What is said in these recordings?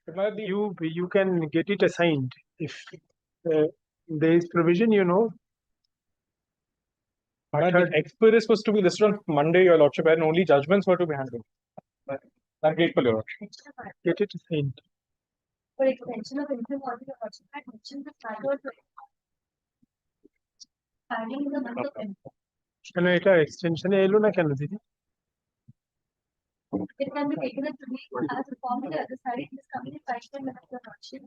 You can get it assigned if there is provision, But the expiry was to be listed on Monday, Your Lordship, and only judgments were to be handled. I'm grateful, Your Lordship. Get it assigned. For extension of income or the Lordship had mentioned the standard finding in the month of April. কেন এটা এক্সটেনশনে এলো না কেন দিদি? It can be taken as today as a form on the other side. It is coming in 5 10 minutes of Lordship.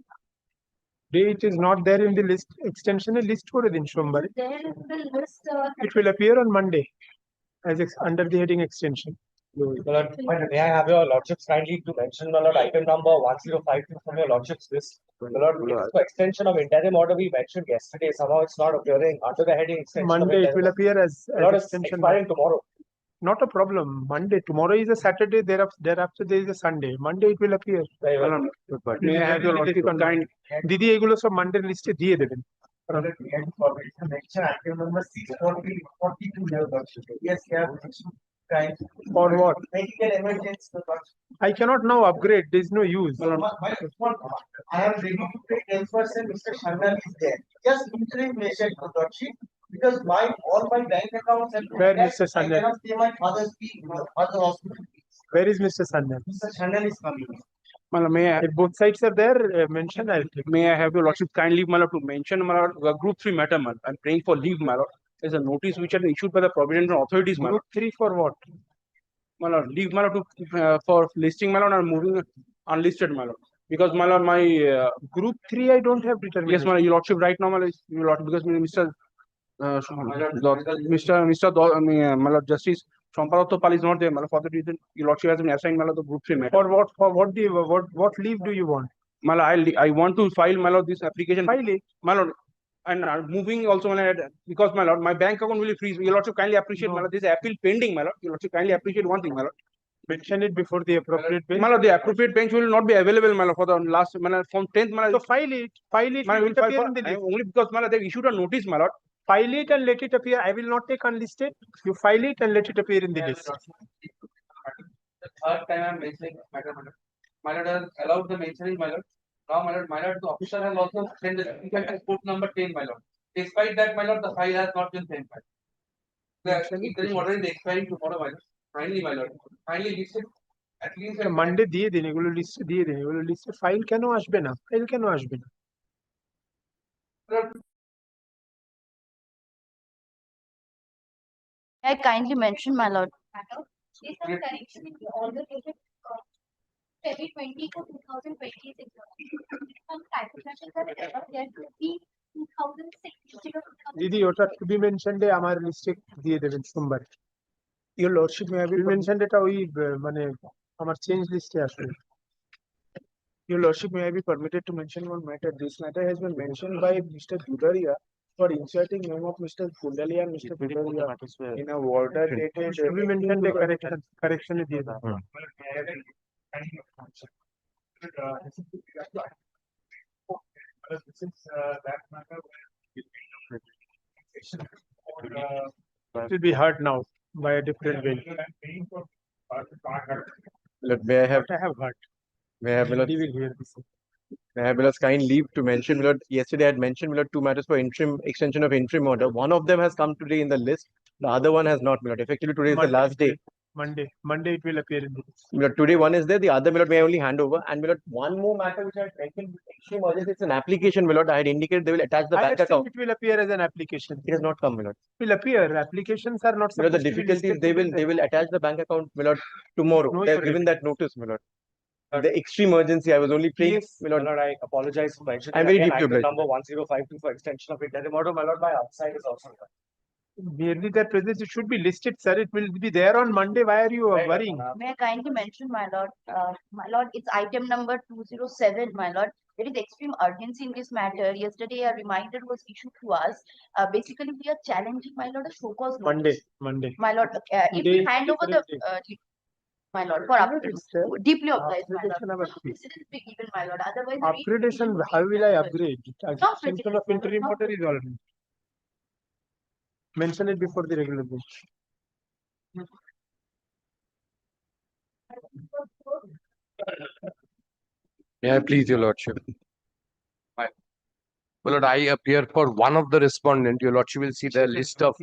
It is not there in the list. Extension list করে দিন সোমবারে. There is the list. It will appear on Monday as under the heading extension. May I have your Lordship's kindly to mention item number 1052 from your Lordship's list. For extension of interim order we mentioned yesterday. Somehow it's not appearing under the heading extension. Monday it will appear as extension. Expiring tomorrow. Not a problem. Monday. Tomorrow is a Saturday. Thereafter there is a Sunday. Monday it will appear. May I have your Lordship kind? দিদি এগুলো সব Monday লিস্টে দিয়ে দেবেন. Yes, For what? Medical emergency. I cannot now upgrade. There is no use. I am ready to pay 10%. Mr. Shandal is there. Just interim measure, Lordship, because all my bank accounts and Where Mr. Shandal? I cannot pay my father's fee, father's hospital fees. Where is Mr. Sandhya? Mr. Shandal is coming. If both sides are there, mention. May I have your Lordship kindly, to mention Group 3 matter, I'm praying for leave, There's a notice which has been issued by the provident authorities, Group 3 for what? Leave, for listing, and moving unlisted, because my Group 3 I don't have determination. Yes, your Lordship, right now, your Lordship, because Mr. Justice Shamparato Pal is not there, for that reason, your Lordship has been assigned the Group 3 matter. For what leave do you want? I want to file this application. File it. And moving also, because my bank account will freeze. Your Lordship kindly appreciate, this appeal pending, Your Lordship kindly appreciate one thing, Mention it before the appropriate bench. The appropriate bench will not be available, for the last, from 10th, So file it. It will appear in the list. Only because, they've issued a notice, File it and let it appear. I will not take unlisted. You file it and let it appear in the list. The third time I'm mentioning, my lord has allowed the mentioning, my lord. Now, my lord, the officer has also sent the report number 10, my lord. Despite that, my lord, the file has not been sent, my lord. The interim order is expiring tomorrow, my lord. Finally, my lord. Finally, listed. At least Monday দিয়ে দিন, এগুলো লিস্টে দিয়ে দিন, এগুলো লিস্টে file কেন আসবে না? ফাইল কেন আসবে না? I kindly mention, my lord. Is some correction in the order dated February 20 to 2026. Some typographical error there to be 2006. দিদি ওটা to be mentioned আমার লিস্টে দিয়ে দেবেন সোমবার. Your Lordship may have been mentioned এটা ওই আমার চেঞ্জ লিস্টে আসবে. Your Lordship may be permitted to mention one matter. This matter has been mentioned by Mr. Dudaria for inserting name of Mr. Kundalia and Mr. Dudaria in a order dated. Should be mentioned the correction দিয়ে দাও. It will be heard now by a different way. May I have heard. May I have He will hear this. May I have kind leave to mention, yesterday I had mentioned two matters for interim extension of interim order. One of them has come today in the list. The other one has not, Effectively, today is the last day. Monday it will appear in the list. Today one is there, the other may I only hand over. And one more matter which I had mentioned, extreme urgency, it's an application, I had indicated they will attach the bank account. It will appear as an application. It has not come, It will appear. Applications are not supposed the difficulty is they will attach the bank account, tomorrow. No, they have given that notice, The extreme urgency, I was only praying. I apologize for mentioning. I'm very deeply item obliged. number 1052 for extension of interim order, my lord, my outside is also done. Merely their presence, it should be listed, sir. It will be there on Monday. Why are you worrying? May I kindly mention, my lord? It's item number 207, my lord. There is extreme urgency in this matter. Yesterday, a reminder was issued to us. Basically, we are challenging, my lord, a show cause notice. Monday. My lord, if we hand over the, my lord, for upgrade, deeply obliged, my lord. Precedence be given, my lord. Otherwise, Upgradation, how will I upgrade? Extension of interim order is already. Mention it before the regular bench. May I please, your lordship? My lord, I appear for one of the respondent. Your lordship will see the list of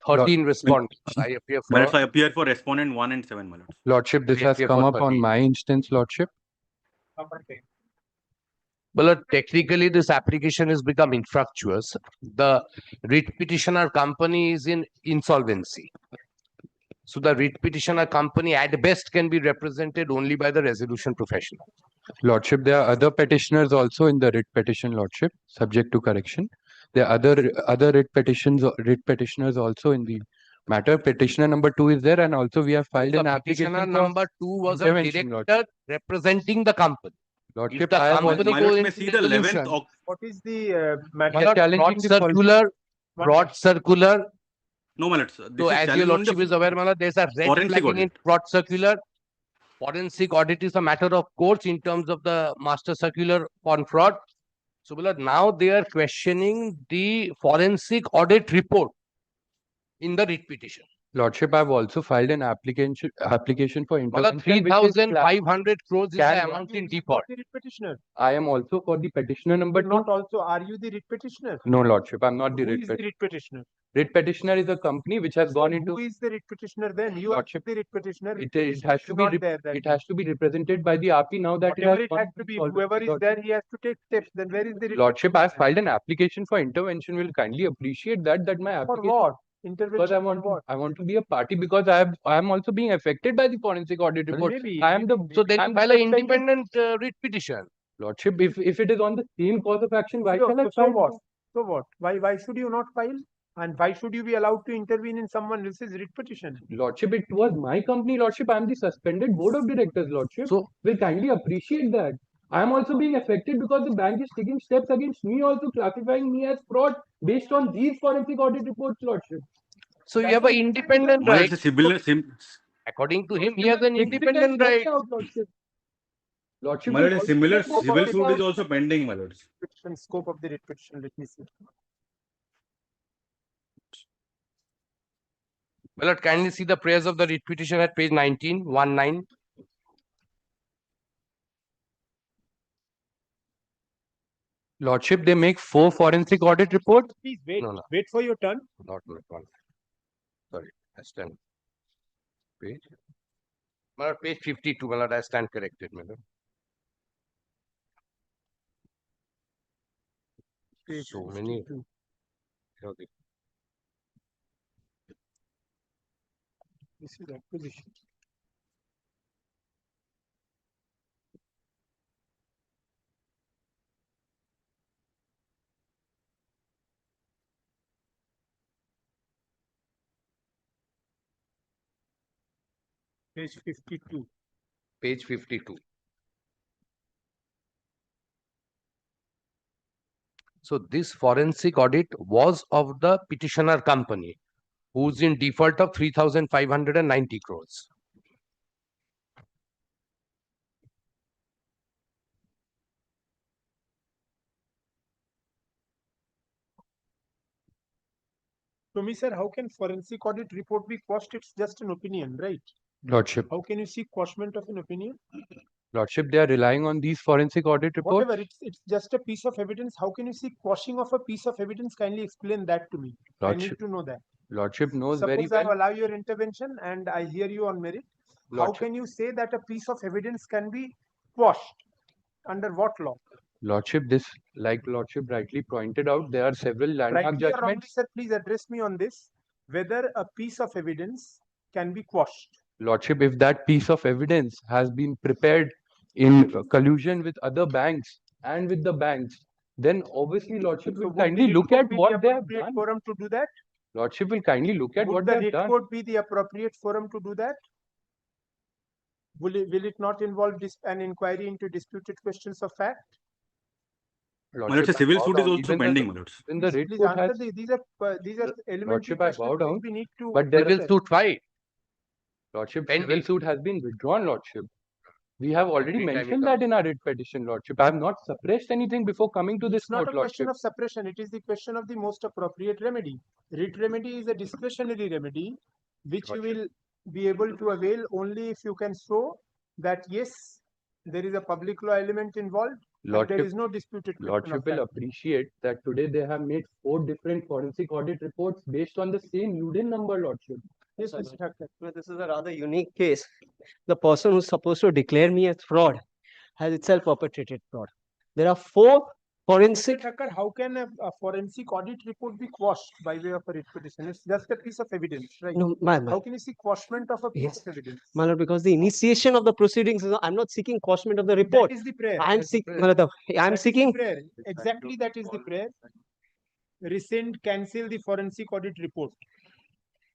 13 respondents. I appear My lords, for. I appear for respondent 1 and 7, my lords. Lordship, this We has appear come for up on 13. my instance, lordship. Well, technically, this application has become infructuous. The writ petitioner company is in insolvency. So the writ petitioner company at best can be represented only by the resolution professional. Lordship, there are other petitioners also in the writ petition, lordship, subject to correction. There are other writ petitioners also in the matter. Petitioner number 2 is there, and also we have filed an The application petitioner for number 2 was a intervention, director representing the company. If lordship. the I am company My goes lords may into see the 11th resolution, of What is the We matter? are challenging the broad circular. no, my lords. So This is as your challenge on lordship the is aware, Mala, there's a red forensic flagging in audit. broad circular. Forensic audit is a matter of course in terms of the master circular on fraud. So Mala, now they are questioning the forensic audit report in the writ petition. Lordship, I have also filed an application for Mala, intervention. which is 3,500 crores is the Can- amount in You default. are the writ petitioner. I am also for the petitioner number But 2. not also, are you the writ petitioner? No, lordship, I'm not the Who writ is the petitioner. writ petitioner? Writ petitioner is a company which has gone into. Who is the writ petitioner then? You are Lordship, the writ petitioner. It has to be not there then. it has to be represented by the RP now that Whatever it gone has into to be, insolvency, whoever is lordship. there, he has to take steps. Then where is the writ Lordship, I have filed an application for intervention. Will kindly appreciate that my for application, what? because Intervention for what? I want to be a party because I am also being affected by the forensic audit Well, report. maybe- I am the So then I'm you the file an suspended- independent writ petition. Lordship, if it is on the same cause of action, why So, shall I so file? what? So what? Why should you not file? And why should you be allowed to intervene in someone else's writ petition? Lordship, it was my company, Lordship. I am the suspended board of directors, Lordship. So Will kindly appreciate that. I am also being affected because the bank is taking steps against me, also classifying me as fraud based on these forensic audit reports, Lordship. So you have an independent My right. lords, a similar, According to him, he has an Fix it and independent sort right. it out, Lordship. Lordship, my will lord, a also similar let us civil sort it suit out. is also pending, my lords. Petition, scope of the writ petition, let me see. Well, Lord, kindly see the prayers of the writ petition at page 19, 19. Lordship, they make 4 forensic audit reports. Please wait, No. wait for your turn. Not one. Sorry, I stand. Page. My lord, page 52, my lord, I stand corrected, my lord. Page So many. 52. Okay. This is acquisition. Page 52. Page 52. So this forensic audit was of the petitioner company, who's in default of 3,590 crores. So, me, sir, how can forensic audit report be quashed? It's just an opinion, right? Lordship, How can you seek quashment of an opinion? Lordship, they are relying on these forensic audit reports. Whatever, it's just a piece of evidence. How can you seek quashing of a piece of evidence? Kindly explain that to me. I need Lordship, to know that. Lordship knows very Suppose I well. allow your intervention and I hear you on merit. How Lordship, can you say that a piece of evidence can be quashed? Under what law? Lordship, this, like Lordship rightly pointed out, there are several landmark Rightly or wrongly, judgments. sir, please address me on this. Whether a piece of evidence can be quashed. Lordship, if that piece of evidence has been prepared in collusion with other banks and with the banks, then obviously Lordship So will would kindly the look writ at court be what the they have appropriate done. forum to do that? Lordship will kindly look at Would what the they have writ done. court be the appropriate forum to do that? Will it not involve an inquiry into disputed questions of fact? My lords, a Lordship, I civil bow suit is down. also Even pending, my lords. the writ Please court answer has, these are elementary Lordship, I bow questions down, which we need to. but there Civil suit filed. Lordship, Pending. civil suit has been withdrawn, Lordship. We have already Every time it mentioned that in our writ petition, Lordship. I have not suppressed anything before coming to this It's not court, a question Lordship. of suppression. It is the question of the most appropriate remedy. Writ remedy is a discretionary remedy, which you will be able to avail only if you can show that yes, there is a public law element involved, and there Lordship, is no disputed question Lordship of will that. appreciate that today they have made 4 different forensic audit reports based on the same UDIN number, Lordship. Yes, Mr. Thakkar. Well, this is a rather unique case. The person who's supposed to declare me as fraud has itself perpetrated fraud. There are 4 Mr. forensic. Thakkar, how can a forensic audit report be quashed by way of a writ petition? It's just a piece of evidence, right? No, How can you see quashment of a piece Yes. of evidence? my lord, because the initiation of the proceedings is, I'm not seeking quashment of the report. That is the prayer. I'm seeking. I'm That is the seeking. prayer. Exactly, that is the prayer. Rescind, cancel the forensic audit report.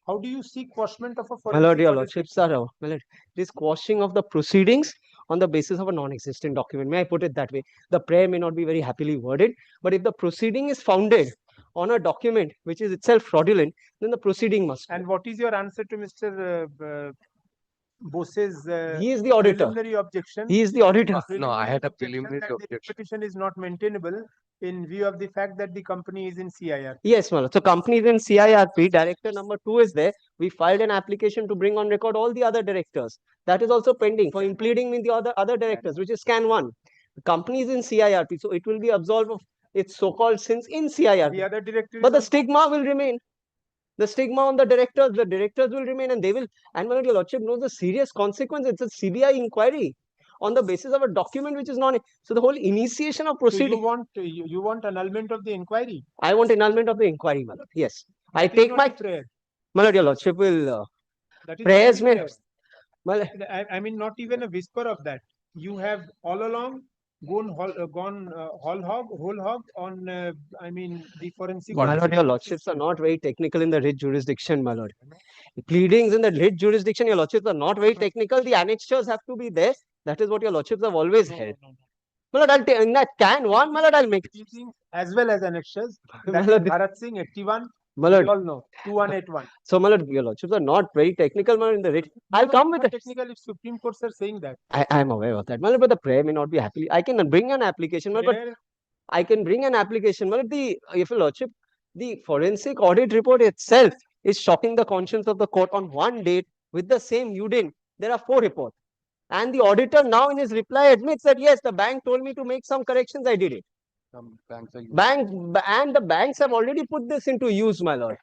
How do you seek quashment of a forensic My lord, your audit lordship, report? sir, my lord, this quashing of the proceedings on the basis of a non-existent document. May I put it that way? The prayer may not be very happily worded, but if the proceeding is founded on a document which is itself fraudulent, then the proceeding must. And what is your answer to Mr. Bose's He is the auditor. preliminary objection? He is the auditor. No, I had a objection preliminary that the objection. petition is not maintainable in view of the fact that the company is in CIR. Yes, my lord. So company is in CIRP. Director number 2 is there. We filed an application to bring on record all the other directors. That is also pending for impleading with the other directors, which is scan 1. The company is in CIRP, so it will be absolved of its so-called sins in CIRP. The other director But the is stigma will remain. The stigma on the directors will remain, and they will. And my lord, your lordship knows the serious consequence. It's a CBI inquiry on the basis of a document which is non. So the whole initiation of so you proceeding. want annulment of the inquiry. I want annulment of the inquiry, my lord. Yes, I That is take not my. the prayer. My lord, your lordship will. That is Prayers not the may. prayer. My lord, I mean, not even a whisper of that. You have all along gone whole hog on. I mean, the forensic. my lord, your lordships are not very technical in the writ jurisdiction, my lord. Pleadings in the writ jurisdiction, your lordships are not very technical. The annexures have to be there. That is what your lordships have always held. My lord, I'll take in that can 1, my lord, I'll make. As well as annexures. My That is lord, Bharat Singh 81. my We lord. all know 2181. So, my lord, your lordships are not very technical, my lord, in the writ. I'll come with Not it. technical if Supreme Courts are saying that. I am aware of that, my lord, but the prayer may not be happily. I can bring an application, my lord, but Prayer- I can bring an application. Well, if your lordship, the forensic audit report itself is shocking the conscience of the court on one date with the same UDIN. There are 4 reports. And the auditor now in his reply admits that yes, the bank told me to make some corrections. I did it. Some banks are And the banks have already put this into use, my lord.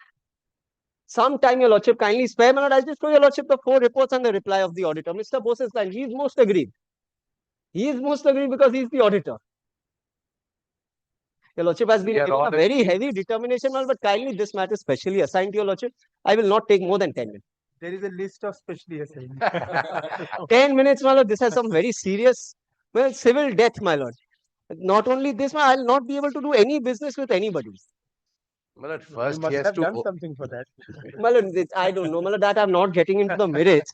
Sometime, your lordship, kindly spare, my lord. I'll just show your lordship the 4 reports and the reply of the auditor. Mr. Bose's line. He is most aggrieved. He is most aggrieved because he is the auditor. Your lordship has been We are given a all very agreed. heavy determination, but kindly this matter specially assigned to your lordship. I will not take more than 10 minutes. There is a list of specially assigned. 10 minutes, my lord. This has some very serious, well, civil death, my lord. Not only this, I will not be able to do any business with anybody. My lord, You first he must has have to. done something for that. My lord, I don't know, my lord, that I'm not getting into the merits.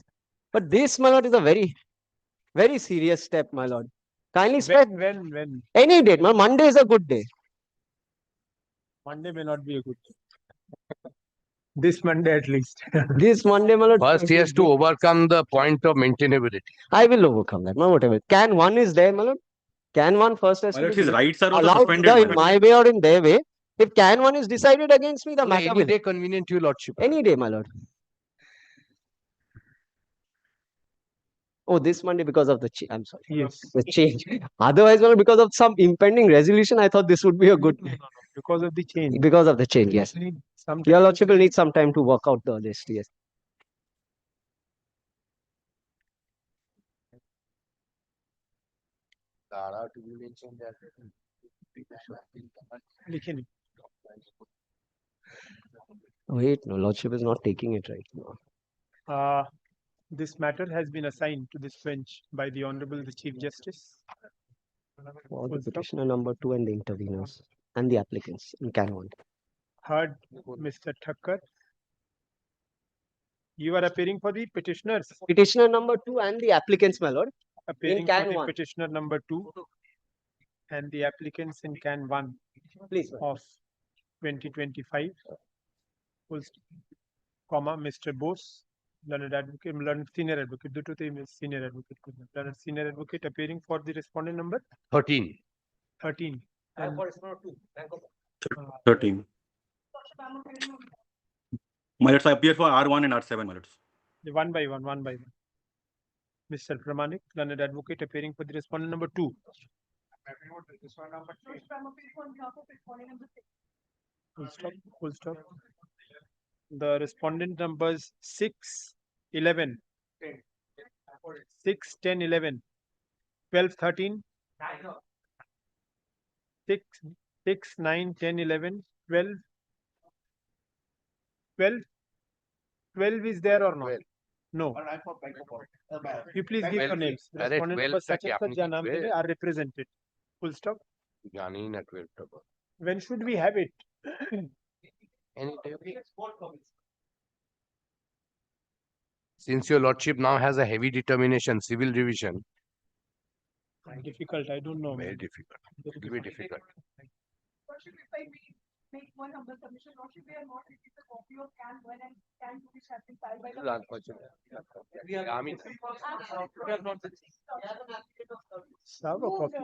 But this, my lord, is a very, very serious step, my lord. Kindly spare When? any date. My Monday is a good day. Monday may not be a good day. This Monday at least. This Monday, my lord. First, he has to overcome the point of maintainability. I will overcome that, my lord, whatever. Can 1 is there, my lord. Can 1 first has My to lord, be his rights are also allowed suspended. either my in lord. my way or in their way. If can 1 is decided against me, the No, matter any will. day convenient to your lordship. Any day, my lord. Oh, this Monday because of the I'm sorry. Yes. The change. Otherwise, well, because of some impending resolution, I thought this would be a good Because of the change. because of the change. Yes, Need some your time. lordship will need some time to work out the list. Yes. लिखे नहीं. Wait, no, lordship is not taking it right now. This matter has been assigned to this bench by the Honorable the Chief Justice. For the Full stop. petitioner number 2 and the interveners and the applicants in can 1. Heard Mr. Thakkar. You are appearing for the petitioners. Petitioner number 2 and the applicants, my lord. Appearing can for the 1. petitioner number 2 and the applicants in can 1 Please. of 2025. Full stop. Comma, Mr. Bose, learned advocate, learned senior advocate, due to the senior advocate, learned senior advocate appearing for the respondent number 13. 13. And, 13. My lords, I appear for R1 and R7, my lords. one by one. Mr. Pramanik, learned advocate appearing for the respondent number 2. Full stop, full stop. The respondent numbers 6, 11, 6, 10, 11, 12, 13, 6, 6, 9, 10, 11, 12, 12, 12 is there or not? No. You please give your 12 names. अरे Respondent 12 numbers টা such কি and such আপনি যা কি নাম দেবে are represented. Full stop. জানি না 12 টা When should we have it? anytime. Since your lordship now has a heavy determination, civil revision, Difficult, I don't know. very man. difficult. Very It will be difficult. Lordship, if I may make one humble submission, Lordship, we are not received a copy of Can 1 and Can 2 which have been filed by This the. is unfortunate. I mean, We have not received. Serve a copy.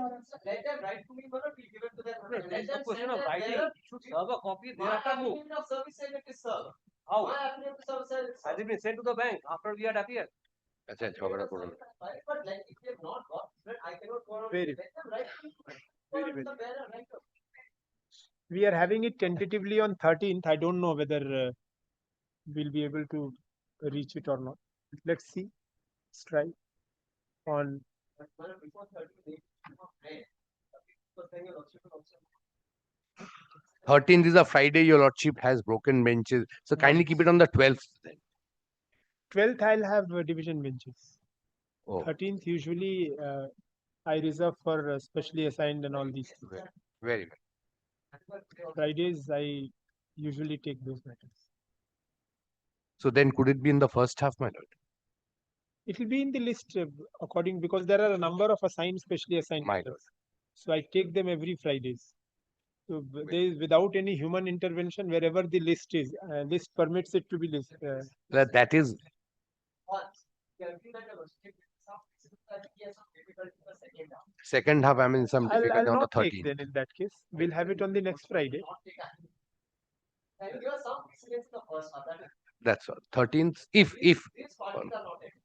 Let them write to me, but we give it to them. Let them question send of them writing. their- Should serve a copy My thereafter move. affidavit of service said it is served. How? My affidavit of service said it is Has it been sent to the bank after we had appeared? আচ্ছা ঝগড়া করুন না। But like, if they have not got, then I cannot go on. Very, Let them write to me. very For well. the bearer, right? We are having it tentatively on 13th. I don't know whether we'll be able to reach it or not. Let's see. Let's try on. Before 30 days, because then your lordship will also. 13th is a Friday, your lordship has broken benches. So kindly keep it on the 12th then. 12th, I'll have division benches. Oh, 13th, usually I reserve for specially assigned and all these things. very well. Fridays, I usually take those matters. So then could it be in the first half, my lord? It will be in the list according, because there are a number of assigned, specially assigned My matters. So I take them every Fridays. So there is, without any human intervention, wherever the list is, list permits it to be list. That is, Once, you have that your lordship will some yes, some difficulty in the second half. second half, I'm in some I'll difficulty on the not take 13th. then in that case. We'll have it on the next Friday. Not take action. And give us some precedence in the first half. That is, That's all. 13th, if, these parties are not able.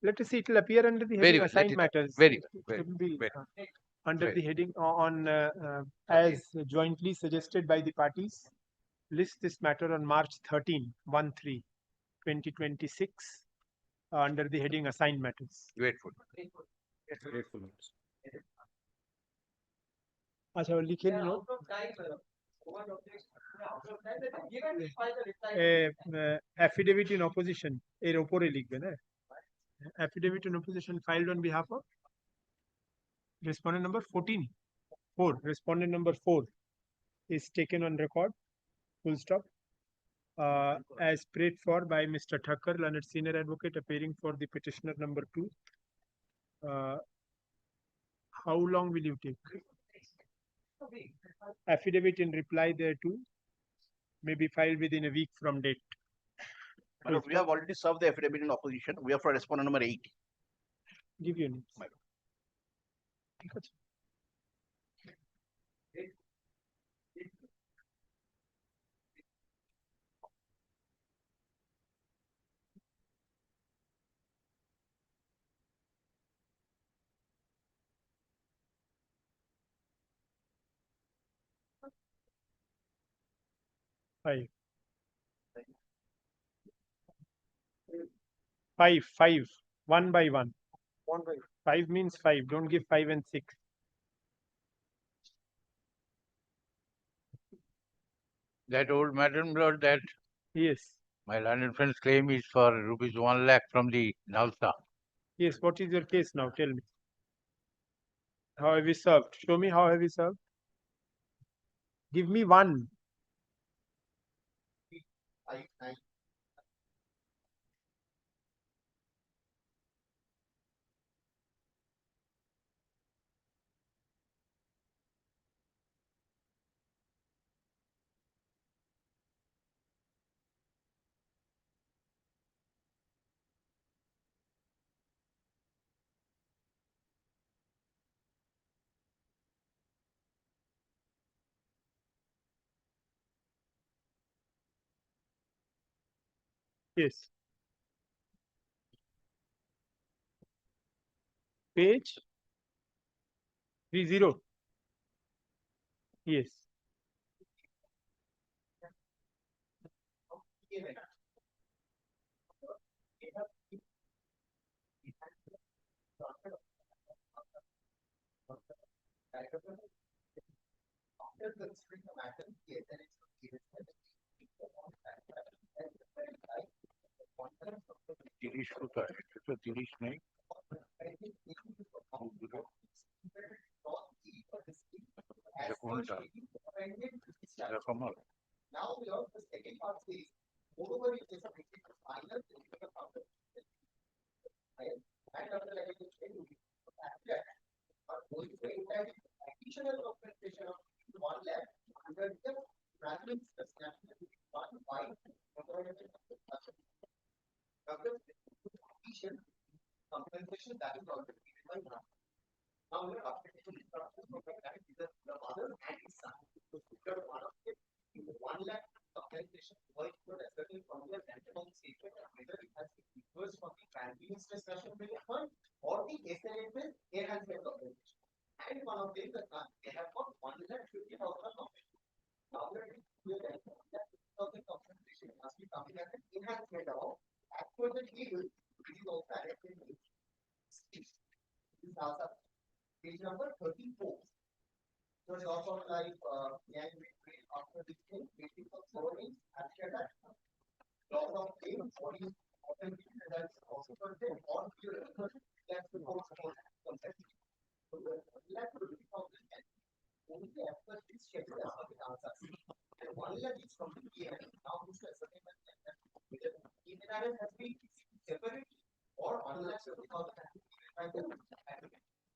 Let us see, it will appear under the Very heading well, let assigned it- matters. very well, It very shouldn't be very under very the heading on as jointly suggested by the parties. List this matter on March 13, 1/3/2026 under the heading assigned matters. grateful. Grateful. अच्छा वो लिखे नहीं Out of time, over out of time, then give and file the reply. affidavit in opposition এর উপরে লিখবে না affidavit in opposition filed on behalf of respondent number 14 4 respondent number 4 is taken on record full stop as prayed for by Mr. Thakkar, learned senior advocate appearing for the petitioner number 2. How long will you take? Affidavit in reply thereto may be filed within a week from date. My lord, we have already served the affidavit in opposition. We are for respondent number 8. Give your names. My lord. ঠিক আছে। Five. Five. One by one. 5 means 5. Don't give 5 and 6. That old Madam Lord, that Yes. my learned friend's claim is for rupees 1 lakh from the Nalsa. Yes. What is your case now? Tell me. How have you served? Show me how have you served. Give me one. Yes. page 30. Yes. তিরিশ কোথায়? এটা তো 30 নেই। এটা কোনটা? এটা কমাল।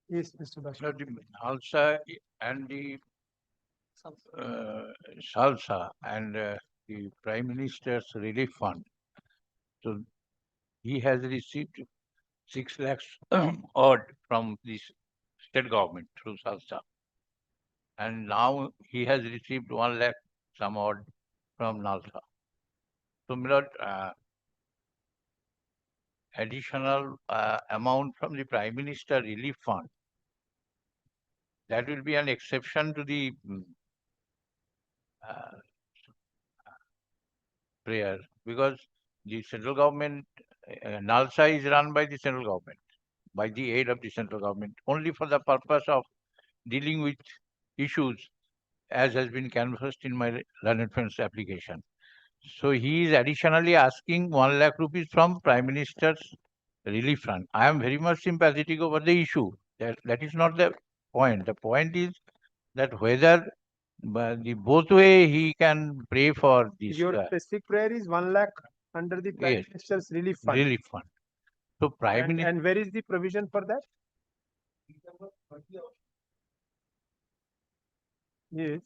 Yes, Mr. Bashir. The Nalsa and the Salsa and the Prime Minister's Relief Fund. So he has received 6 lakhs odd from the state government through Salsa. And now he has received 1 lakh some odd from Nalsa. So, my lord, additional amount from the Prime Minister Relief Fund, that will be an exception to the prayer, because the central government, Nalsa is run by the central government, by the aid of the central government, only for the purpose of dealing with issues as has been canvassed in my learned friend's application. So he is additionally asking 1 lakh rupees from Prime Minister's Relief Fund. I am very much sympathetic over the issue. That is not the point. The point is that whether the both way he can pray for this. Your specific prayer is 1 lakh under the Prime Yes. Minister's Relief Fund. Relief Fund. So Prime Minister. And where is the provision for that? Yes.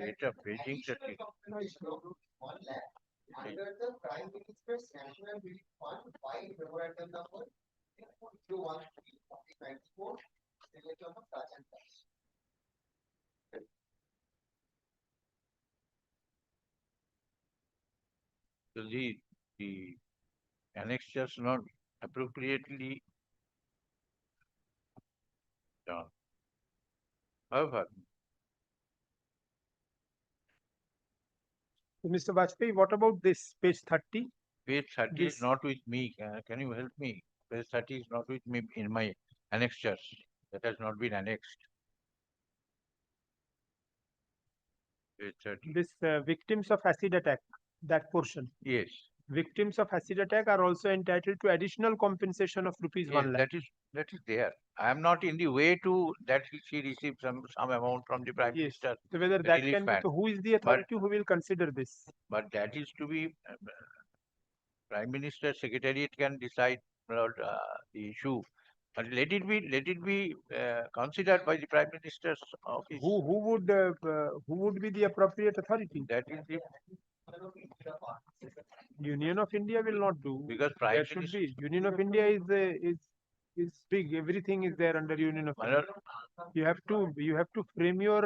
It's paging certificate. Under the Prime Minister's National Relief Fund by memorandum number 213/94, signature of such and such. So the annexures not appropriately done. However, Mr. Bajpayee, what about this page 30? page 30 This- is not with me. Can you help me? Page 30 is not with me in my annexures. That has not been annexed. Page 30. This victims of acid attack, that portion. Yes. Victims of acid attack are also entitled to additional compensation of rupees Yes, 1 lakh. that is there. I am not in the way to that she received some amount from the Prime Yes. Minister. So whether that Relief can be, Fund. so who is the authority who will consider this? But that is to be Prime Minister Secretariat can decide about the issue. But let it be considered by the Prime Minister's office. Who would be the appropriate authority? That is the Union of India will not do. because Prime There should Minister. be. Union of India is big. Everything is there under Union of India. You have to frame your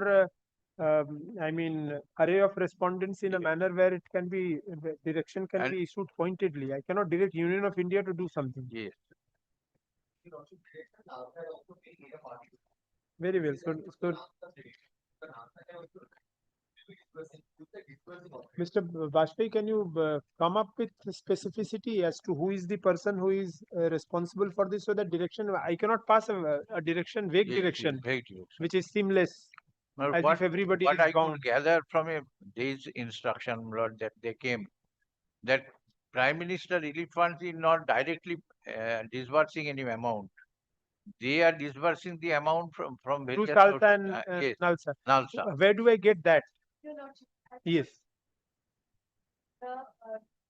I mean, array of respondents in a manner where it can be, the direction can And- be issued pointedly. I cannot direct Union of India to do something. Yes. Very well. So Mr. Bajpayee, can you come up with specificity as to who is the person who is responsible for this, so that direction, I cannot pass a direction, vague Yes, yes, direction, very true. which is seamless, Well, as if everybody what is I bound. could gather from a day's instruction, Lord, that they came, that Prime Minister Relief Funds is not directly disbursing any amount. They are disbursing the amount from Through various Salsa sources. and Yes, Nalsa. Nalsa. Where do I get that? Your Lordship, as Yes. the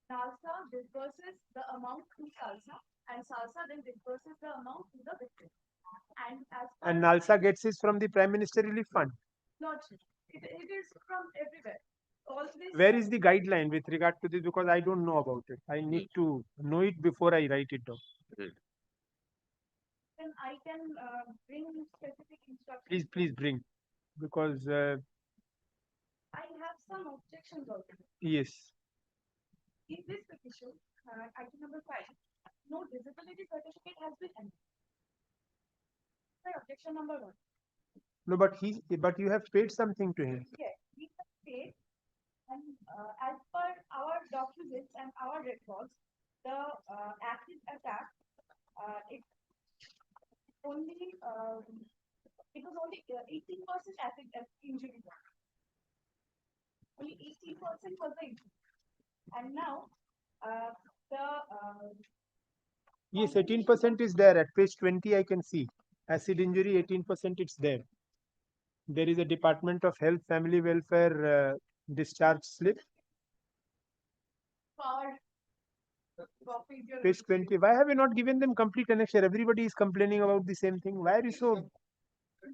NALSA disburses the amount to SALSA and SALSA then disburses the amount to the victim. And as per And Nalsa gets this from the Prime Minister Relief Fund. Lordship, it is from everywhere. Always. Where is the guideline with regard to this? Because I don't know about it. I need to know it before I write it down. Then I can bring specific instructions. Please bring, because I have some objections also. yes. In this petition, item number 5, no disability certificate has been entered. Sir, objection number 1. No, but you have paid something to him. Yes, we have paid, and as per our documents and our records, the acid attack, it only it was only 18% acid injury. Only 18% was the injury, and now Yes, 18% is there at page 20. I can see acid injury 18%. It's there. There is a Department of Health, Family Welfare discharge slip. Page 20. Why have you not given them complete annexure? Everybody is complaining about the same thing. Why are you so?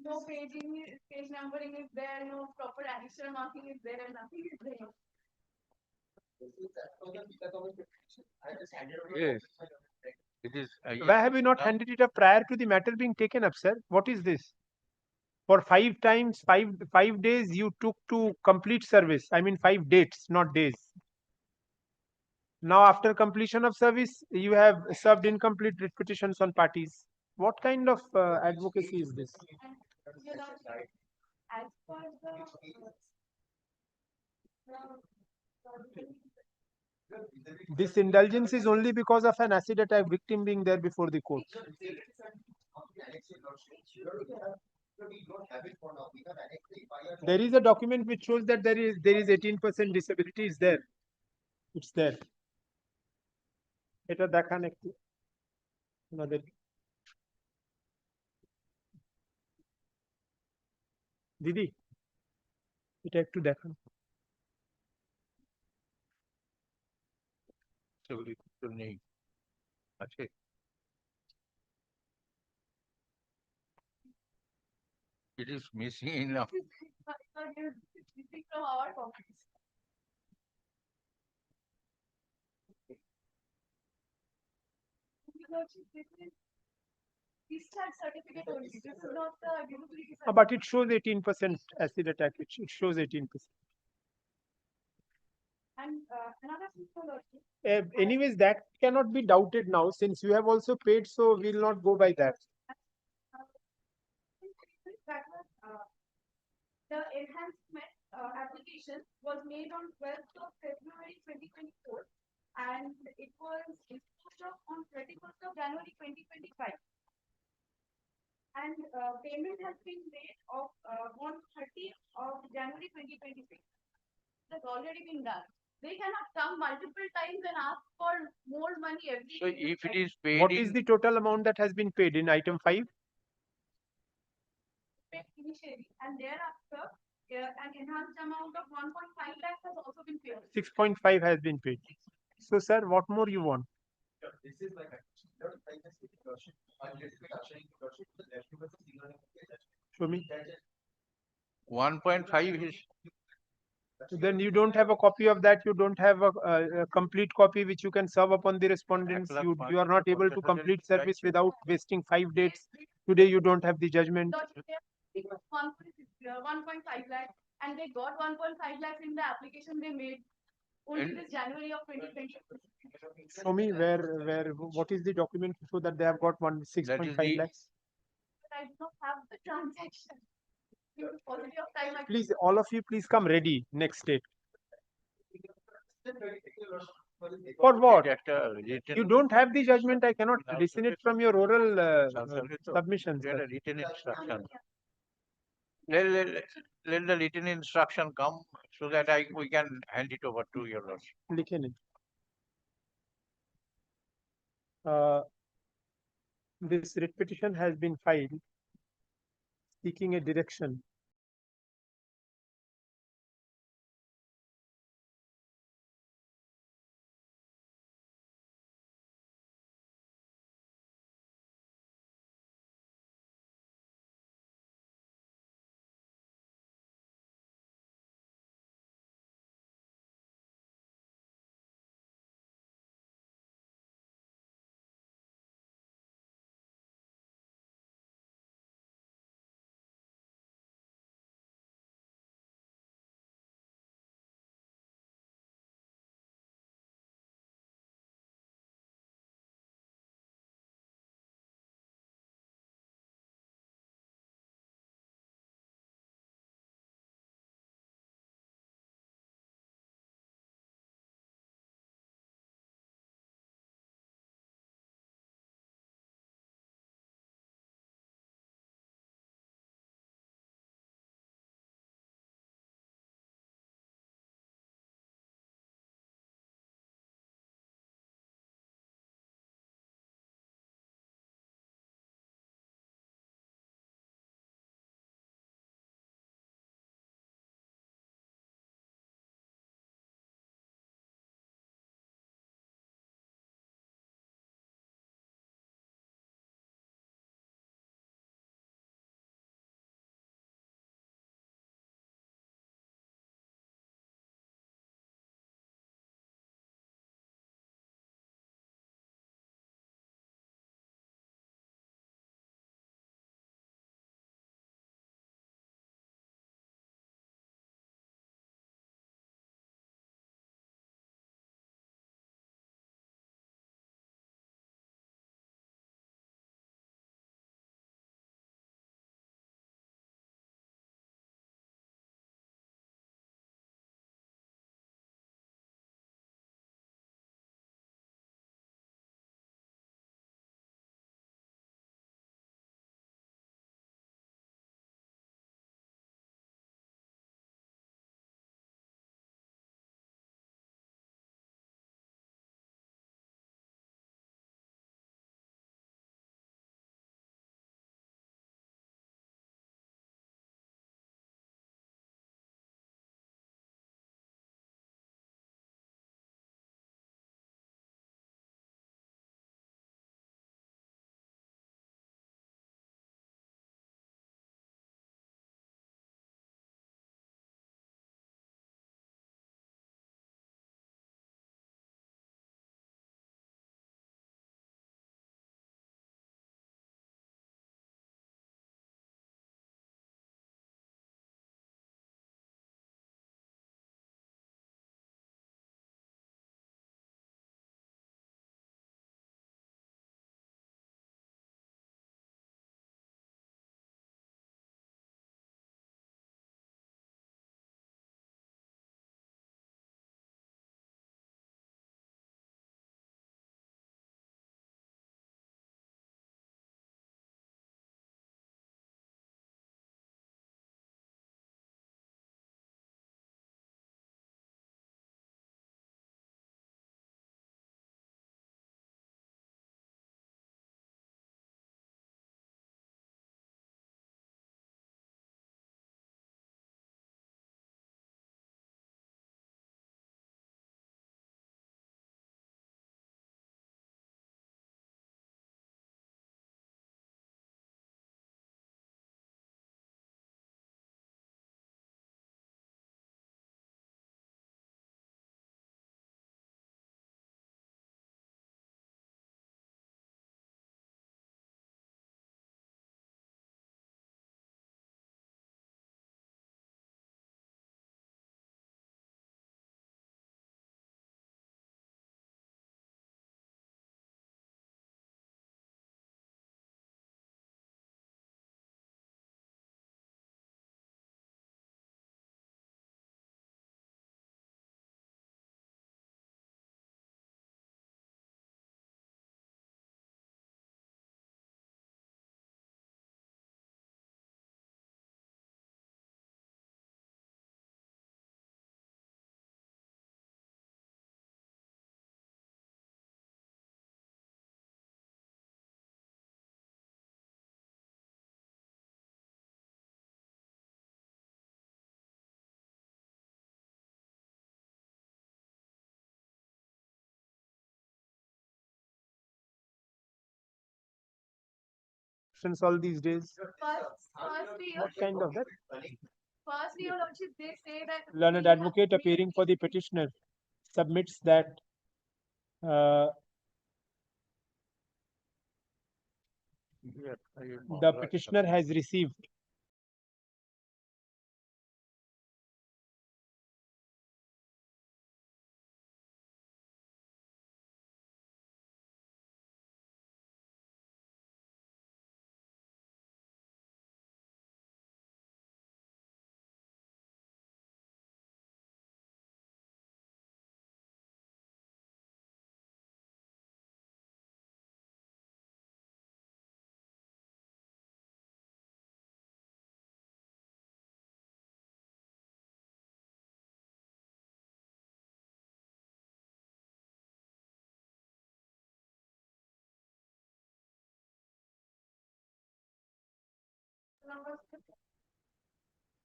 No paging, page numbering is there, no proper annexure marking is there, and nothing is there. Yes. It is. Why have you not handed it up prior to the matter being taken up, sir? What is this? For 5 times, 5 days you took to complete service. I mean 5 dates, not days. Now after completion of service, you have served incomplete writ petitions on parties. What kind of advocacy is this? You know, as per This indulgence is only because of an acid attack victim being there before the court. There is a document which shows that there is 18% disability is there. It's there. এটা দেখান একটু আমাদের দিদি এটা একটু দেখান সেগুলি তো নেই আছে it is missing in from our copies. This is discharge certificate only. This is not the disability certificate. but it shows 18% acid attack. It shows 18%. And another thing for Lordship, Anyways, that cannot be doubted now since you have also paid, so we'll not go by that. that was the enhancement application was made on 12th of February 2024 and it was disposed of on 31st of January 2025. And payment has been made of on 30th of January 2026. That's already been done. They cannot come multiple times and ask for more money every so single if it time. is paid What in, is the total amount that has been paid in item 5? Paid initially and thereafter an enhanced amount of 1.5 lakhs has also been paid. 6.5 has been paid. So, sir, what more you want? This is like Show me. 1.5 is Then you don't have a copy of that. You don't have a complete copy which you can serve upon the respondents. You are not able to complete service without wasting 5 dates. Today you don't have the judgment. 1.5 lakhs And they got 1.5 lakhs in the application they made only And- this January of 2020. Show me what is the document to show that they have got 6.5 the- lakhs? But I do not have the transaction. Due to paucity of time, I Please, all of you, please come ready next date. For what? Just a written- You don't have the judgment. I cannot Now, listen it from your oral Sir, submissions. get sir. a written instruction. Let the written instruction come so that we can hand it over to your lordship. लिखे नहीं. This writ petition has been filed seeking a direction options all these days? Firstly, What kind of that? Your lordship, they say that. Learned advocate appearing for the petitioner submits that the petitioner has received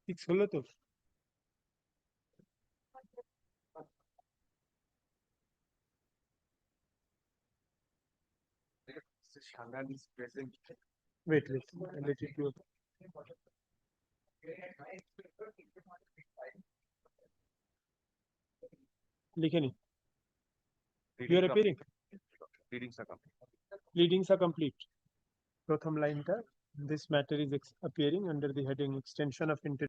fix হলো তো wait I'll let it go লিখে নি you are appearing pleadings are complete প্রথম লাইনটা this matter is appearing under the heading extension of inter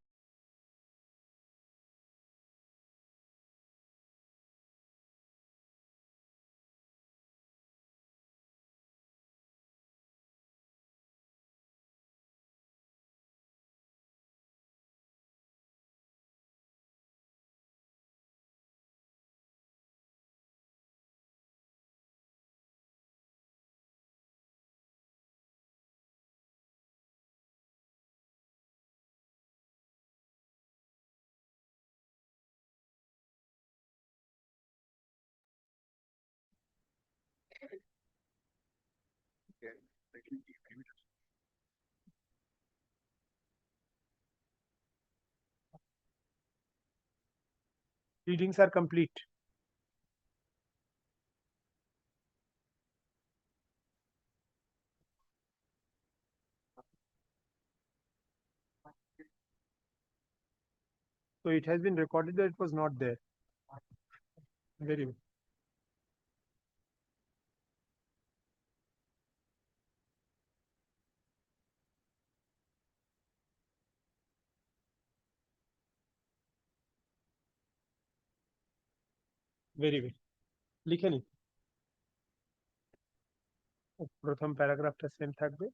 readings are complete. So it has been recorded that it was not there. Very good. Very good. লিখে নি প্রথম প্যারাগ্রাফটা same থাকবে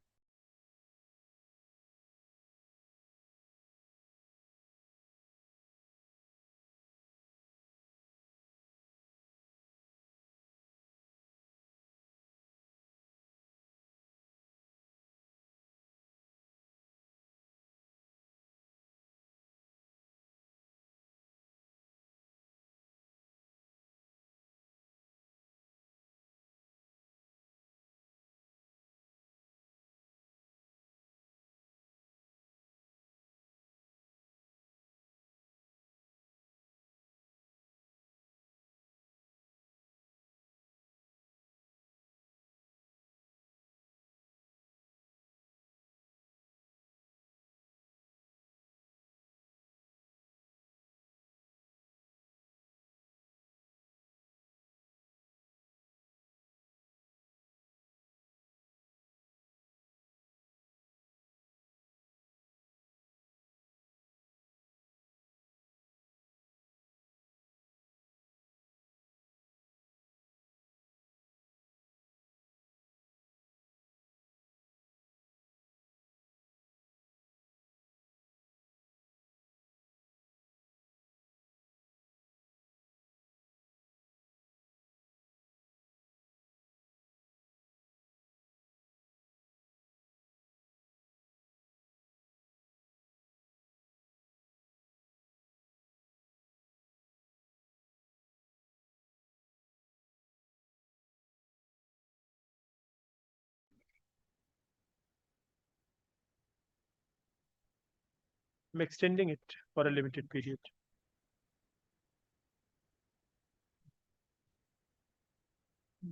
I'm extending it for a limited period.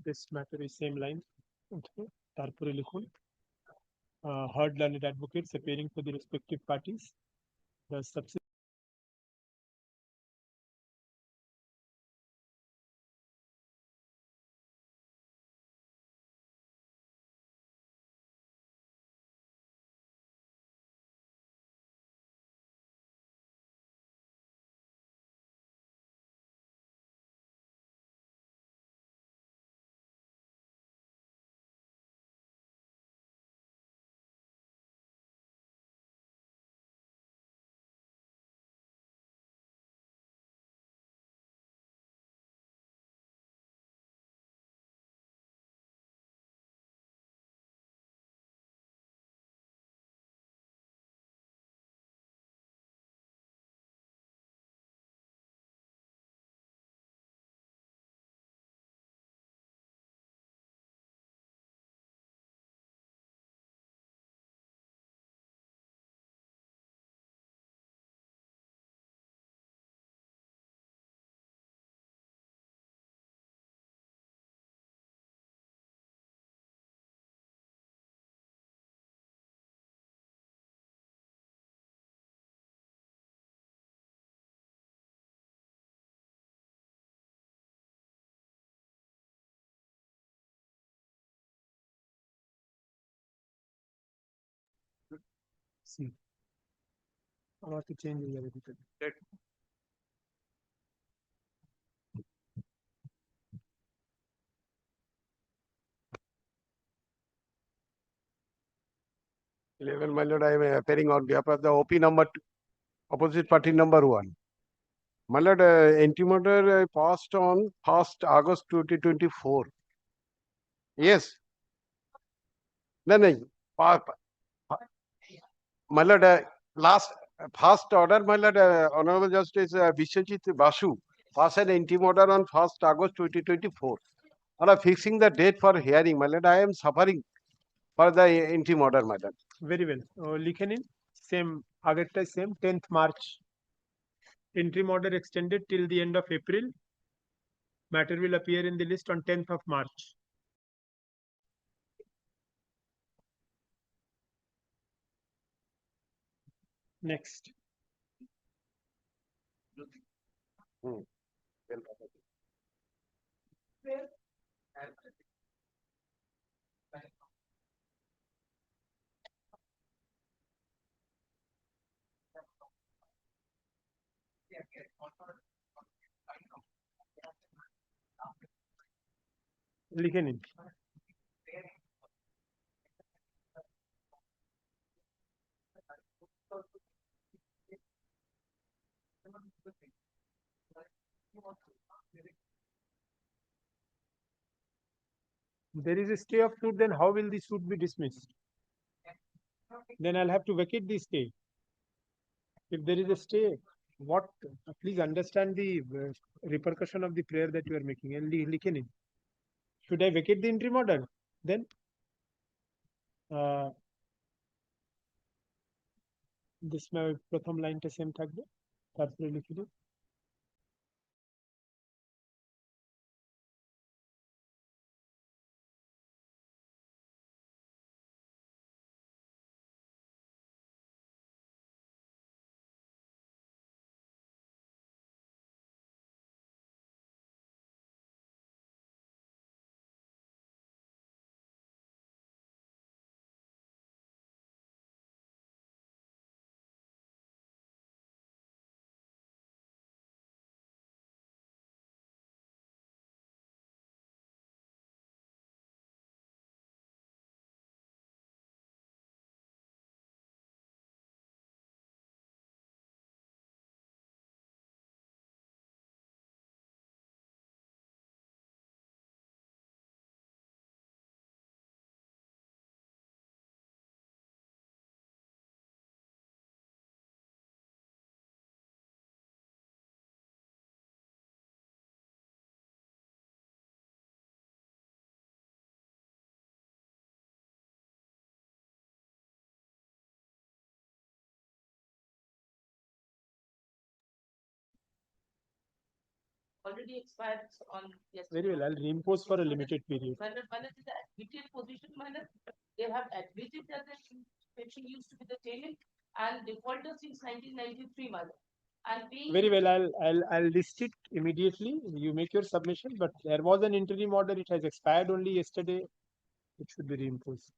This matter is same line. Okay. তারপরে লিখুন heard learned advocates appearing for the respective parties. The subsequent see. I want to change the little bit. 11, my lord, I am appearing on behalf of the OP number two, opposite party number 1. My lord, antimatter passed on 1st August 2024. Yes. No. My lord, last first order, my lord, Honorable Justice Vishwajit Basu passed an antimatter on 1st August 2024. On fixing the date for hearing, my lord, I am suffering for the antimatter, my lord. Very well. লিখে নিন same আগেরটাই same 10th March. Interim order extended till the end of April. Matter will appear in the list on 10th of March. Next. লিখে নিন there is a stay of suit, then how will the suit be dismissed? Then I'll have to vacate the stay. If there is a stay, what? Please understand the repercussion of the prayer that you are making. And लिखे नहीं. Should I vacate the interim order? Then this में प्रथम লাইনটা same থাকবে তারপরে লিখে দিন already expired on yesterday. Very well, I'll reimpose for a limited period. When it is the admitted position, they have admitted that the pension used to be the tenant and defaulter since 1993, and paying. Very well, I'll list it immediately. You make your submission, but there was an interim order. It has expired only yesterday. It should be reimposed.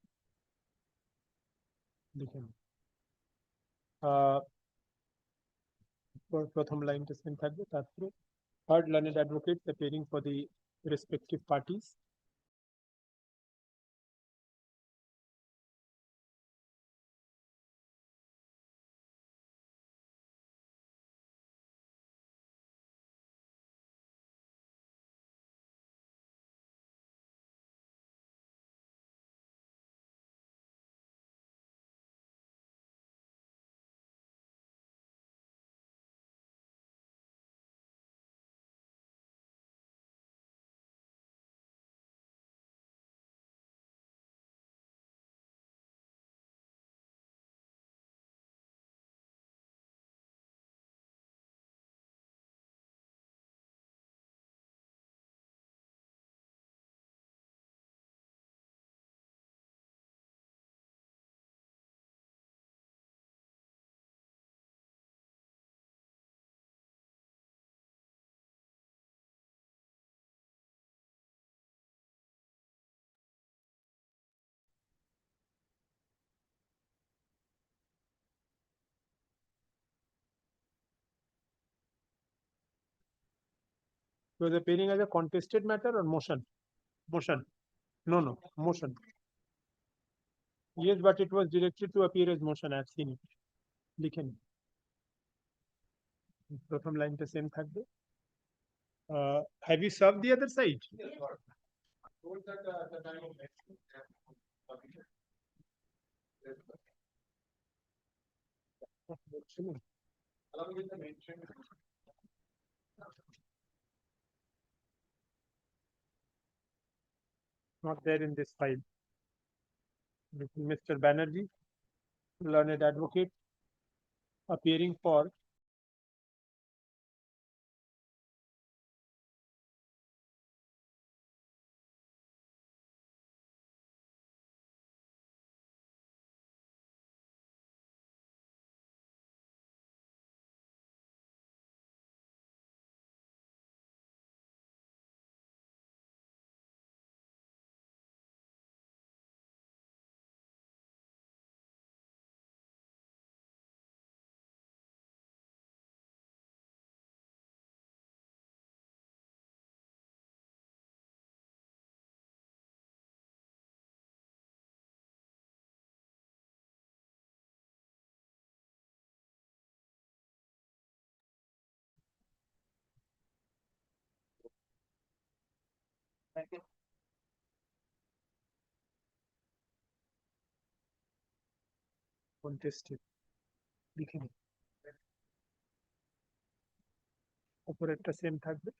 প্রথম লাইনটা same থাকবে, তারপরে third learned advocates appearing for the respective parties. Was appearing as a contested matter or motion? Motion. No, motion. Yes, but it was directed to appear as motion. I've seen it. লিখেন প্রথম লাইনটা same থাকবে। Have you served the other side? Not there in this file. Mr. Banerjee, learned advocate, appearing for contested. লিখেন উপরেরটা same থাকবে।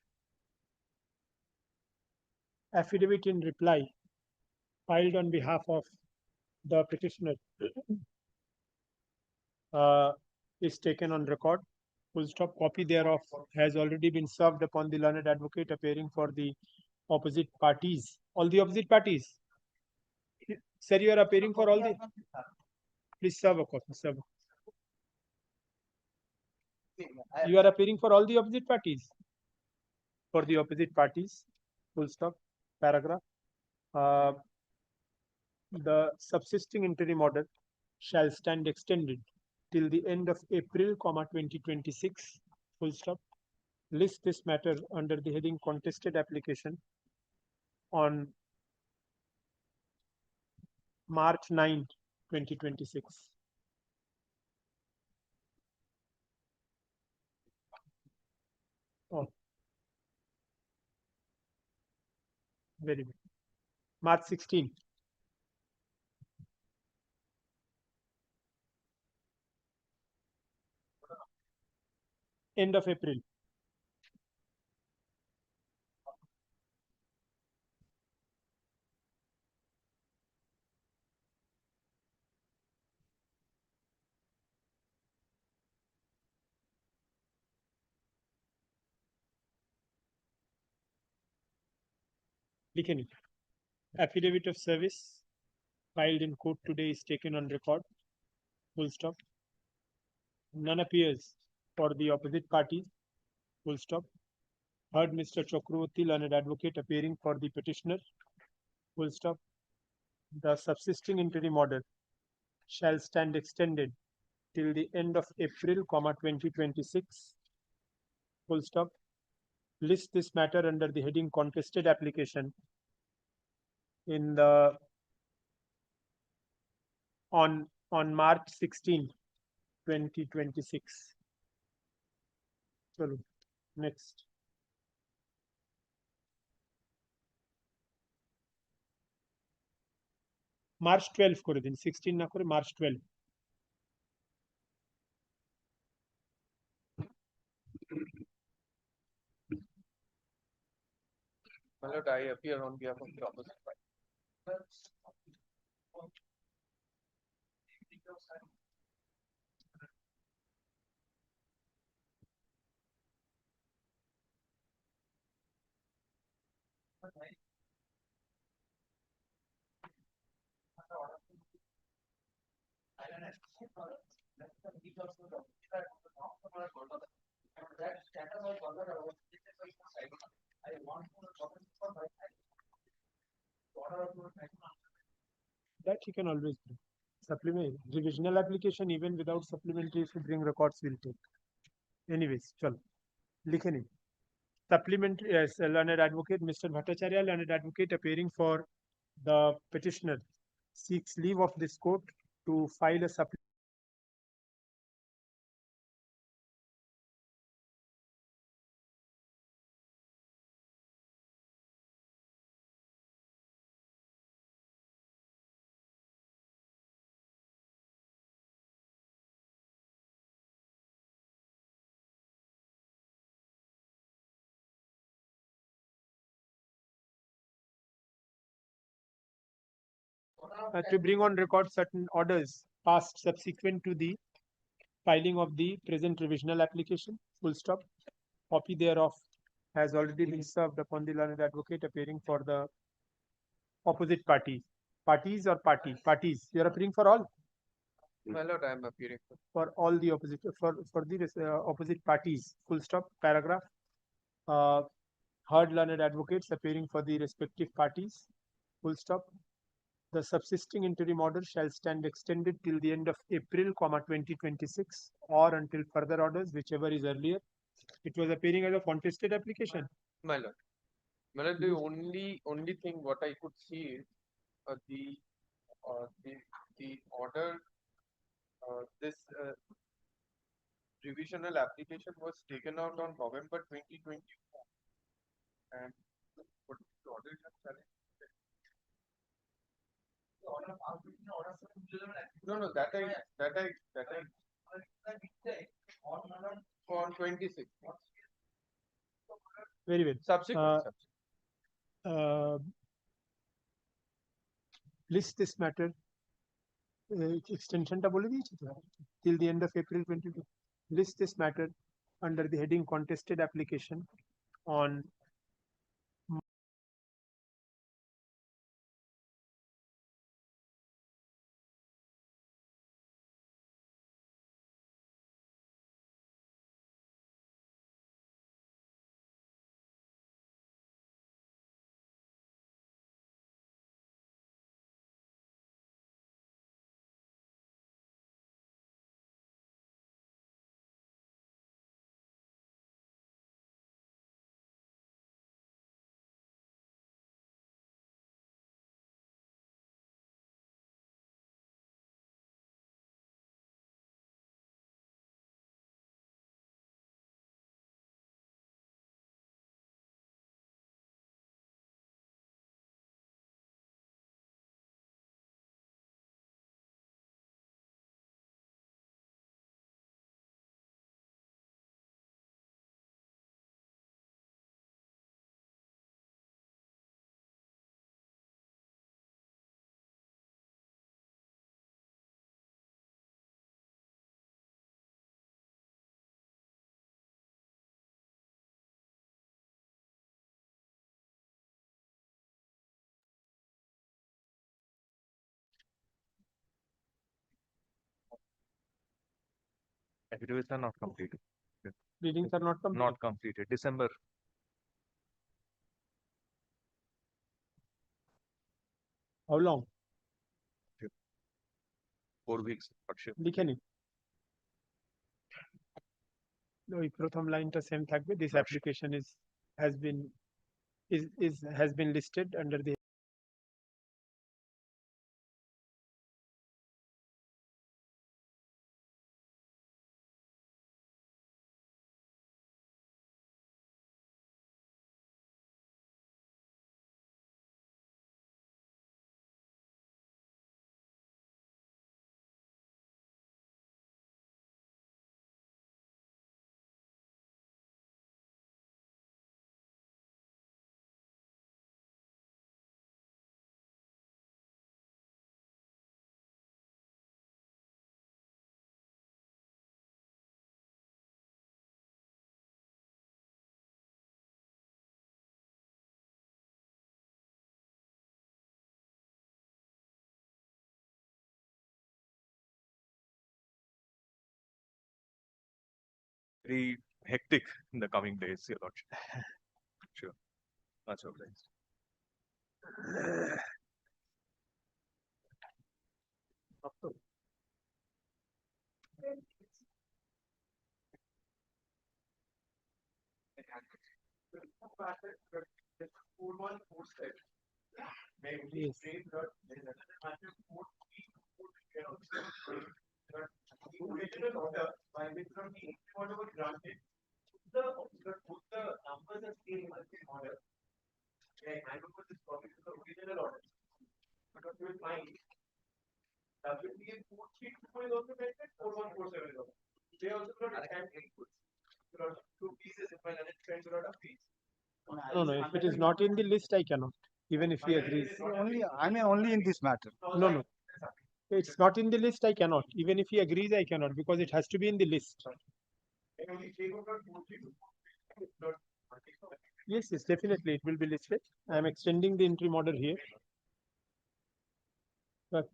Affidavit in reply filed on behalf of the petitioner is taken on record. Full stop. Copy thereof has already been served upon the learned advocate appearing for the opposite parties. All the opposite parties. Sir, you are appearing for all the. Please serve a copy. Serve. You are appearing for all the opposite parties. For the opposite parties. Full stop. Paragraph. The subsisting interim order shall stand extended till the end of April, 2026. Full stop. List this matter under the heading contested application on March 9, 2026. Oh. Very good. March 16. End of April. लिखे नहीं. Affidavit of service filed in court today is taken on record. Full stop. None appears for the opposite party. Full stop. Heard Mr. Chakravarti, learned advocate, appearing for the petitioner. Full stop. The subsisting interim order shall stand extended till the end of April, 2026. Full stop. List this matter under the heading contested application in the on March 16, 2026. Chalo, next. March 12 করে দিন, 16 না করে March 12. My lord, I appear on behalf of the opposite party. That he can always bring. Supplement, revisional application even without supplementary, if you bring records, will take. Anyways, chalo, लिखे नहीं. Supplementary, yes, learned advocate, Mr. Bhattacharya, learned advocate, appearing for the petitioner, seeks leave of this court to file a supplement to bring on record certain orders passed subsequent to the filing of the present revisional application. Full stop. Copy thereof has already been served upon the learned advocate appearing for the opposite party. Parties or party? Parties. You are appearing for all? My lord, I am appearing for. For all the opposite, for the opposite parties. Full stop. Paragraph. Heard learned advocates appearing for the respective parties. Full stop. The subsisting interim order shall stand extended till the end of April, 2026, or until further orders, whichever is earlier. It was appearing as a contested application. My lord. My lord, the only thing what I could see is the order, this revisional application was taken out on November 2024, and what is the order you have challenged? No, that I on 26. Very well. Subsequent. List this matter. Extension ta bole diyechi to, till the end of April 22. List this matter under the heading contested application on Affidavits are not completed. Readings are not complete. Not completed. December. How long? 4 weeks. Not sure. লিখে নি ওই প্রথম লাইনটা same থাকবে this application has been listed under the Very hectic in the coming days, Your Lordship. Sure. Much obliged. No, if it is not in the list, I cannot, even if he agrees. Only in this matter. No. It's not in the list, I cannot. Even if he agrees, I cannot, because it has to be in the list. Yes, definitely, it will be listed. I am extending the interim order here.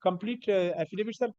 Complete affidavits are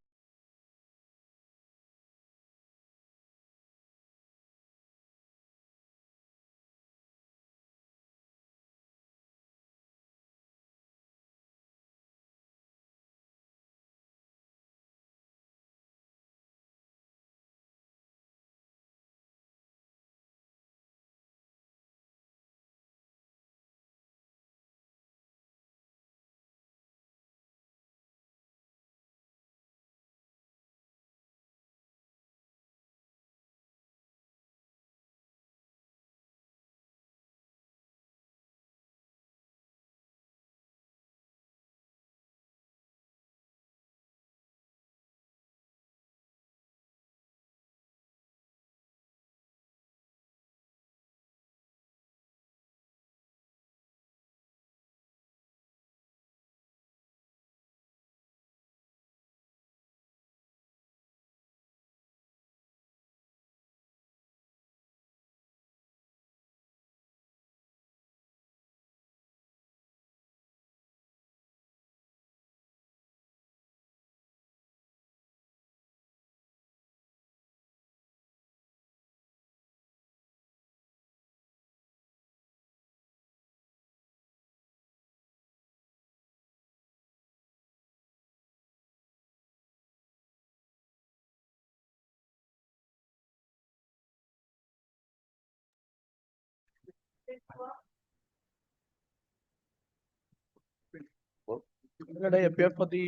That I appear for the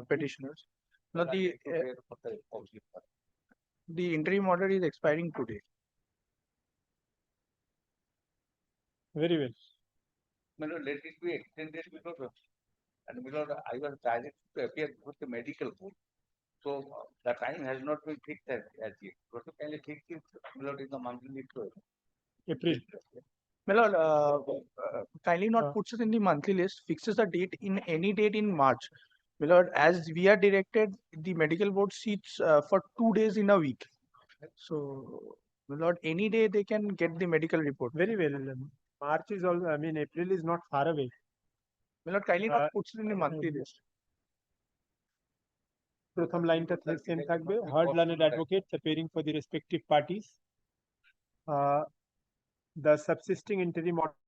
petitioners. Now the interim order is expiring today. very well. Let it be extended because and I was charged to appear with the medical board. So the time has not been fixed as yet. Also, can you fix it in the monthly list? April. My lord, kindly not puts it in the monthly list, fixes a date in any date in March. My lord, as we are directed, the medical board seats for 2 days in a week. So, my lord, any day they can get the medical report. Very well. March is also, April is not far away. My lord, kindly not puts it in the monthly list. প্রথম লাইনটা same থাকবে, heard learned advocates appearing for the respective parties. The subsisting interim order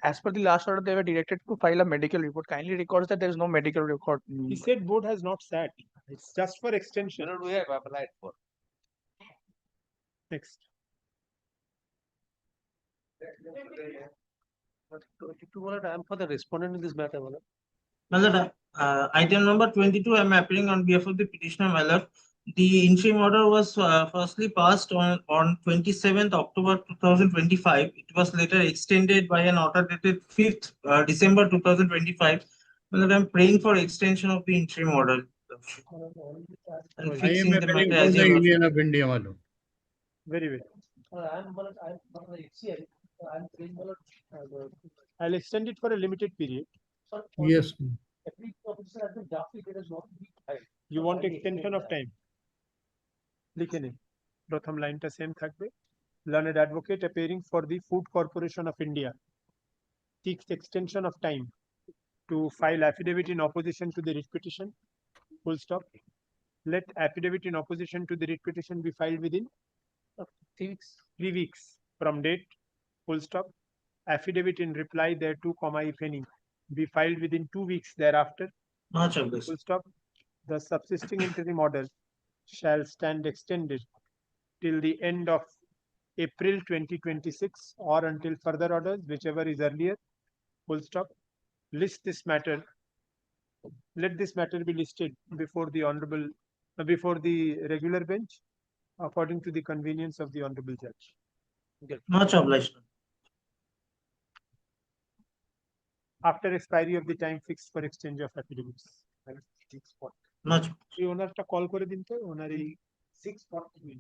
As per the last order, they were directed to file a medical report. Kindly records that there is no medical record. he said board has not sat. It's just for extension. We have applied for. Next. 22, I am for the respondent in this matter. My lord, item number 22, I am appearing on behalf of the petitioner, my lord. The interim order was firstly passed on 27th October 2025. It was later extended by an order dated 5th December 2025. My lord, I am praying for extension of the interim order. And fixing the matter as your lordship. of India, my lord. Very well. I'll extend it for a limited period. Yes. You want extension of time? লিখে নিন প্রথম লাইনটা same থাকবে, learned advocate appearing for the Food Corporation of India seeks extension of time to file affidavit in opposition to the writ petition, full stop. Let affidavit in opposition to the writ petition be filed within 3 weeks from date, full stop. Affidavit in reply thereto, comma, if any, be filed within 2 weeks thereafter, Much obliged. full stop. The subsisting interim order shall stand extended till the end of April 2026 or until further orders, whichever is earlier, full stop. List this matter. Let this matter be listed before the honorable, before the regular bench, according to the convenience of the honorable judge. Much obliged. After expiry of the time fixed for exchange of affidavits. Much. এই ওনারটা call করে দিন তো, ওনার এই 640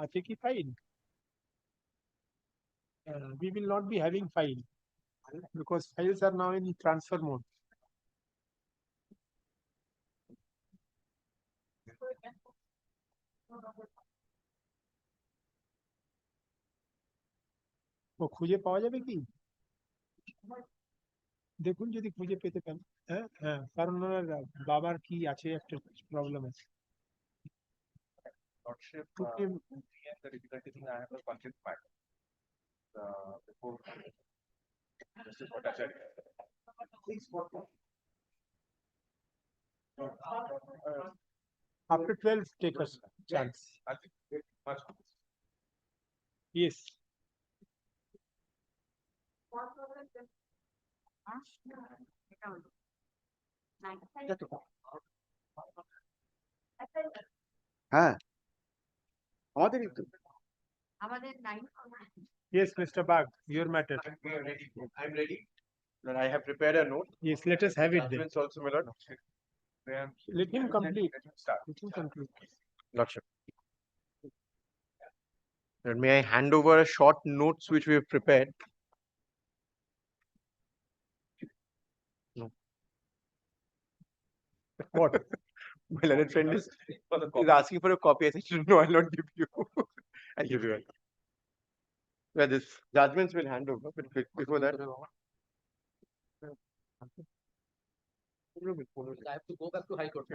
আছে কি file? We will not be having file because files are now in transfer mode. ও খুঁজে পাওয়া যাবে কি? দেখুন যদি খুঁজে পেতে পান। হ্যাঁ হ্যাঁ, কারণ ওনার বাবার কি আছে একটা প্রবলেম আছে। Lordship, the difficulty thing I have a conflict matter. Before Justice Bhattacharya. After 12, take a chance. I think it much. Yes. হ্যাঁ আমাদেরই তো Yes, Mr. Bag, your matter. I'm ready. Then I have prepared a note. Yes, let us have it then. Judgments also, my lord. Let him complete. Let him complete. Lordship. And may I hand over a short notes which we have prepared? No. What? My learned friend is asking for a copy. I said, no, I'll not give you. I'll give you one. Where this judgments will hand over, but before that. I have to go back to High Court.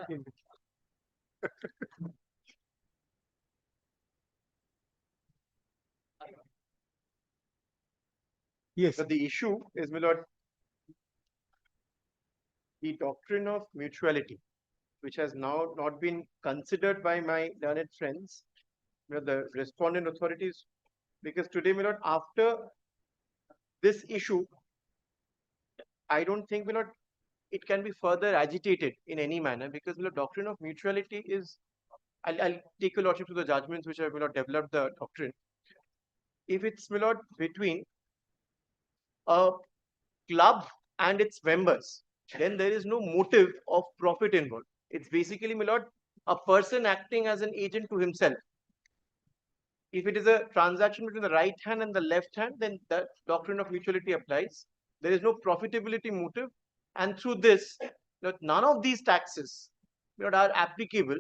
Yes. But the issue is, my lord, the doctrine of mutuality, which has now not been considered by my learned friends, the respondent authorities, because today, my lord, after this issue, I don't think, my lord, it can be further agitated in any manner, because the doctrine of mutuality is, I'll take your lordship to the judgments which have, my lord, developed the doctrine. If it's, my lord, between a club and its members, then there is no motive of profit involved. It's basically, my lord, a person acting as an agent to himself. If it is a transaction between the right hand and the left hand, then the doctrine of mutuality applies. There is no profitability motive, and through this, none of these taxes are applicable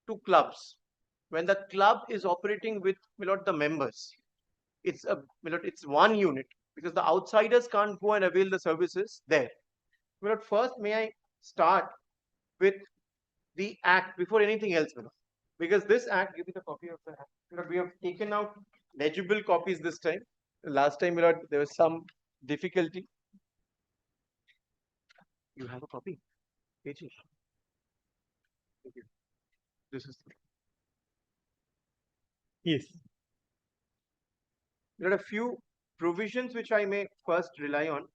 to clubs. When the club is operating with the members, it's it's one unit, because the outsiders can't go and avail the services there. First, may I start with the act before anything else, because this act, give me the copy of the act. We have taken out legible copies this time. Last time, there was some difficulty. You have a copy? Thank you. This is. Yes. There are a few provisions which I may first rely on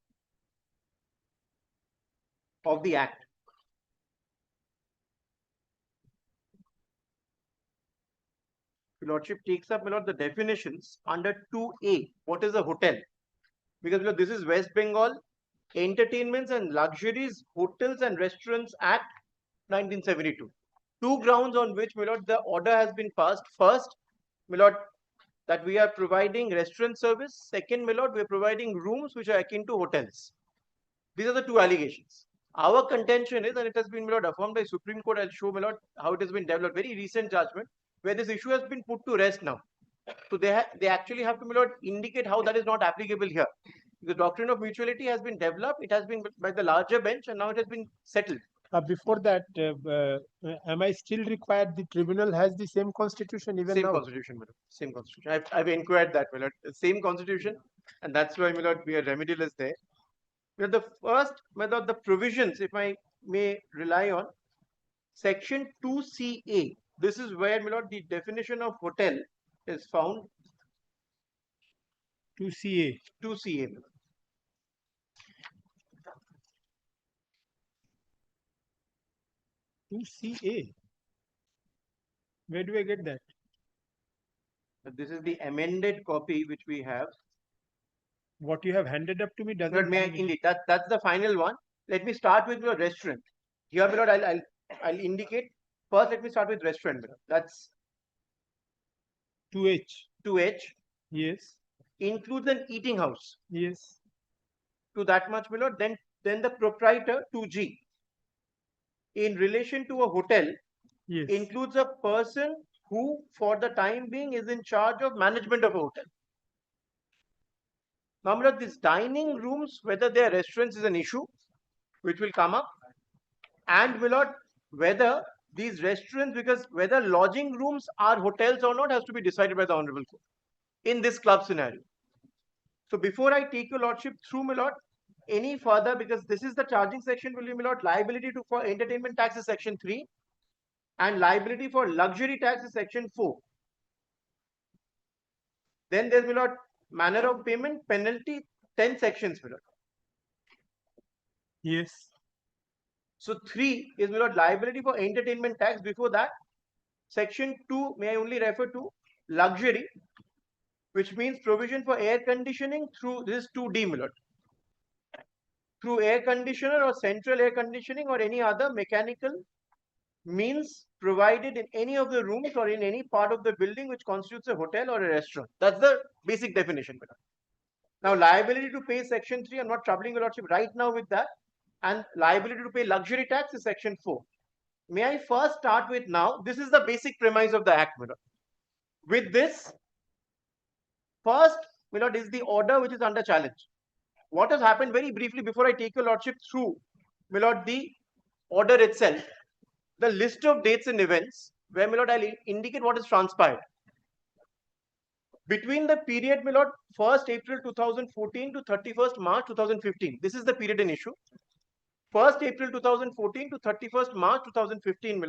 of the Act. Your Lordship takes up the definitions under 2A. What is a hotel? Because this is West Bengal Entertainments and Luxuries Hotels and Restaurants Act 1972. Two grounds on which the order has been passed. First, that we are providing restaurant service. Second, we are providing rooms which are akin to hotels. These are the two allegations. Our contention is, and it has been affirmed by Supreme Court, I'll show how it has been developed, very recent judgment, where this issue has been put to rest now. So they actually have to indicate how that is not applicable here. The doctrine of mutuality has been developed, it has been by the larger bench, and now it has been settled. Before that, am I still required? The tribunal has the same constitution even Same now? Constitution, same constitution. I've inquired that, same constitution, and that's why we are remedial there. The first method, the provisions, if I may rely on, section 2CA. This is where the definition of hotel is found. 2CA. 2CA. Where do I get that? This is the amended copy which we have. What you have handed up to me doesn't. But may I, indeed, that's the final one. Let me start with your restaurant. Here, I'll indicate. First, let me start with restaurant. That's 2H. 2H. Yes. Includes an eating house. Yes. To that much, then the proprietor, 2G. In relation to a hotel, yes, includes a person who, for the time being, is in charge of management of a hotel. Now, these dining rooms, whether they are restaurants, is an issue which will come up, and whether these restaurants, because whether lodging rooms are hotels or not, has to be decided by the Honorable Court in this club scenario. So before I take your Lordship through, any further, because this is the charging section, will be liability for entertainment tax is section 3, and liability for luxury tax is section 4. Then there's manner of payment, penalty, 10 sections. Yes. So 3 is liability for entertainment tax. Before that, section 2, may I only refer to luxury, which means provision for air conditioning through this 2D, through air conditioner or central air conditioning or any other mechanical means provided in any of the rooms or in any part of the building which constitutes a hotel or a restaurant. That's the basic definition. Now, liability to pay section 3, I'm not troubling your Lordship right now with that. And liability to pay luxury tax is section 4. May I first start with now, this is the basic premise of the Act. With this, first, is the order which is under challenge. What has happened, very briefly before I take your Lordship through, the order itself, the list of dates and events, where I'll indicate what is transpired. Between the period 1st April 2014 to 31st March 2015, this is the period in issue. 1st April 2014 to 31st March 2015,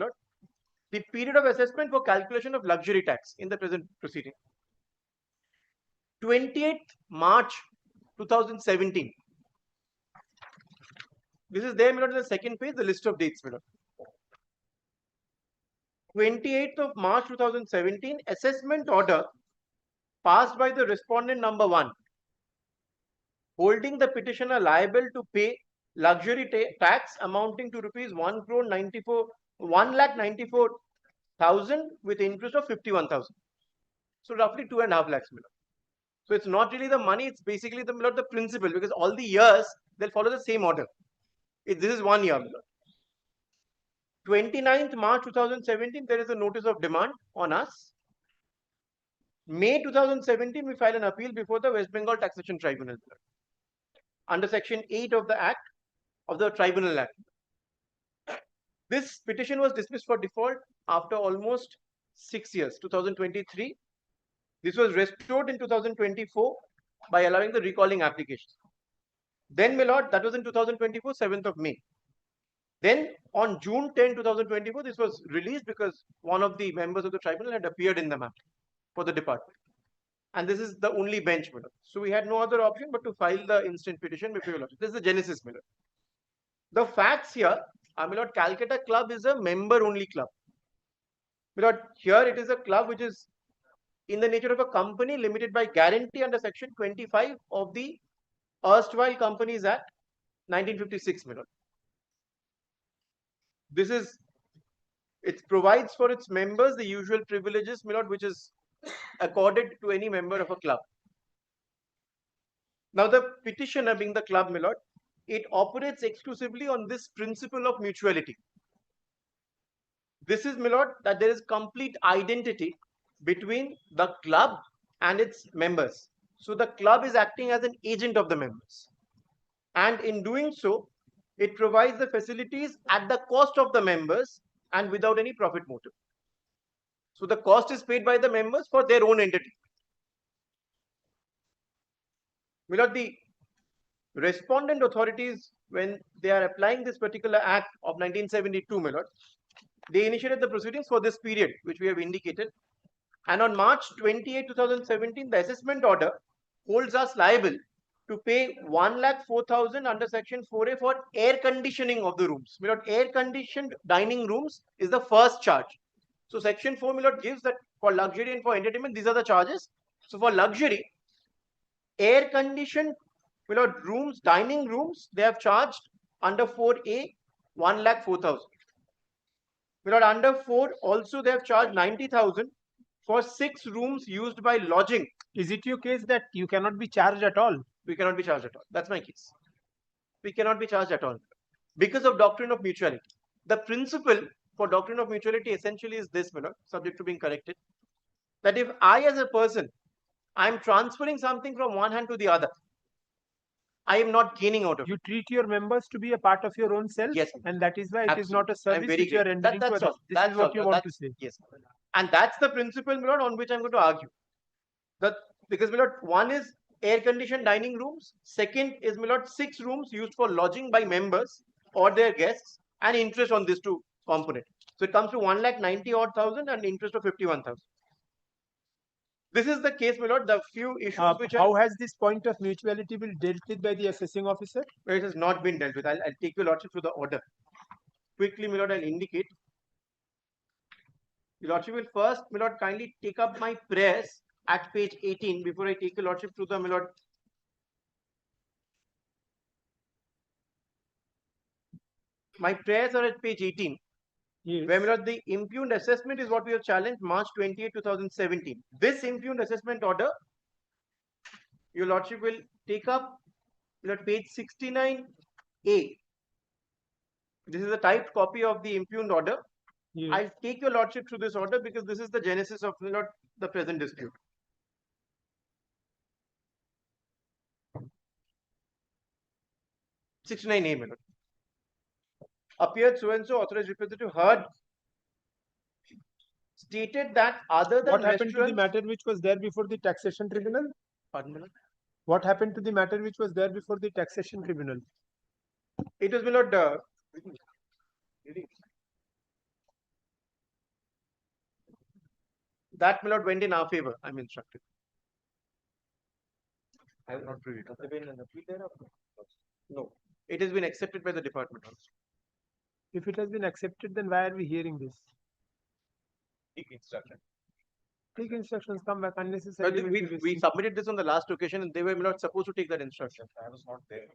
the period of assessment for calculation of luxury tax in the present proceeding. 28th March 2017. This is there, the second page, the list of dates. 28th of March 2017, assessment order passed by the respondent number 1, holding the petitioner liable to pay luxury tax amounting to rupees 1,94,000 with interest of 51,000. So roughly 2.5 lakhs. So it's not really the money, it's basically the, my lord, the principal, because all the years they'll follow the same order. This is 1 year, my lord. 29th March 2017, there is a notice of demand on us. May 2017, we file an appeal before the West Bengal Taxation Tribunal under Section 8 of the Act, of the Tribunal Act. This petition was dismissed for default after almost 6 years, 2023. This was restored in 2024 by allowing the recalling application. Then, my lord, that was in 2024, 7th of May. Then on June 10, 2024, this was released because one of the members of the tribunal had appeared in the matter for the department. And this is the only bench, my lord. So we had no other option but to file the instant petition before your lordship. This is the genesis, my lord. The facts here, my lord, Calcutta Club is a member-only club. My lord, here it is a club which is in the nature of a company limited by guarantee under Section 25 of the Erstwhile Companies Act, 1956, my lord. This is, it provides for its members the usual privileges, my lord, which is accorded to any member of a club. Now, the petitioner being the club, my lord, it operates exclusively on this principle of mutuality. This is, my lord, that there is complete identity between the club and its members. So the club is acting as an agent of the members. And in doing so, it provides the facilities at the cost of the members and without any profit motive. So the cost is paid by the members for their own entity. My lord, the respondent authorities, when they are applying this particular act of 1972, my lord, they initiated the proceedings for this period, which we have indicated. And on March 28, 2017, the assessment order holds us liable to pay 1,04,000 under Section 4A for air conditioning of the rooms. My lord, air conditioned dining rooms is the first charge. So Section 4, my lord, gives that for luxury and for entertainment, these are the charges. So for luxury, air conditioned, my lord, rooms, dining rooms, they have charged under 4A 1,04,000. My lord, under 4 also they have charged 90,000 for 6 rooms used by lodging. Is it your case that you cannot be charged at all? We cannot be charged at all. That's my case. We cannot be charged at all because of doctrine of mutuality. The principle for doctrine of mutuality essentially is this, my lord, subject to being corrected, that if I as a person, I am transferring something from one hand to the other, I am not gaining out of it. You treat your members to be a part of your own self, Yes, and that is why it is absolutely. not a service very which you are great. rendering to That's others. all. This That's is what all. you want to say. Yes. And that's the principle, my lord, on which I'm going to argue. Because, my lord, one is air-conditioned dining rooms. Second is, my lord, 6 rooms used for lodging by members or their guests and interest on this 2 component. So it comes to 1,90,000 and interest of 51,000. This is the case, my lord. The few issues which how has this point of mutuality been dealt with by the assessing officer? It has not been dealt with. I'll take your lordship through the order. Quickly, my lord, I'll indicate. Your lordship will first, my lord, kindly take up my prayers at page 18 before I take your lordship through the, my lord. My prayers are at page 18. Yes. Where, my lord, the impugned assessment is what we have challenged March 28, 2017. This impugned assessment order, your lordship will take up, my lord, page 69A. This is a typed copy of the impugned order. Yes. I'll take your lordship through this order because this is the genesis of, my lord, the present dispute. A, my lord. Appeared so and so authorized representative heard stated that other than What happened to the restaurants. matter which was there before the taxation tribunal? Pardon, my lord? What happened to the matter which was there before the taxation tribunal? It was, my lord, that, my lord, went in our favor, I'm instructed. I have not read it. Has there been an appeal there? No. It has been accepted by the department also. If it has been accepted, then why are we hearing this? Take instruction. Take instructions, come back But unnecessarily. we submitted this on the last occasion and they were not supposed to take that instruction. I was not there.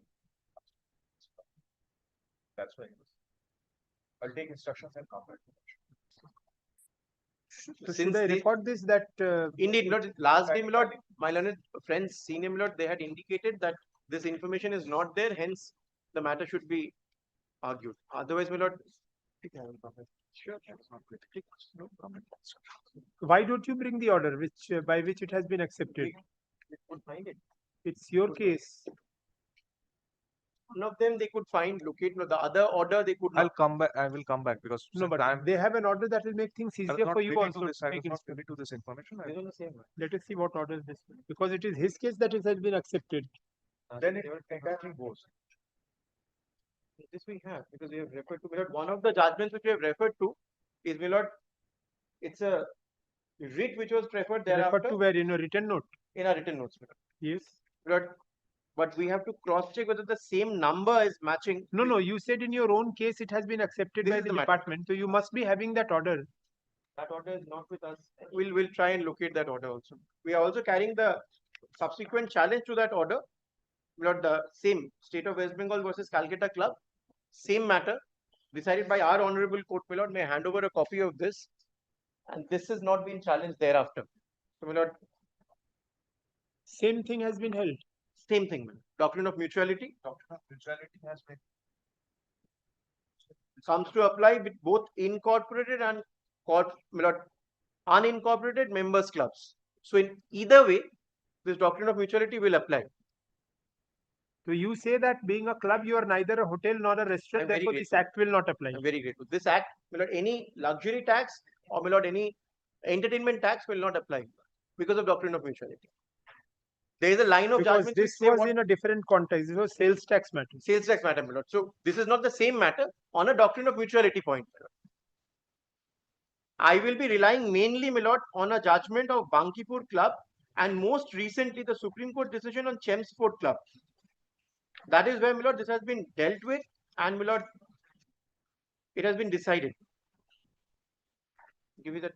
That's why. I'll take instructions and come back. So Since should I the- record this that? Indeed, Lord, last day, my Lord, my learned friends, senior, my Lord, they had indicated that this information is not there, hence the matter should be argued. Otherwise, my Lord. Sure. No problem. Why don't you bring the order which by which it has been accepted? We could find it. It's your case. One of them they could find, locate, no, the other order they could I'll not. come back. I will come back because No, since but I'm they have an order that will make things I was easier not for you privy also. to this. to I make was not inspections. privy to this information. It's on the same one. Let us see what order is this one, because it is his case that it has been accepted. Then it exactly goes. This we have because we have referred to. My Lord, one of the judgments which we have referred to is, my Lord, it's a writ which was preferred thereafter. Referred to where in a written note. In our written notes, my Lord. Yes. My Lord, but we have to cross check whether the same number is matching. No, no. You said in your own case it has been accepted This by is the the matter. department, so you must be having that order. That order is not with us. We'll try and locate that order also. We are also carrying the subsequent challenge to that order. My Lord, the same State of West Bengal versus Calcutta Club, same matter, decided by our honorable court. My Lord, may I hand over a copy of this, and this has not been challenged thereafter. So, my Lord, same thing has been held. Same thing, my Lord. Doctrine of mutuality. Doctrine of mutuality has been Comes to apply with both incorporated and my Lord, unincorporated members clubs. So in either way, this doctrine of mutuality will apply. So you say that being a club, you are neither a hotel nor a restaurant, I'm very therefore this grateful. act will not apply. I'm very grateful. This act, my Lord, any luxury tax or my Lord, any entertainment tax will not apply because of doctrine of mutuality. There is a line of Because judgments this which say was what in a different context. This was sales tax matter. sales tax matter, my Lord. So this is not the same matter on a doctrine of mutuality point, my Lord. I will be relying mainly, my Lord, on a judgment of Bankipur Club and most recently the Supreme Court decision on Chelmsford Club. That is where, my Lord, this has been dealt with and, my Lord, it has been decided. Give me that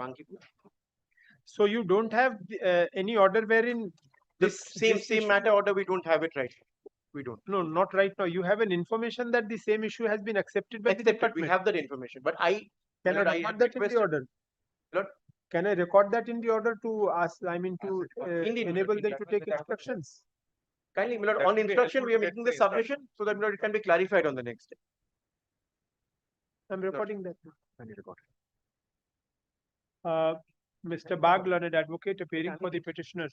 Bankipur. So you don't have any order wherein This same issue- matter order, we don't have it right. We don't. No, not right now. You have an information that the same issue has been accepted by the Accepted. department. We have that information, but I Can my Lord, I I record had that in the requested- order? Lord, Can I record that in the order to ask? I mean, to Indeed, enable them that to will take be- that will be- instructions. kindly, my Lord, That on will be instruction, helpful we are to get making the the submission so that, my Lord, it can be clarified on the next day. I'm recording that. Mr. Bag, learned advocate, appearing for the petitioner.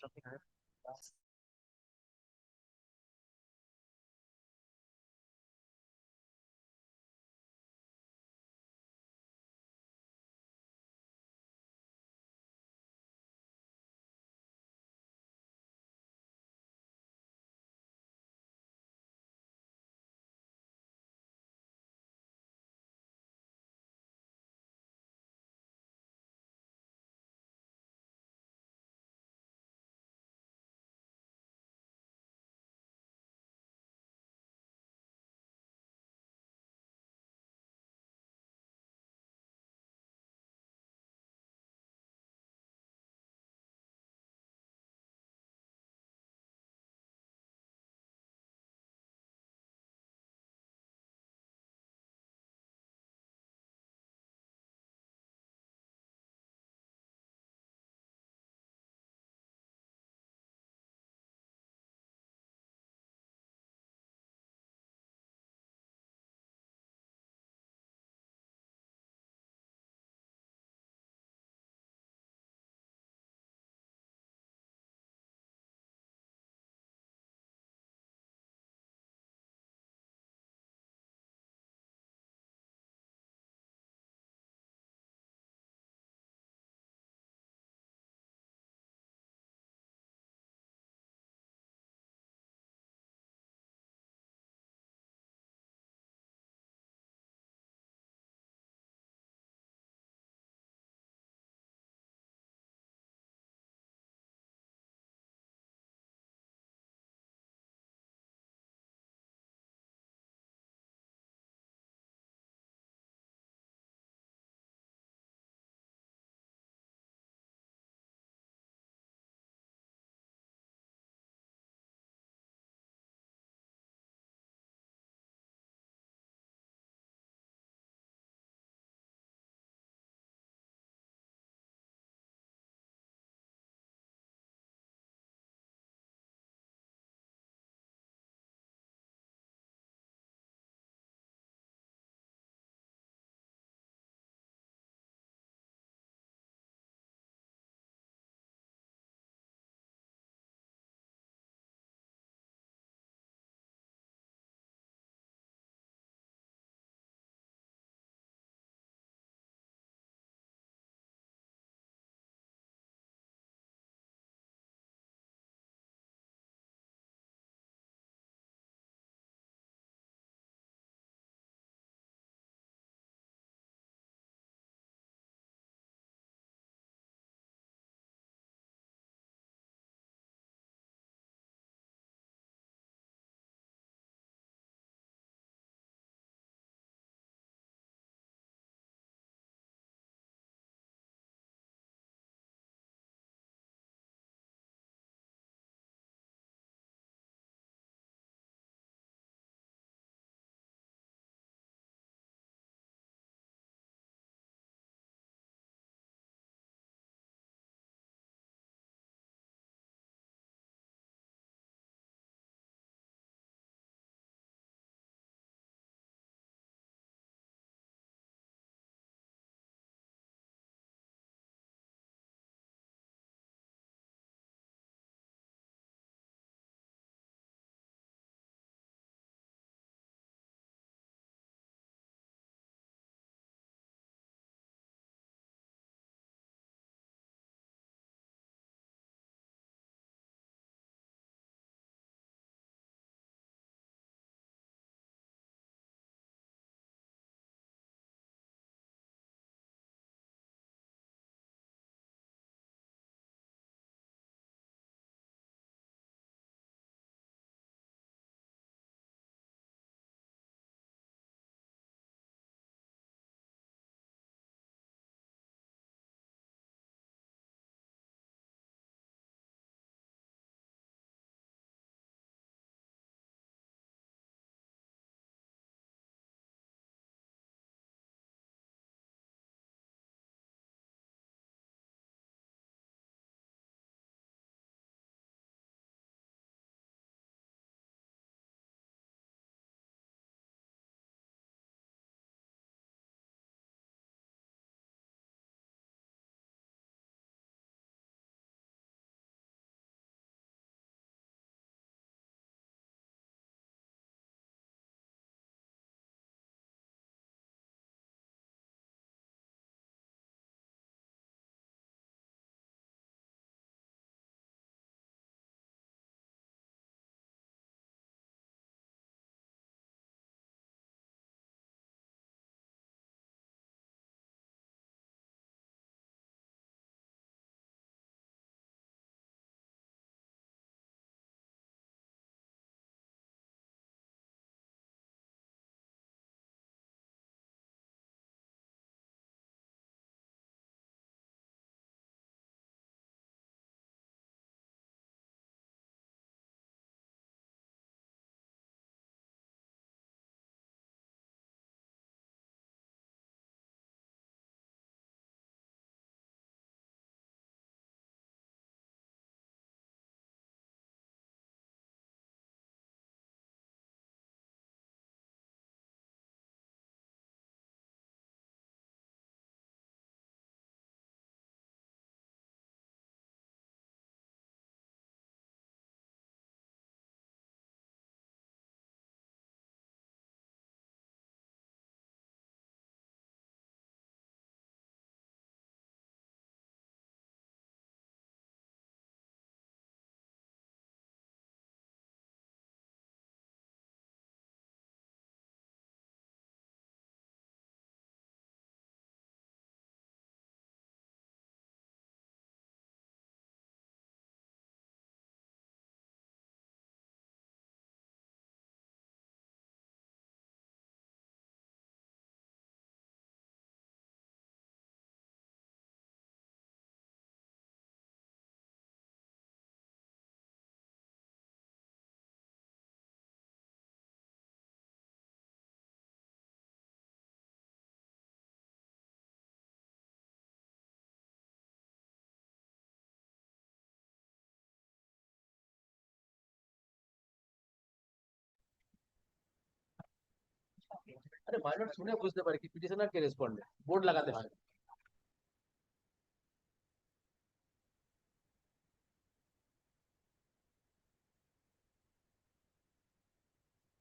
আরে minor শুনে বুঝতে পারে কি petitioner কে respondent board লাগাতে হয়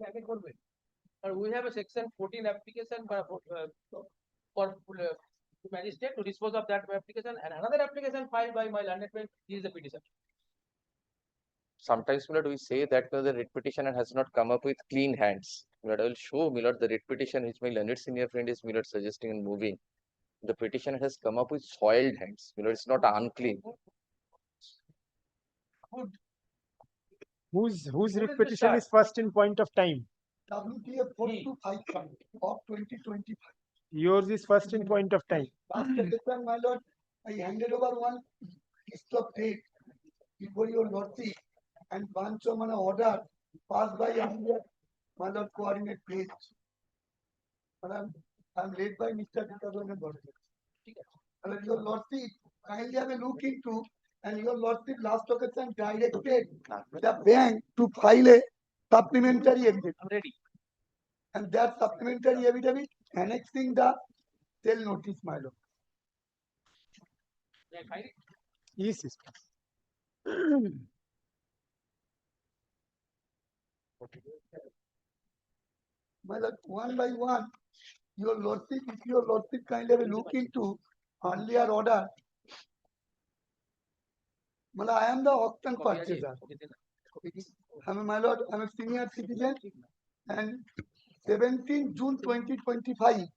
আগে করবে আর we have a section 14 application for magistrate to dispose of that application and another application filed by my learned friend is the petition. Sometimes, my lord, we say that the writ petitioner has not come up with clean hands. My lord, I will show, my lord, the writ petition which my learned senior friend is, my lord, suggesting and moving. The petitioner has come up with soiled hands. My lord, it's not unclean. Whose writ petition is first in point of time? WTF 4255 of 2025. Yours is first in point of time. Last petition, my lord, I handed over one list of date before your lordship and bunch of an order passed by my lord coordinate page. But I'm led by Mr. Dikadoan and lordship. And your lordship kindly have a look into, and your lordship last occasion directed the bank to file a supplementary affidavit. I'm ready. And that supplementary affidavit annexing the sale notice, my lord. Yes, yes. My lord, one by one, your lordship, if your lordship kindly have a look into earlier order. My lord, I am the auction purchaser. My lord, I'm a senior citizen, and 17 June 2025.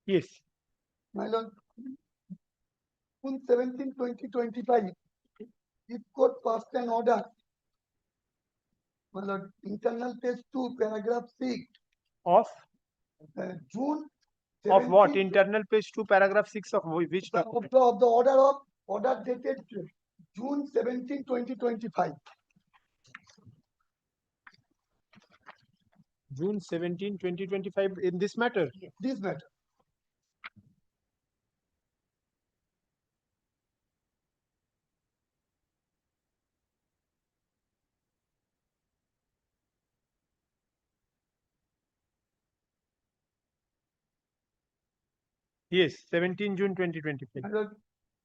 Yes. My lord, June 17, 2025, if court passed an order. My lord, internal page 2, paragraph 6. Of? June. Of what? 17 Internal page 2, paragraph 6 of which? Of the order dated June 17, 2025. June 17, 2025 in this matter? This matter. Yes, 17 June 2025. And the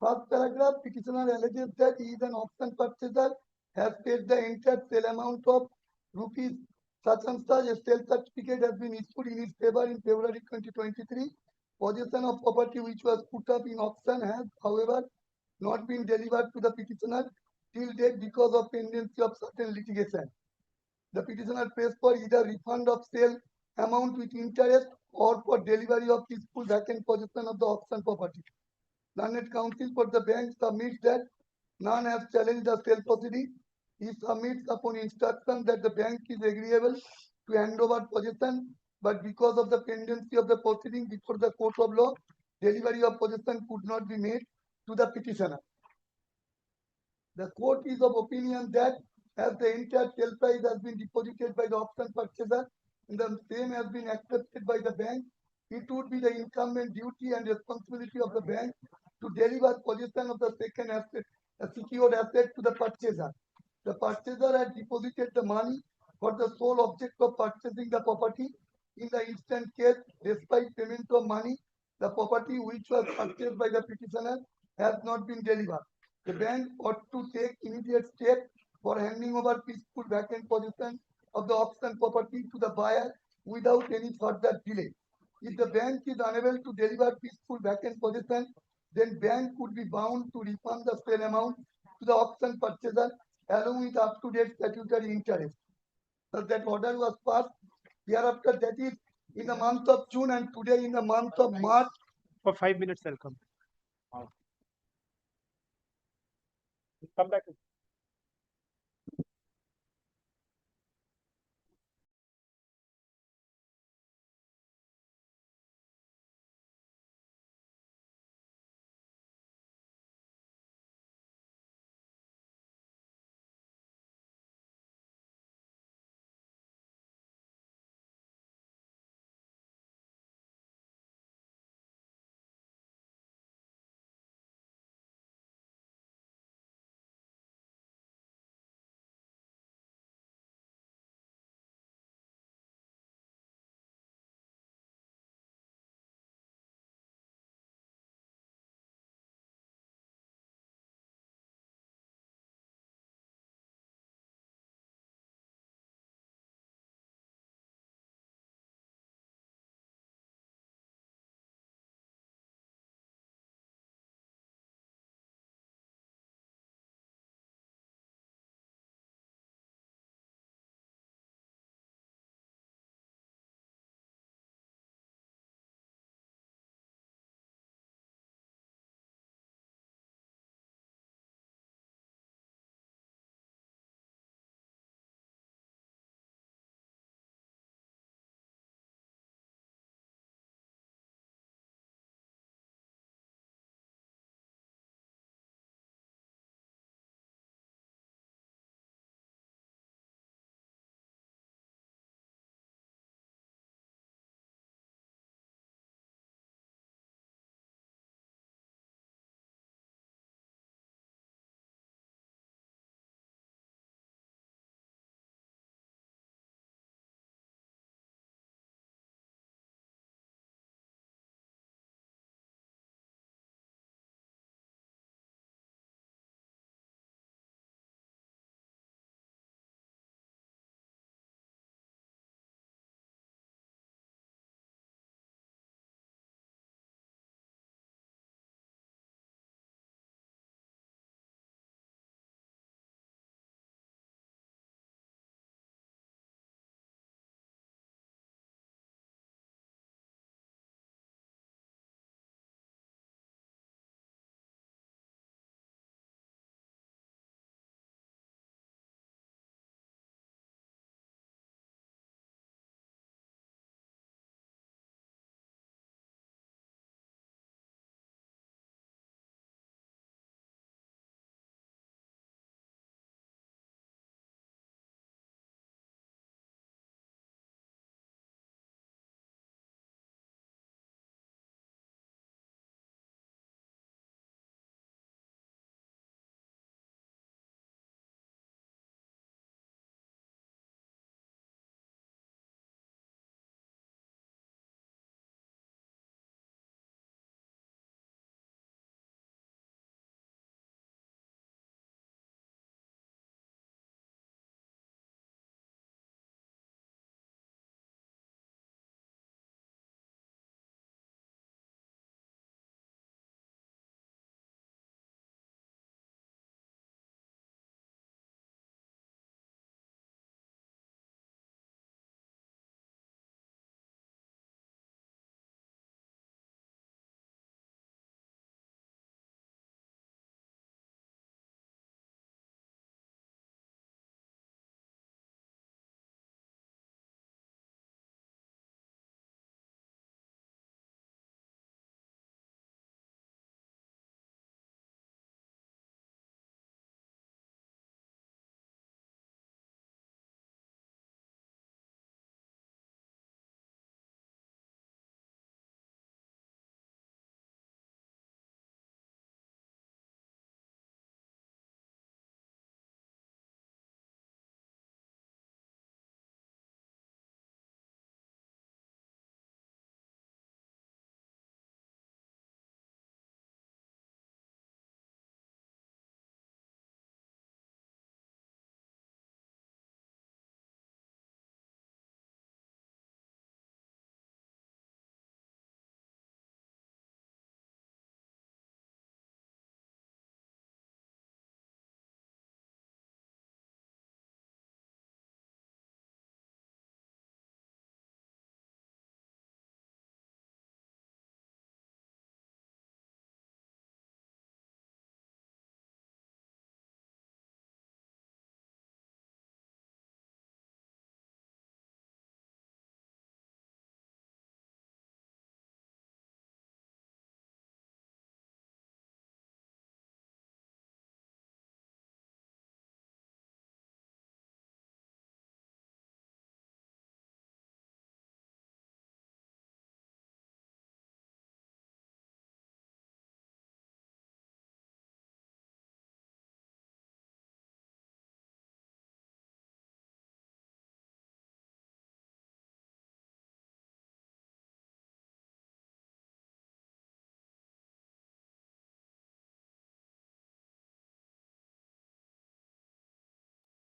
first paragraph, petitioner alleges that he is an auction purchaser, has paid the entire sale amount of rupees such and such. A sale certificate has been issued in his favor in February 2023. Possession of property which was put up in auction has, however, not been delivered to the petitioner till date because of pendency of certain litigation. The petitioner pays for either refund of sale amount with interest or for delivery of his full vacant possession of the auction property. Learned counsel for the bank submits that none has challenged the sale proceeding. He submits upon instruction that the bank is agreeable to hand over possession, but because of the pendency of the proceeding before the court of law, delivery of possession could not be made to the petitioner. The court is of opinion that as the entire sale price has been deposited by the auction purchaser and the same has been accepted by the bank, it would be the incumbent duty and responsibility of the bank to deliver possession of the second asset, a secured asset, to the purchaser. The purchaser had deposited the money for the sole object of purchasing the property. In the instant case, despite payment of money, the property which was purchased by the petitioner has not been delivered. The bank ought to take immediate steps for handing over peaceful vacant possession of the auction property to the buyer without any further delay. If the bank is unable to deliver peaceful vacant possession, then bank would be bound to refund the sale amount to the auction purchaser along with up-to-date statutory interest. So that order was passed. Hereafter, that is in the month of June, and today in the month of March. For 5 minutes, I'll come. Come back.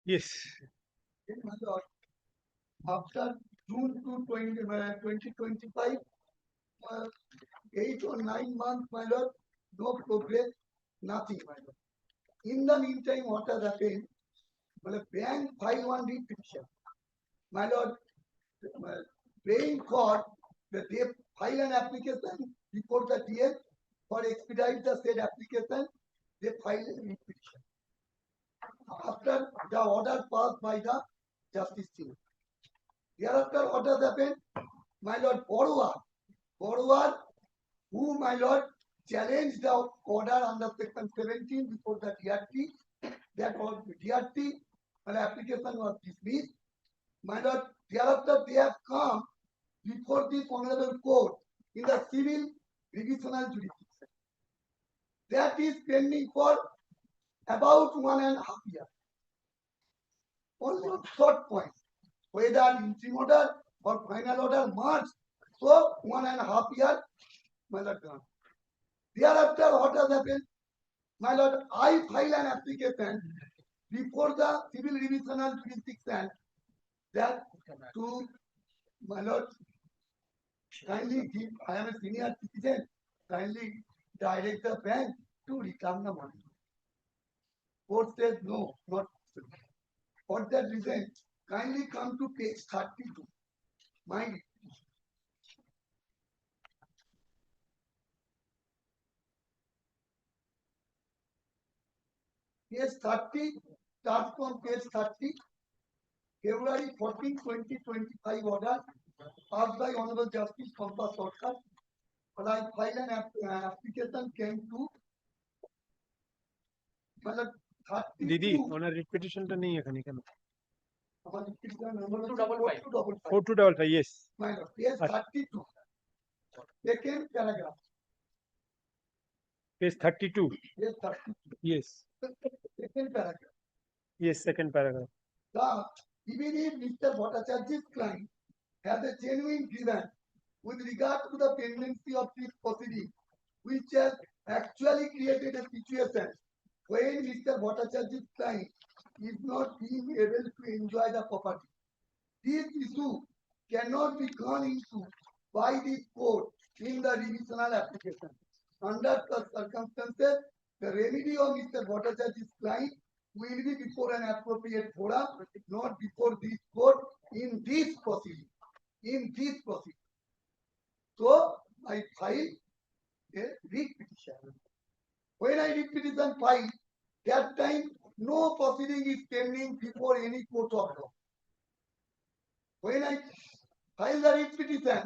Yes. In my lord, after June to 2025, 8 or 9 months, my lord, no progress, nothing, my lord. In the meantime, what has happened? Well, bank filed one writ petition. My lord, praying for that they file an application before the DM for expedite the said application, they file a writ petition. After the order passed by the Justice Chief. Hereafter, what has happened? My lord, borrower, who, my lord, challenged the order under section 17 before the DRT, that was DRT, an application was dismissed. My lord, thereafter they have come before this honorable court in the civil revisional jurisdiction. That is pending for about 1.5 years. Only on short point, whether interim order or final order merged, so 1.5 years, my lord, gone. Thereafter, what has happened? My lord, I file an application before the civil revisional jurisdiction that to, my lord, kindly give, I am a senior citizen, kindly direct the bank to return the money. Court said no, not possible. For that reason, kindly come to page 32. Mind it. Page 30, starts from page 30, February 14, 2025 order passed by Honorable Justice Kampa Sarkar. But I filed an application came to मतलब 32 দিদি ওনার writ পিটিশনটা নেই এখানে কেন? আমার petition number হচ্ছে 4255 4255, yes. My lord, page 32, second paragraph. Page 32. Page 32, Yes. second paragraph. Yes, second paragraph. Thus, even if Mr. Bhattacharya's client has a genuine grievance with regard to the pendency of this proceeding, which has actually created a situation when Mr. Bhattacharya's client is not being able to enjoy the property. This issue cannot be gone into by this court in the revisional application. Under such circumstances, the remedy of Mr. Bhattacharya's client will be before an appropriate forum, not before this court in this proceeding. In this proceeding. So I filed a writ petition. When I writ petition filed, that time no proceeding is pending before any court of law. When I filed the writ petition,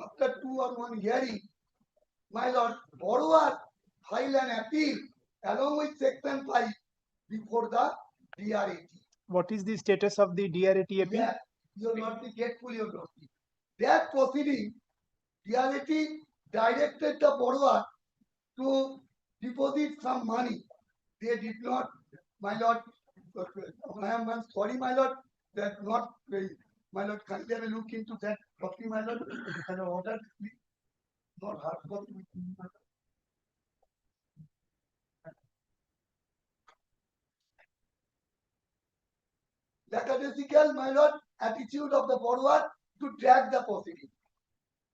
after two or one hearing, my lord, borrower filed an appeal along with section 5 before the DRAT. What is the status of the DRAT appeal? Yeah, you're not be careful, you're not. That proceeding, DRAT directed the borrower to deposit some money. They did not, my lord, I am sorry, my lord, that not, my lord, kindly have a look into that copy, my lord, and order, please. Not hard copy. Lackadaisical, my lord, attitude of the borrower to drag the proceeding.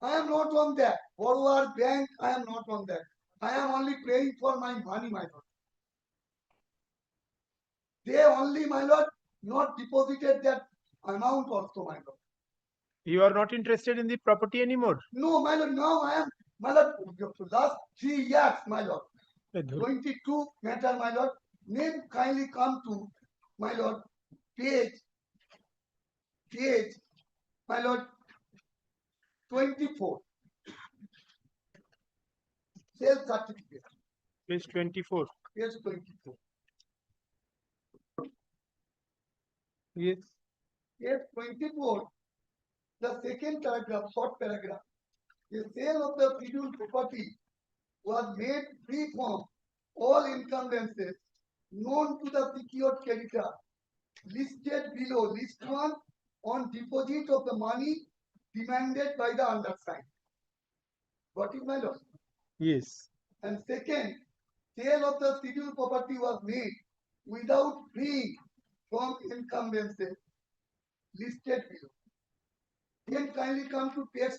I am not on that. Borrower, bank, I am not on that. I am only praying for my money, my lord. They only, my lord, not deposited that amount also, my lord. You are not interested in the property anymore? No, my lord, now I am, my lord, last 3 years, my lord. 22 matter, my lord. Name kindly come to, my lord, page, my lord, 24. Sales certificate. Page 24. Page 24. Yes. Page 24. The second paragraph, short paragraph. The sale of the scheduled property was made free from all encumbrances known to the secured creditor listed below, list 1, on deposit of the money demanded by the undersigned. What is my lord? Yes. And second, sale of the scheduled property was made without fee from incumbency listed below. Then kindly come to page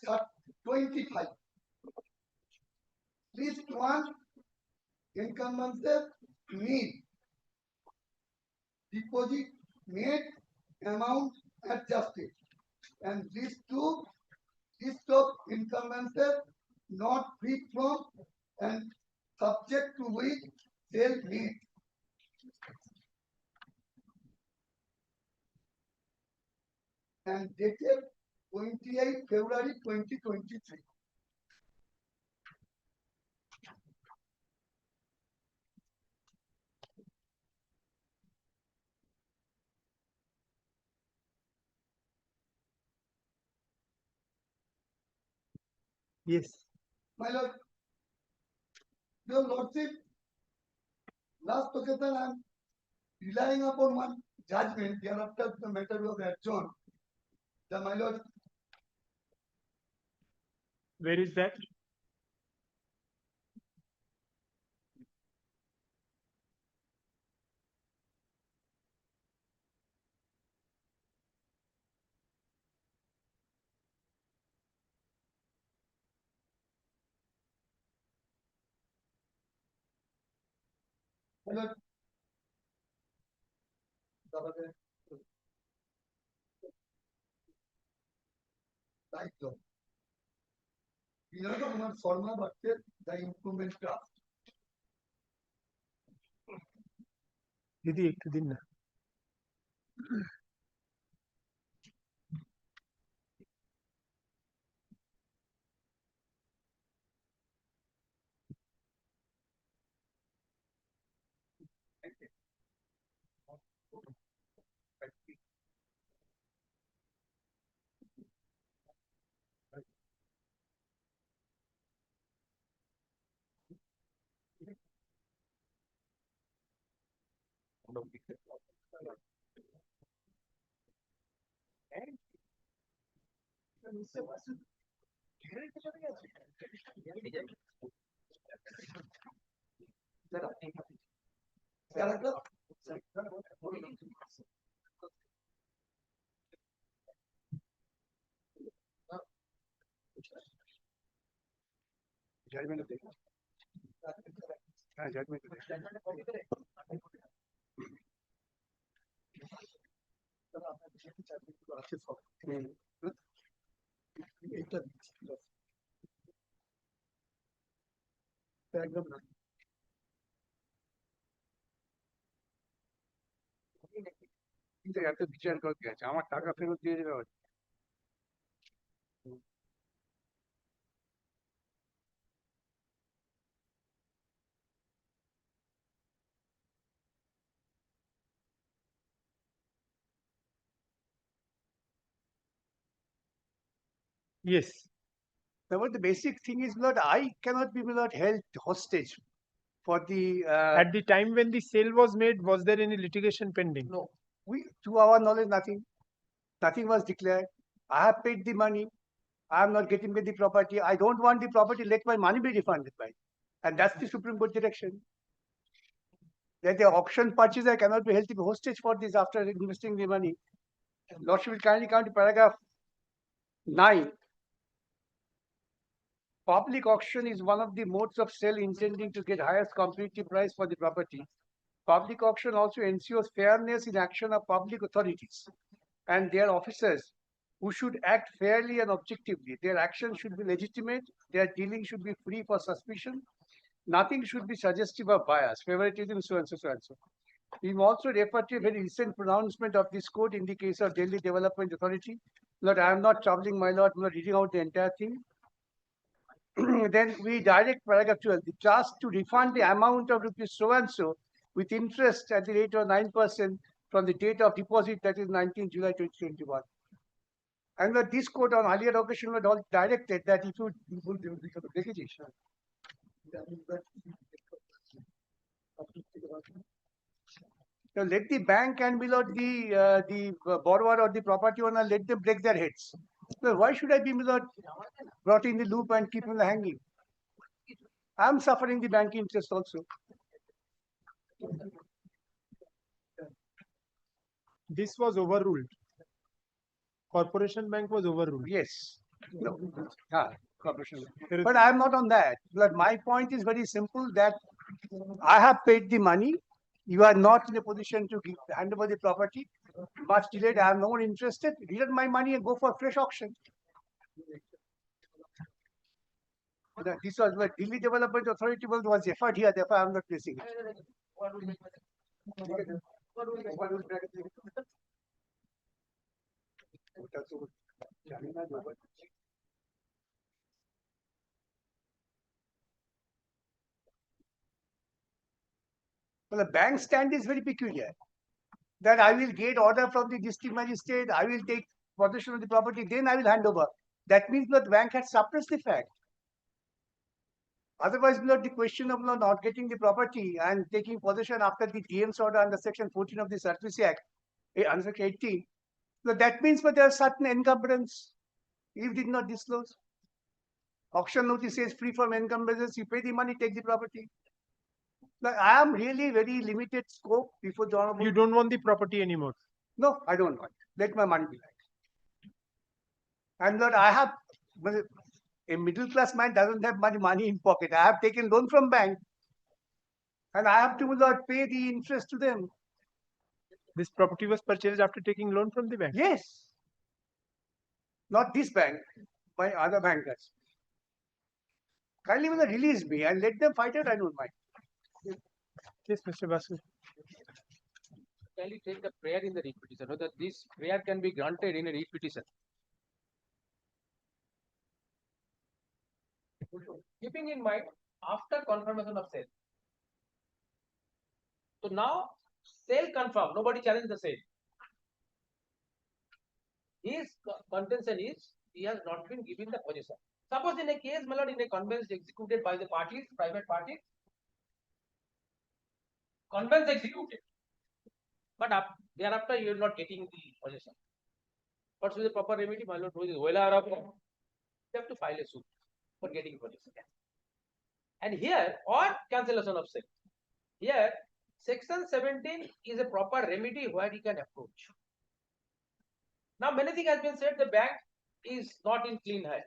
25. List 1, incumbency need, deposit made, amount adjusted. And list 2, list of incumbency not free from and subject to which sale made. And dated 28 February 2023. Yes. My lord, your lordship, last occasion I am relying upon one judgment, thereafter the matter was adjourned. My lord, Where is that? my lord, right law. Below আমার Sharma বাচ্চের the improvement draft. দিদি একটু দিন না। Judgment of the. Judgment of একদম না। কিন্তু এত বিচার করতে আছে আমার টাকা ফেরত দিয়ে দেবে Yes. Now, the basic thing is, Lord, I cannot be Lord held hostage for the. At the time when the sale was made, was there any litigation pending? No, to our knowledge, nothing. Nothing was declared. I have paid the money. I am not getting the property. I don't want the property. Let my money be refunded by. And that's the Supreme Court direction. That the auction purchaser cannot be held to be hostage for this after investing the money. Lordship will kindly come to paragraph 9. Public auction is one of the modes of sale intending to get highest competitive price for the property. Public auction also ensures fairness in action of public authorities and their officers who should act fairly and objectively. Their action should be legitimate. Their dealing should be free for suspicion. Nothing should be suggestive of bias, favoritism, so and so, so and so. We also refer to a very recent pronouncement of this court in the case of Delhi Development Authority. Lord, I am not troubling my lord, I'm not reading out the entire thing. Then we direct paragraph 12, the task to refund the amount of rupees so and so with interest at the rate of 9% from the date of deposit, that is 19 July 2021. And that this court on earlier occasion was all directed that if you so let the bank and below the borrower or the property owner, let them break their heads. So why should I be brought in the loop and keep them hanging? I am suffering the bank interest also. This was overruled. Corporation Bank was overruled. Yes. No. Corporation. But I am not on that. But my point is very simple that I have paid the money. You are not in a position to hand over the property. Much delayed. I am no more interested. Return my money and go for fresh auction. This was what Delhi Development Authority was effort here. Therefore, I am not placing it. Well, the bank stand is very peculiar. That I will get order from the district magistrate, I will take possession of the property, then I will hand over. That means that the bank had suppressed the fact. Otherwise, the question of not getting the property and taking possession after the DM's order under Section 14 of the Service Act, under Section 18, so that means that there are certain encumbrance. If did not disclose, auction notice says free from encumbrances, you pay the money, take the property. Like, I am really very limited scope before the honorable. You don't want the property anymore. No, I don't want. Let my money be back. And Lord, I have a middle class man doesn't have much money in pocket. I have taken loan from bank, and I have to Lord pay the interest to them. This property was purchased after taking loan from the bank. Yes. Not this bank, my other bankers. Kindly release me and let them fight it. I don't mind. Yes, Mr. Basu. Kindly take the prayer in the writ petition, so that this prayer can be granted in a writ petition. Keeping in mind, after confirmation of sale. So now, sale confirmed, nobody challenged the sale. His contention is, he has not been given the possession. Suppose in a case, my lord, in a conveyance executed by the parties, private parties, conveyance executed, but thereafter you are not getting the possession. What's the proper remedy? My lord, who is well aware of it, you have to file a suit for getting possession. And here, or cancellation of sale. Here, Section 17 is a proper remedy where he can approach. Now, many things has been said, the bank is not in clean hand.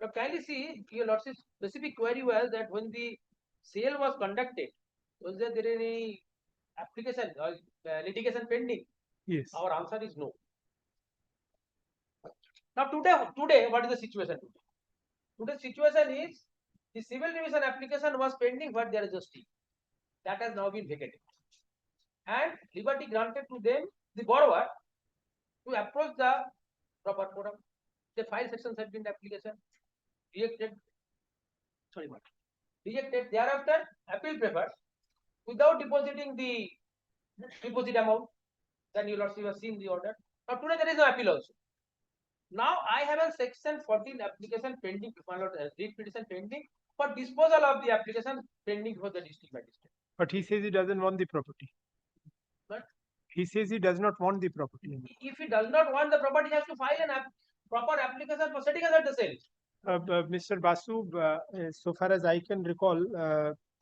But kindly see, your lordship specific query was that when the sale was conducted, was there any application or litigation pending? Yes. Our answer is no. Now today, what is the situation today? Today's situation is the civil division application was pending, but there is a stay. That has now been vacated. And liberty granted to them, the borrower, to approach the proper forum. They filed Section 17 application, rejected. Sorry, what? Rejected. Thereafter, appeal preferred without depositing the deposit amount. Then you lordship have seen the order. Now today there is no appeal also. Now I have a Section 14 application pending, writ petition pending for disposal of the application pending for the district magistrate. But he says he doesn't want the property. But he says he does not want the property. If he does not want the property, he has to file a proper application for setting aside the sale. Mr. Basu, so far as I can recall,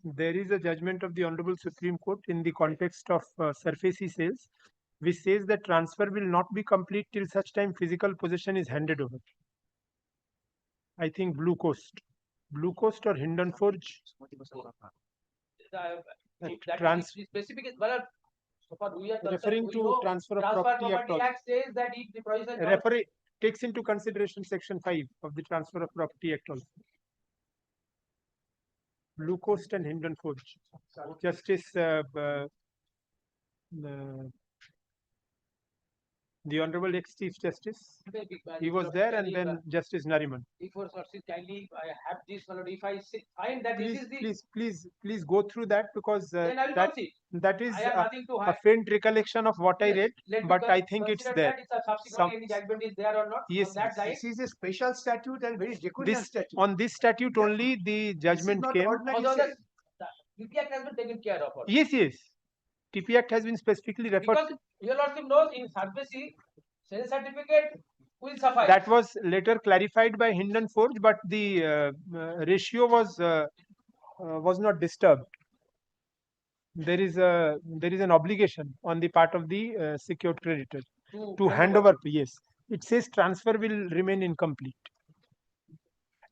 there is a judgment of the Honorable Supreme Court in the context of surfacey sales, which says that transfer will not be complete till such time physical possession is handed over. I think Blue Coast or Hindon Forge. Specific is, well, so far we are referring to transfer of property act says that if the provision referee takes into consideration Section 5 of the Transfer of Property Act also. Blue Coast and Hindon Forge. Justice the Honorable ex-Chief Justice, he was there, and then Justice Nariman. Before kindly, I have this, if I find that please, this is please go through that, because that is a faint recollection of what I read, but I think it's there. Any judgment is there or not? Yes, this is a special statute and very draconian statute. On this statute only the judgment came. TP Act has been taken care of. Yes. TP Act has been specifically referred. Because your lordship knows in surface, sales certificate will suffice. That was later clarified by Hindon Forge, but the ratio was not disturbed. there is an obligation on the part of the secured creditor to hand hand over. Yes, it says transfer will remain incomplete.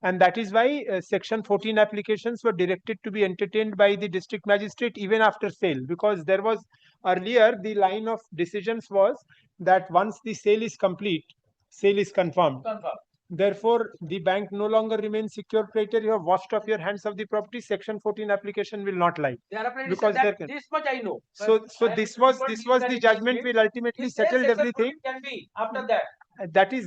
And that is why section 14 applications were directed to be entertained by the district magistrate even after sale, because there was earlier the line of decisions was that once the sale is complete, sale is confirmed. Therefore, the bank no longer remains secure creditor. You have washed off your hands of the property. Section 14 application will not lie. Because there can. This much I know. So I have this to was refer this to was that the it judgment is will ultimately This says settled section everything. 14 can be after that.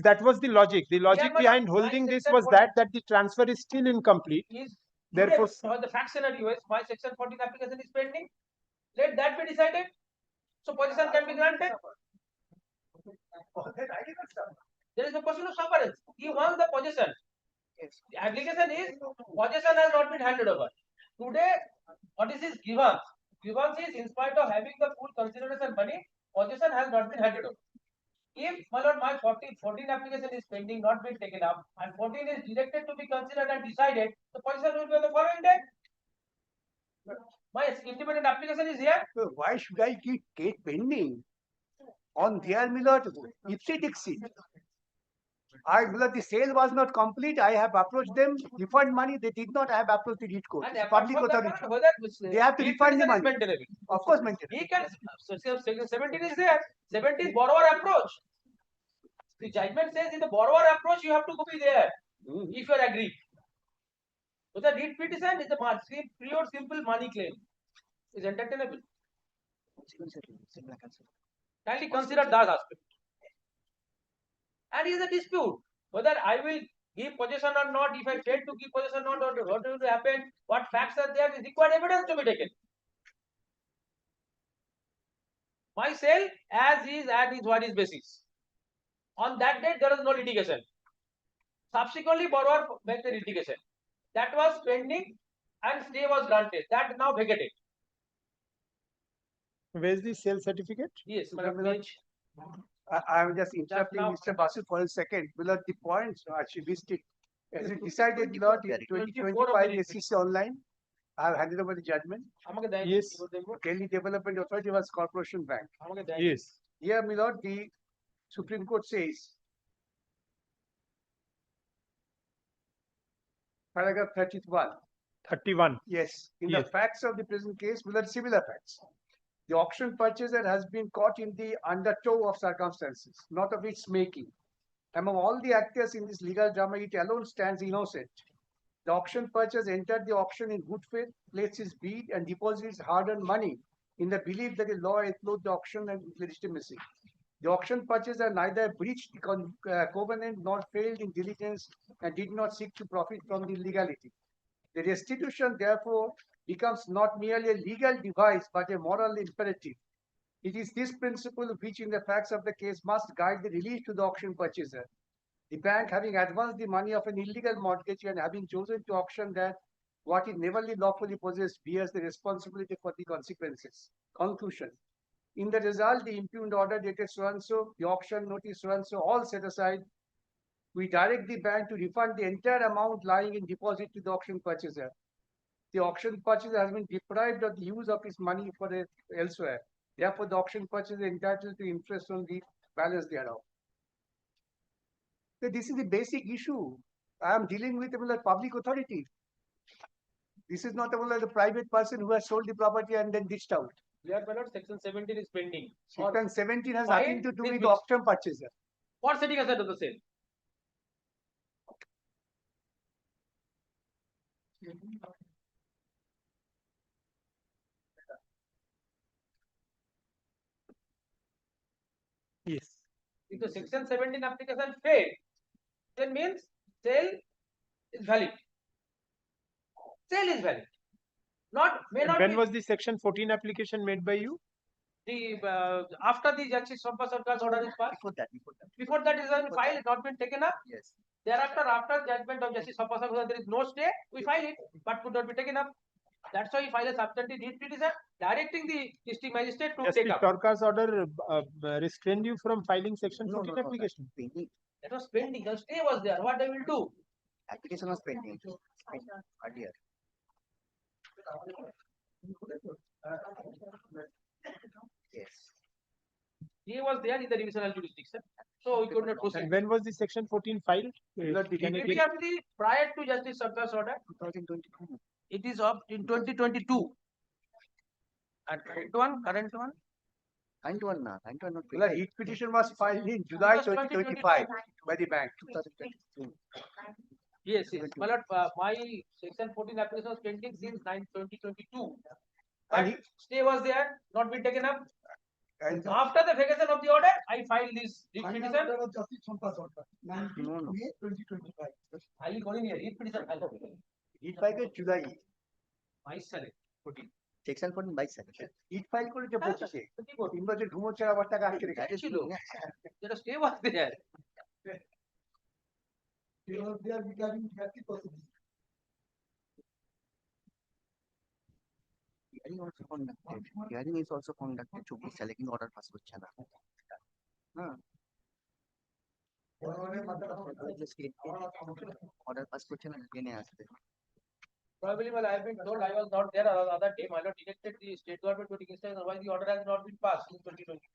That was the logic. The logic but behind my holding this section was 14 that the transfer is still incomplete. Is Therefore, today, the fact scenario is my section 14 application is pending. Let that be decided. So possession can be granted. There is a question of sufferance. He wants the possession. The application is possession has not been handed over. Today, what is his grievance? Grievance is in spite of having the full consideration money, possession has not been handed over. If my lord, my 14 application is pending, not been taken up, and 14 is directed to be considered and decided, the possession will be on the following day. My independent application is here. So why should I keep case pending on their milord ipsi dixit? The sale was not complete. I have approached them, refund money. They did not. I have approached the REIT court. And It's apart public from that, authority. whether They have to refund the petition is money. maintainable. Of course, maintainable. He can, section 17 is there. 17 borrower approach. The judgment says in the borrower approach, you have to be there if you are agreed. So the REIT petition is a pure simple money claim. Is entertainable. Kindly consider that aspect. And is a dispute whether I will give possession or not. If I fail to give possession or not, what will happen? What facts are there? Is required evidence to be taken. My sale as is and is what is basis. On that date, there is no litigation. Subsequently, borrower made the litigation. That was pending and stay was granted. That now vacated. where is the sale certificate? Yes, I am just interrupting Mr. Basu for a second. Below the points, actually missed it. As it decided, Lord, in 2025 SEC online, I have handed over the judgment. Yes. Delhi Development Authority was Corporation Bank. Yes. Here, my lord, the Supreme Court says, paragraph 31. 31. Yes. In Yes. the facts of the present case, we are similar facts. The auction purchaser has been caught in the undertow of circumstances, not of its making. Among all the actors in this legal drama, it alone stands innocent. The auction purchaser entered the auction in good faith, placed his bid and deposited his hard-earned money in the belief that the law includes the auction and legitimacy. The auction purchaser neither breached the covenant nor failed in diligence and did not seek to profit from the legality. The restitution, therefore, becomes not merely a legal device but a moral imperative. It is this principle which, in the facts of the case, must guide the release to the auction purchaser. The bank, having advanced the money of an illegal mortgage and having chosen to auction that what it never lawfully possessed, bears the responsibility for the consequences. Conclusion. In the result, the impugned order dated so and so, the auction notice so and so, all set aside, we direct the bank to refund the entire amount lying in deposit to the auction purchaser. The auction purchaser has been deprived of the use of his money for elsewhere. Therefore, the auction purchaser is entitled to interest on the balance thereof. So this is the basic issue. I am dealing with a public authority. This is not a private person who has sold the property and then ditched out. Here, my lord, section 17 is pending. Section 17 has Why nothing to do this with which- auction purchaser. What setting aside of the sale? Yes. If the section 17 application failed, then means sale is valid. Sale is valid. May not When be was the section 14 application made by you? the after the Justice Sarkar's order is passed. Before that is when file has not been taken up. Yes. Thereafter, after judgment of Justice Sarkar, there is no stay, we file it, but could not be taken up. That's why he filed a substantive REIT petition directing the district magistrate to take Justice up. Sarkar's order restrained you from filing section No, 14 no, no, application. That was pending. The stay was there. What they will do? Application was pending earlier. Yes. He was there in the divisional jurisdiction, so we could not proceed. And when was the section 14 filed? Immediately prior to Justice Sarkar's order, 2022. It is up in 2022. And current one. 91 na, 91 not. The heat petition was filed in July 2025 by the bank. 2022. Yes, yes. My lord, my section 14 application was pending since 2022. But stay was there, not been taken up. And After the vacation of the order, I filed this heat Final petition. order of Justice Sampa's order, 19 No, no. May 2025. I will go in here, heat petition. heat file ke July. 22 সালে 14 Section 14 by section. heat file করেছে 25 এ। 3 বছর ঘুমোচ্ছে আবার টাকা আটকে রেখেছে। ছিল যেটা stay was there. They were there regarding 30%. Hearing also conducted. Hearing is also conducted. 24 সালে কিন্তু order pass হচ্ছে না। হ্যাঁ। Order pass করছে না, জেনে আসবে। Probably, well, I have been told I was not there other day. My lord directed the state government to take instance, otherwise the order has not been passed in 2020.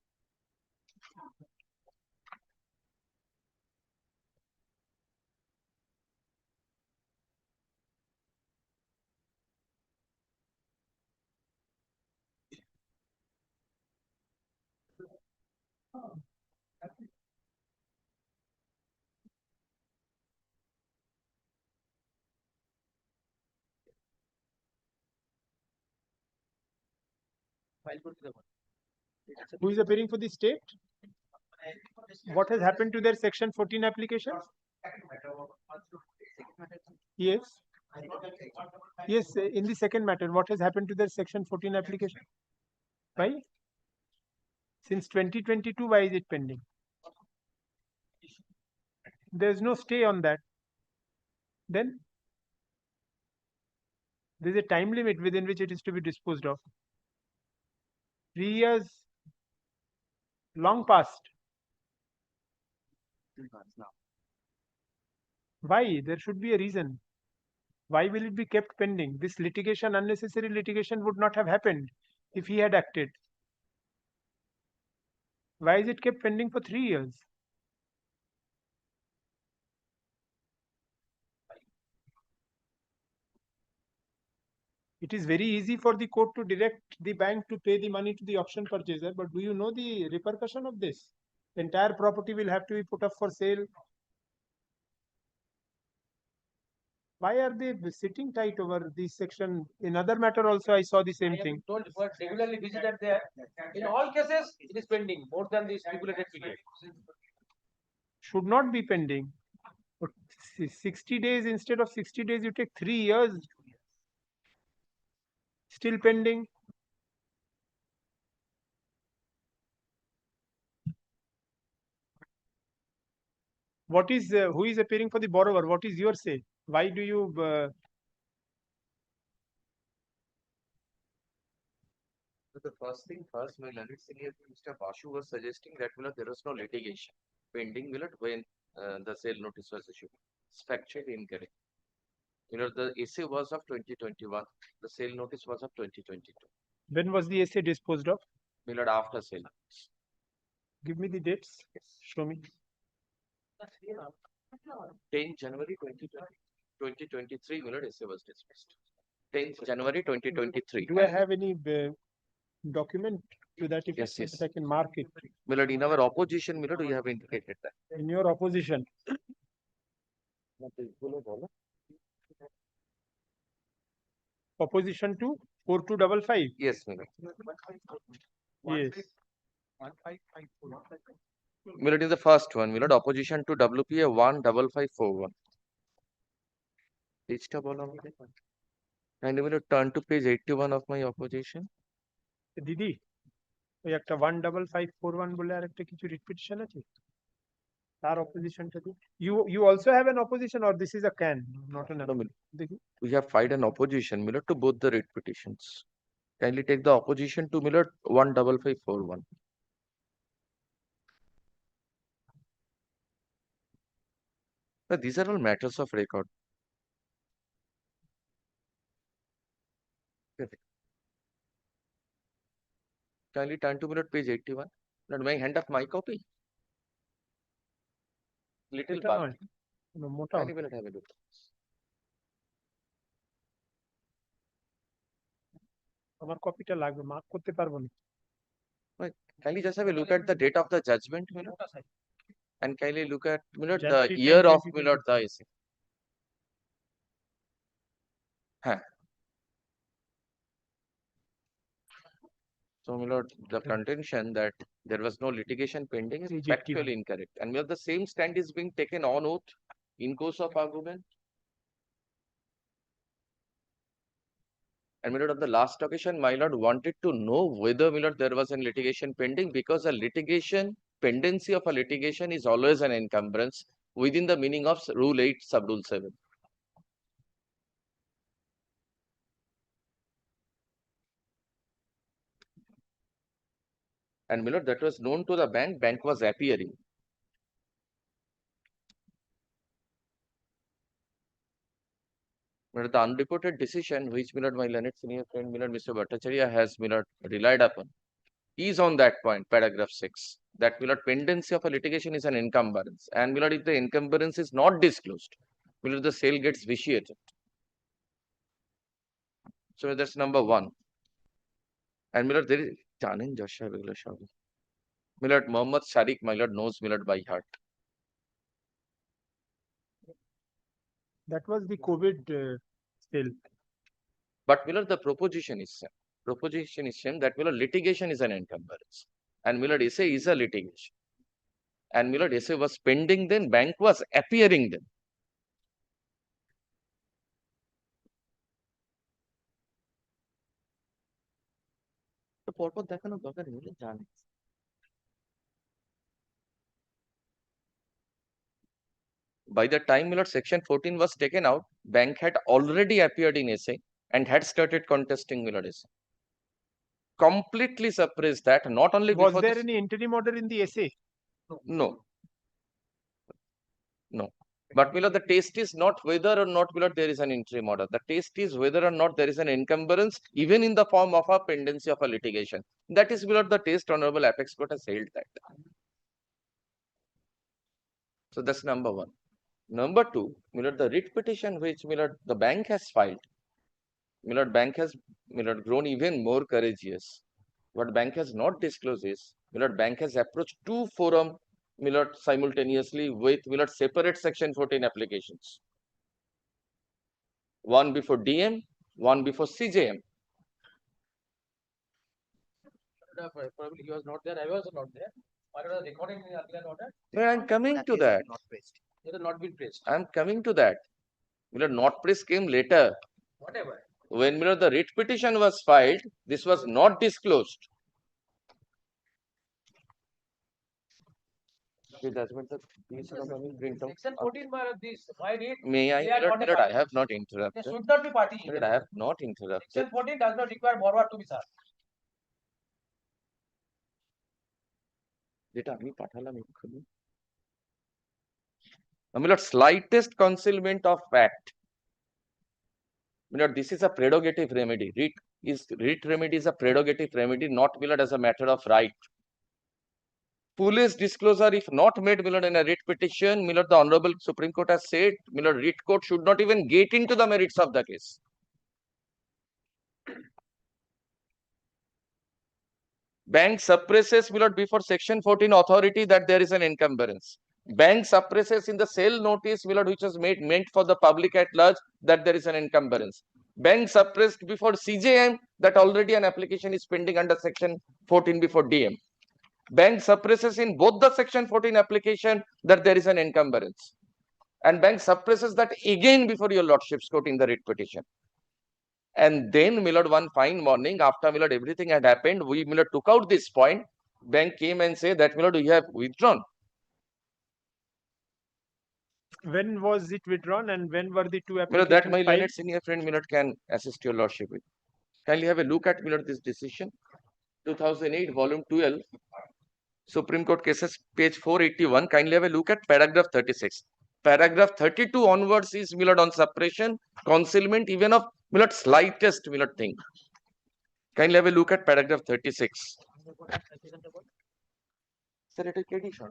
File করতে দেবো। Who is appearing for the state? What has happened to their section 14 application? Yes. Yes, in the second matter, what has happened to their section 14 application? Why? Since 2022, why is it pending? There is no stay on that. Then there is a time limit within which it is to be disposed of. 3 years long past. Why? There should be a reason. Why will it be kept pending? This litigation, unnecessary litigation, would not have happened if he had acted. Why is it kept pending for 3 years? It is very easy for the court to direct the bank to pay the money to the auction purchaser, but do you know the repercussion of this? The entire property will have to be put up for sale. Why are they sitting tight over this section? In other matter also, I saw the same thing. Told, but regularly visited there. In all cases, it is pending more than the stipulated period. Should not be pending. But 60 days, instead of 60 days, you take 3 years. Still pending. What is, who is appearing for the borrower? What is your say? Why do you, The first thing first, my learned senior Mr. Bashu was suggesting that there was no litigation pending when the sale notice was issued. It's factually incorrect. The essay was of 2021. The sale notice was of 2022. When was the essay disposed of? After sale. Give me the dates. Show me. 10 January 2023, essay was dismissed. 10th January 2023. Do I have any document to that effect? Yes, yes. That I can mark it. In our opposition, we have indicated that. In your opposition. Opposition to 4255? Yes, Yes. It is the first one. Opposition to WPA 15541. Page tab all over. And we will turn to page 81 of my opposition. Didi, ওই একটা 15541 বলে আরেকটা কিছু repetition আছে তার opposition টা দি you also have an opposition or this is a can not an দেখি We have filed an opposition to both the writ petitions. Kindly take the opposition to 15541. These are all matters of record. Kindly turn to me at page 81. Not may I hand up my copy? Little এটা part. নয়, মোটা Kindly will have a look. আমার কপিটা লাগবে, mark করতে পারবো না। Kindly just have a look at the date of the judgment, Milord. And kindly look at, Milord, the January 10, year of, 2024. Milord, the essay. Huh. So, Milord, the contention that there was no litigation pending is Rejected. factually incorrect. And Milord, the same stand is being taken on oath in course of argument. And Milord, on the last occasion, my lord wanted to know whether, Milord, there was a litigation pending, because a litigation, pendency of a litigation is always an encumbrance within the meaning of Rule 8, Sub-Rule 7. And Milord, that was known to the bank was appearing. Milord, the unreported decision which, Milord, my learned senior friend, Milord, Mr. Bhattacharya has, Milord, relied upon is on that point, paragraph 6, that, Milord, pendency of a litigation is an encumbrance. And Milord, if the encumbrance is not disclosed, Milord, the sale gets vitiated. So that's number one. And Milord, there is Janin Joshua Begla Shabi. Milord, Mohammad Sharik, my lord, knows Milord by heart. That was the COVID sale. But Milord, the proposition is same. Proposition is same that Milord, litigation is an encumbrance. And Milord, essay is a litigation. And Milord, essay was pending then, bank was appearing then. তো পরপর দেখানোর দরকার নেই, জানে। By the time, Milord, section 14 was taken out, bank had already appeared in essay and had started contesting, Milord, essay. Completely suppressed that, not only Was before there this, any interim order in the essay? no. No. But Milord, the test is not whether or not, Milord, there is an interim order. The test is whether or not there is an encumbrance, even in the form of a pendency of a litigation. That is, Milord, the test. Honorable Apex Court has held that. So that's number one. Number two, Milord, the writ petition which, Milord, the bank has filed. Milord, bank has, Milord, grown even more courageous. What bank has not disclosed is, Milord, bank has approached two forum, Milord, simultaneously with, Milord, separate section 14 applications. One before DM, one before CJM. Probably he was not there. I was not there. What was recording in the earlier order? Yeah, I'm coming to that. It has not been placed. I'm coming to that. Milord, not press came later. Whatever. When, Milord, the writ petition was filed, this was not disclosed. Section 14 bar of this. Why read? May I, They are Milord, not a Milord, I party. have not They interrupted. should not be party. Milord, I have not interrupted. Section 14 does not require borrower to be served. যেটা আমি পাঠালাম এক্ষুনি। Milord, slightest concealment of fact. Milord, this is a prerogative remedy. Writ remedy is a prerogative remedy, not, Milord, as a matter of right. Fullest disclosure, if not made, Milord, in a writ petition, Milord, the Honorable Supreme Court has said, Milord, writ court should not even get into the merits of the case. Bank suppresses, Milord, before section 14 authority that there is an encumbrance. Bank suppresses in the sale notice, Milord, which was meant for the public at large, that there is an encumbrance. Bank suppressed before CJM that already an application is pending under section 14 before DM. Bank suppresses in both the section 14 application that there is an encumbrance. And bank suppresses that again before your lordship's court in the writ petition. And then, Milord, one fine morning, after, Milord, everything had happened, we, Milord, took out this point. Bank came and said that, Milord, we have withdrawn. When was it withdrawn and when were the two Milord, applications that my filed? learned senior friend, Milord, can assist your lordship with. Kindly have a look at, Milord, this decision. 2008, volume 12, Supreme Court cases, page 481. Kindly have a look at paragraph 36. Paragraph 32 onwards is, Milord, on suppression, concealment, even of, Milord, slightest, Milord, thing. Kindly have a look at paragraph 36. Sir এটা কি addition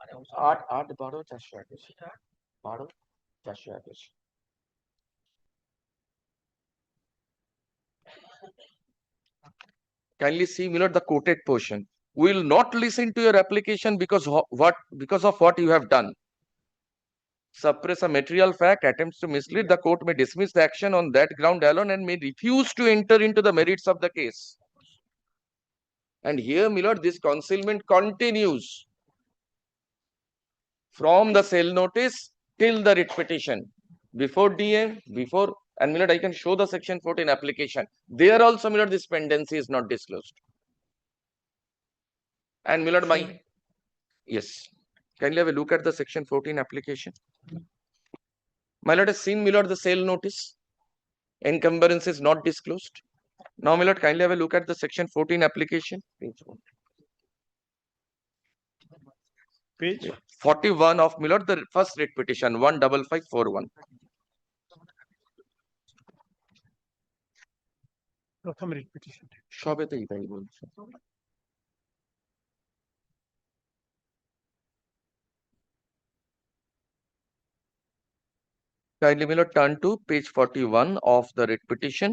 8/8/12/421 Kindly see Millard the quoted portion. Will not listen to your application because of what you have done. Suppress a material fact, attempts to mislead, the court may dismiss the action on that ground alone and may refuse to enter into the merits of the case. And here, Millard, this concealment continues from the cell notice till the writ petition. Before DM, before, and Millard, I can show the section 14 application. There also, Millard, this pendency is not disclosed. And Millard, yes, kindly have a look at the section 14 application. My lord has seen, Millard, the sale notice. Encumbrance is not disclosed. Now, Millard, kindly have a look at the section 14 application. Page 41 of Millard, the first writ petition 15541. প্রথম writ petition সবেতেই তাই বলছে। Kindly Millard turn to page 41 of the writ petition.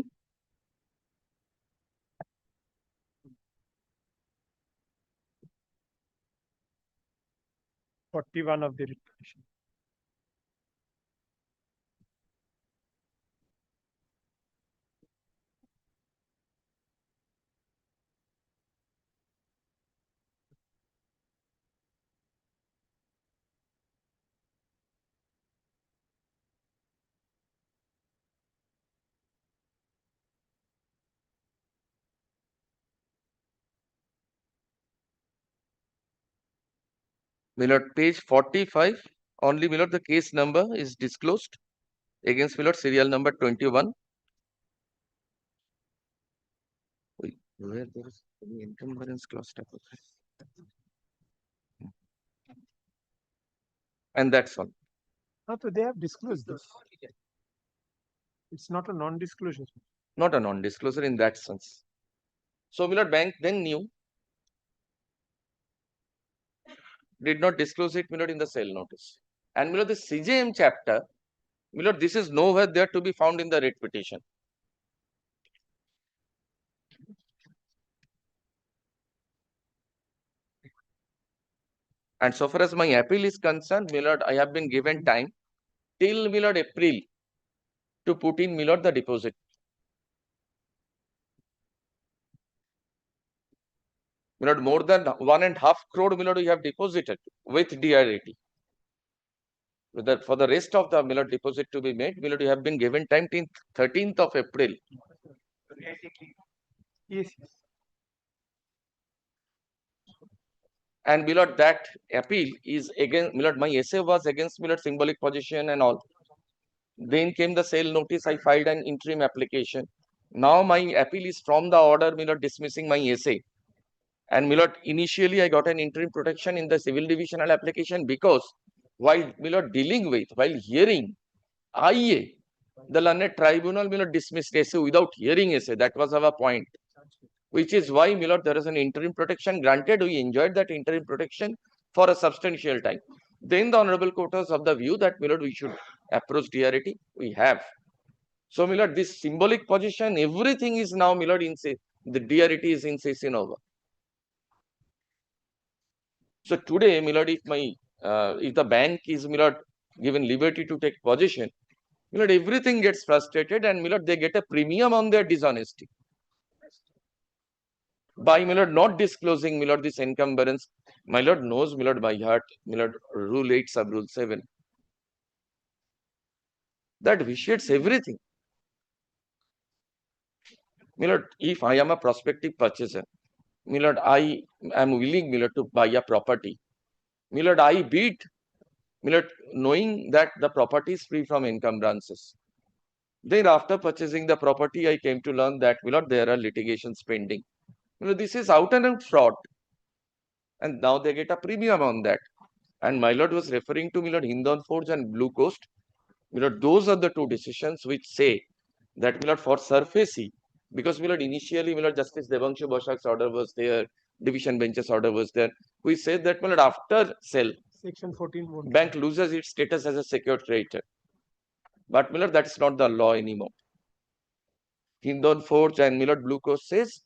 of the writ petition. Millard, page 45. Only Millard, the case number is disclosed against Millard, serial number 21. Where there is any encumbrance clause type of thing. And that's all. No, so they have disclosed this. It's not a non-disclosure. Not a non-disclosure in that sense. So Millard, bank then knew, did not disclose it, Millard, in the sale notice. And Millard, the CJM chapter, Millard, this is nowhere there to be found in the writ petition. And so far as my appeal is concerned, Millard, I have been given time till Millard April to put in Millard the deposit. Millard, more than 1.5 crore Millard we have deposited with DRAT. For the rest of the Millard deposit to be made, Millard, you have been given time till 13th of April. Yes. And Millard, that appeal is against Millard. My essay was against Millard symbolic position and all. Then came the sale notice. I filed an interim application. Now my appeal is from the order, Millard, dismissing my essay. And Millard, initially I got an interim protection in the civil divisional application because while Millard dealing with, while hearing IA, the learned tribunal Millard dismissed essay without hearing essay. That was our point. Which is why, Millard, there is an interim protection granted. We enjoyed that interim protection for a substantial time. Then the Honorable Court was of the view that, Millard, we should approach DRAT. We have. So, Millard, this symbolic position, everything is now, Millard, the DRAT is in session over. So today, Millard, if the bank is, Millard, given liberty to take position, Millard, everything gets frustrated and, Millard, they get a premium on their dishonesty. By, Millard, not disclosing, Millard, this encumbrance, my lord knows, Millard, by heart, Millard, rule 8 sub rule 7. That vitiates everything. Millard, if I am a prospective purchaser, Millard, I am willing, Millard, to buy a property. Millard, I bid, Millard, knowing that the property is free from encumbrances. Then after purchasing the property, I came to learn that, Millard, there are litigations pending. Millard, this is out and out fraud. And now they get a premium on that. And my lord was referring to, Millard, Hindon Forge and Blue Coast. Millard, those are the two decisions which say that, Millard, for surfacey, because, Millard, initially, Millard, Justice Devanshu Boshak's order was there, division bench's order was there. We said that, my lord, after sale, Section 14 won't. bank loses its status as a secured creditor. But, my lord, that's not the law anymore. Hindon Forge and Millard Blue Coat says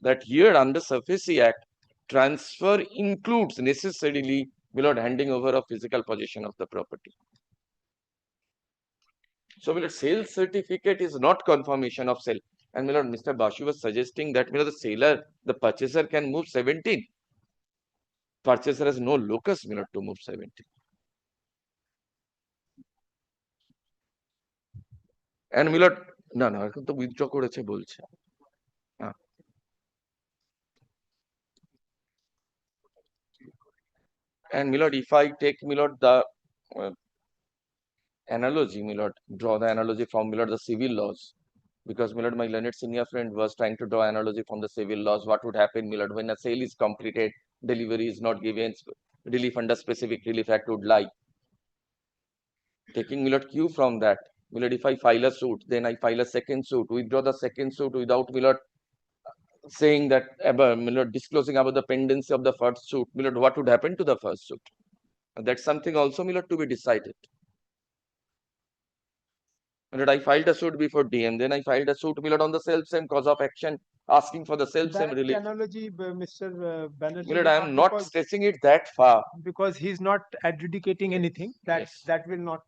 that here under SURFACE Act, transfer includes necessarily, my lord, handing over of physical possession of the property. So, my lord, sales certificate is not confirmation of sale. And, my lord, Mr. Basu was suggesting that, my lord, the purchaser can move 17. Purchaser has no locus, my lord, to move 17. And, my lord, না না এখন তো withdraw করেছে বলছে and my lord, if I take, my lord, the analogy, my lord, draw the analogy from, my lord, the civil laws, because, my lord, my learned senior friend was trying to draw analogy from the civil laws. What would happen, my lord, when a sale is completed, delivery is not given, relief under specific relief act would lie. Taking, my lord, cue from that, my lord, if I file a suit, then I file a second suit, withdraw the second suit without, my lord, saying that, my lord, disclosing about the pendency of the first suit, my lord, what would happen to the first suit? That's something also, my lord, to be decided. My lord, I filed a suit before DM, then I filed a suit, my lord, on the self-same cause of action, asking for the self-same That relief. analogy, Mr. Banerjee, My lord, will I am not because- stretching it that far. because he's not adjudicating anything. That will not.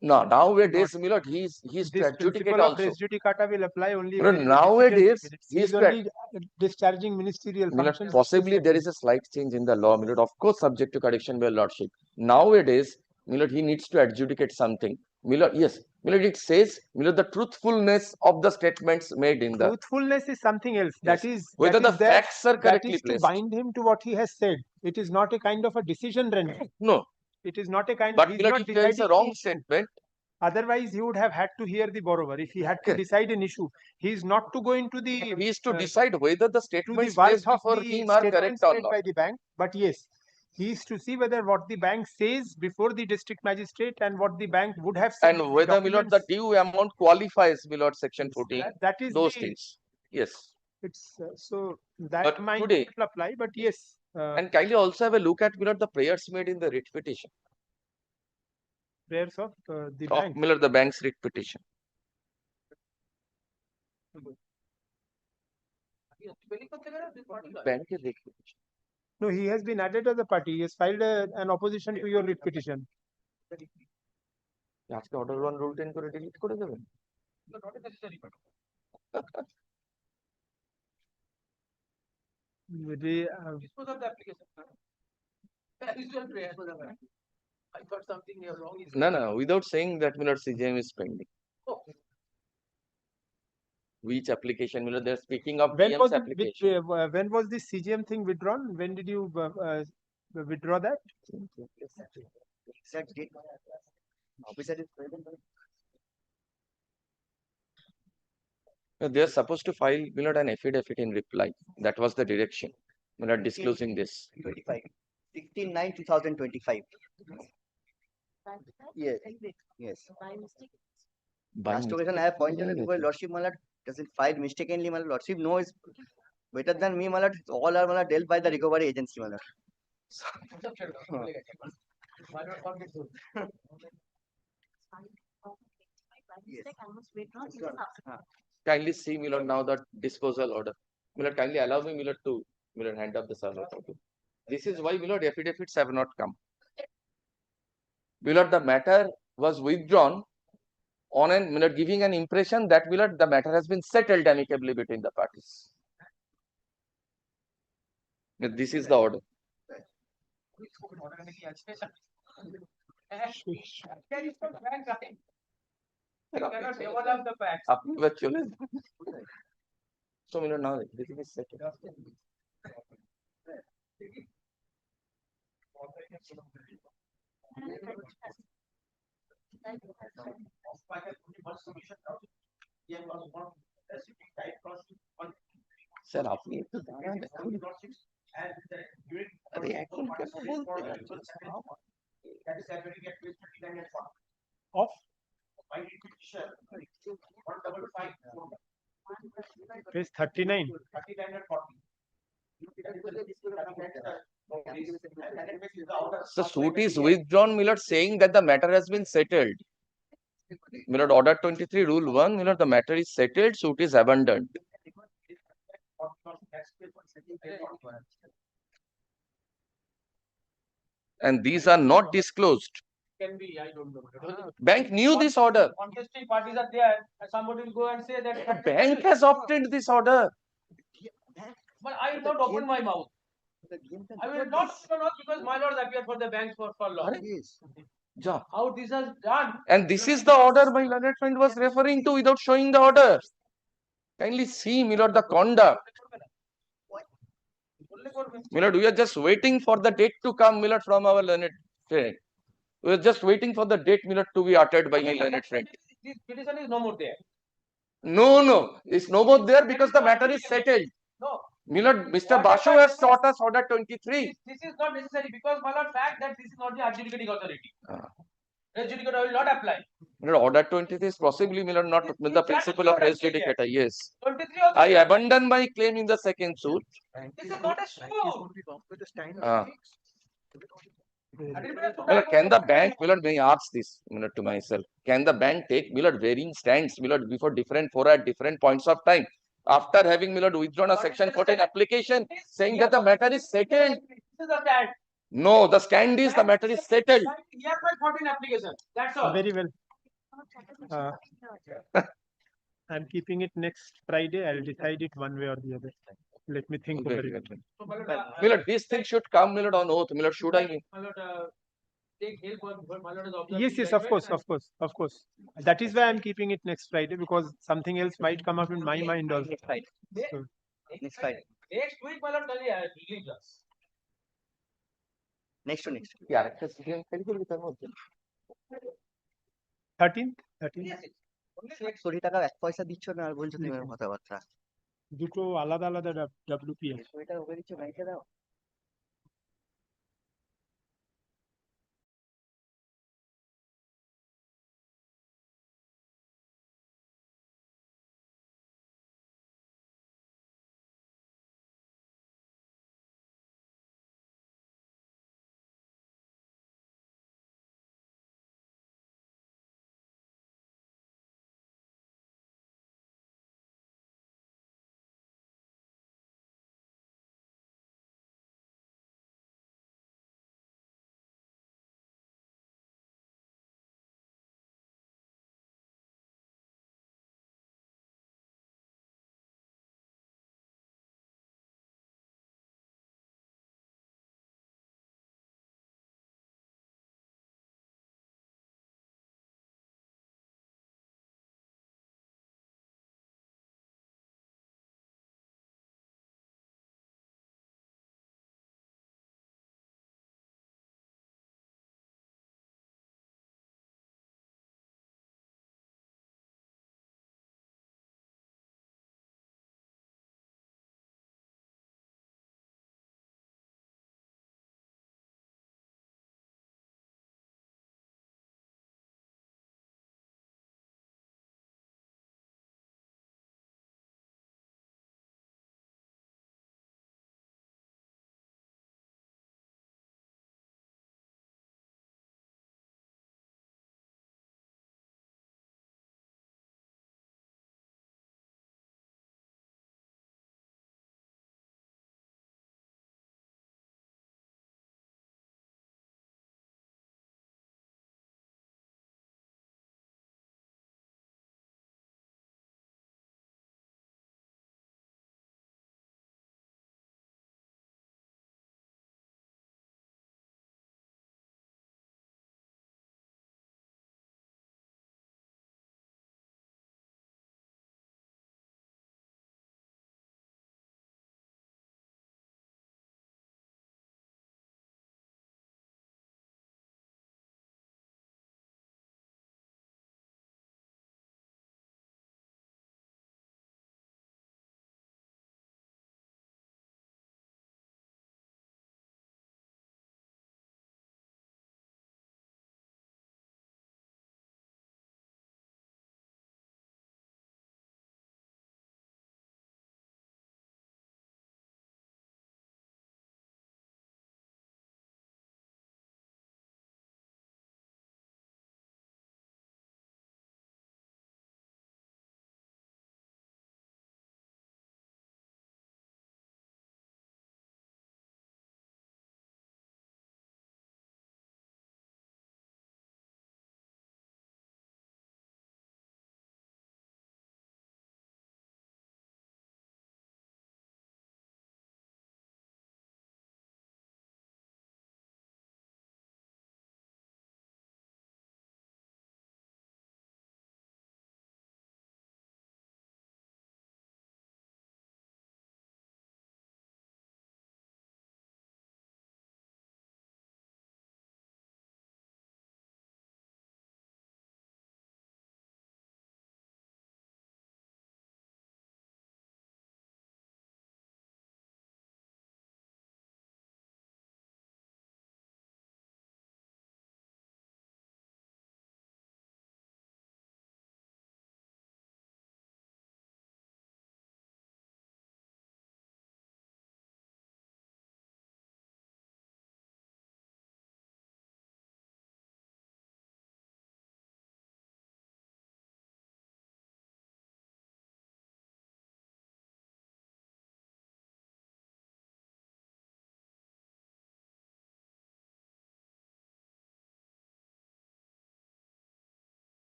No, nowadays, my lord, he's to This adjudicate principle of also. res judicata will apply only My lord, when the nowadays, decision is he is made. He's only discharging ministerial my lord, functions. possibly there is a slight change in the law, my lord, of course, subject to correction by your lordship. Nowadays, my lord, he needs to adjudicate something. My lord, yes, my lord, it says, my lord, the truthfulness of the statements made in the. Truthfulness is something else. Yes. That is Whether that the is there- facts are that correctly is to placed. bind him to what he has said. It is not a kind of a decision rendering. No. It is not a kind. But, he's my lord, not if there is a deciding wrong the issue. statement, Otherwise, he would have had to hear the borrower. If he had to decide an issue, he is not to go into the. he is to decide whether the to the statements worth placed of before the him are correct statements or made not. by the bank. But yes, he is to see whether what the bank says before the district magistrate and what the bank would have said. And whether, my lord, the due amount qualifies, my lord, section 14. That is those the- things. Yes. It's so that But might today- not apply. But yes, And kindly also have a look at, my lord, the prayers made in the writ petition. prayers of the Of, bank. my lord, the bank's writ petition. Bank is writ petition. No, he has been added as a party. He has filed an opposition to your writ petition. আজকে order 1 rule 10 করে delete করে দেবেন? Dispose of the application. Usual prayer. I thought something wrong is. No, without saying that, my lord, CJM is pending. Oh. Which application, my lord, they're speaking of When was DM's it, application. when was this CGM thing withdrawn? When did you withdraw that? Exact date. Officer is present. They're supposed to file, my lord, an affidavit in reply. That was the direction. My lord, disclosing this. 25. 16/9/2025. Yes. Yes. By Last occasion I have pointed out to my lordship, my lord, doesn't file mistakenly, my lordship knows better than me, my lord. All are, my lord, dealt by the recovery agency, my lord. Kindly see, my lord, now the disposal order. My lord, kindly allow me, my lord, to, my lord, hand up the server copy. This is why, my lord, affidavits have not come. My lord, the matter was withdrawn on an, my lord, giving an impression that, my lord, the matter has been settled amicably between the parties. This is the order. আপনি এবার চলে যান। So, my lord, now everything is settled. Sir আপনি একটু দাঁড়ান এখন। আরে এখন কেন বলতে যাচ্ছেন? Of page 39. The suit is withdrawn, my lord, saying that the matter has been settled. My lord, order 23, rule 1, my lord, the matter is settled, suit is abandoned. And these are not disclosed. Can be, I don't know. Bank knew this order. Contesting parties are there, and somebody will go and say that. The bank has obtained this order. But I will not open my mouth. I will not open mouth because my lords appear for the banks for law. Ja. How this is done. And this is the order my learned friend was referring to without showing the order. Kindly see, my lord, the conduct. My lord, we are just waiting for the date to come, my lord, from our learned friend. We are just waiting for the date, my lord, to be uttered by my learned friend. This petition is no more there. No, it's no more there because the matter is settled. No. My lord, Mr. Basu has taught us order 23. This is not necessary because my lord fact that this is not the adjudicating authority. Res judicata will not apply. My lord, order 23 is possibly, my lord, not with the principle of res judicata. Yes. 23 also. I abandon my claim in the second suit. This is not a suit. Well, can the bank, Millard, may I ask this Millard, to myself? Can the bank take Millard varying stands, Millard, before different fora at different points of time? After having Millard withdrawn a section 14 application saying that the matter is settled. This is the stand. No, the stand is the matter is settled. Hereby 14 application. That's all. Very well. I'm keeping it next Friday. I'll decide it one way or the other. Let me think over it. Millard, these things should come, Millard, on oath. Millard, should I mean? My lord, take help on my lord is observing Yes, of course. That is why I'm keeping it next Friday because something else might come up in my mind also. So, Next Friday. Next week, my lord, release us. Next to next. Yeah, 13th? কোটি টাকা 1 পয়সা দিচ্ছ না আর বলছো তুমি কথাবার্তা দুটো আলাদা আলাদা WPS। ওইটা ওকে দিচ্ছ ব্যাংকে দাও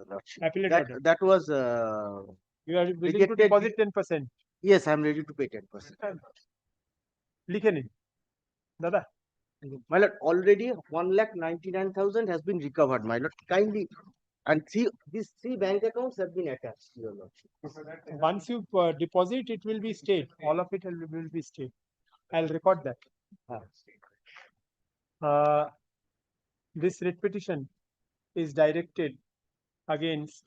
Your Lordship. Appellate That order. that was You are willing to rejected. deposit 10%. Yes, I'm ready to pay 10%. লিখে নিন দাদা My lord, already 1,99,000 has been recovered, my lord. Kindly, and these three bank accounts have been attached, your lordship. once you deposit it will be stayed, all of it will be stayed. I'll record that. This writ petition is directed against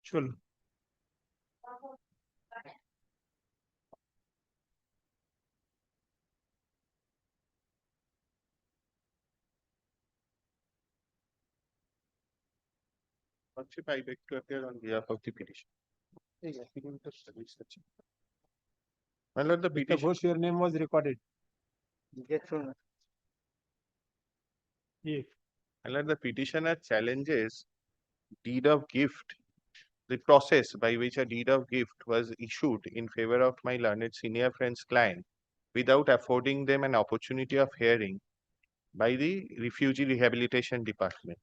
चलो Lordship, I beg to appear on behalf of the petition. My lord, the Mr. petition. Ghosh, your name was recorded. Yes, sir. Yes. My lord, the petitioner challenges deed of gift, the process by which a deed of gift was issued in favor of my learned senior friend's client without affording them an opportunity of hearing by the Refugee Rehabilitation Department.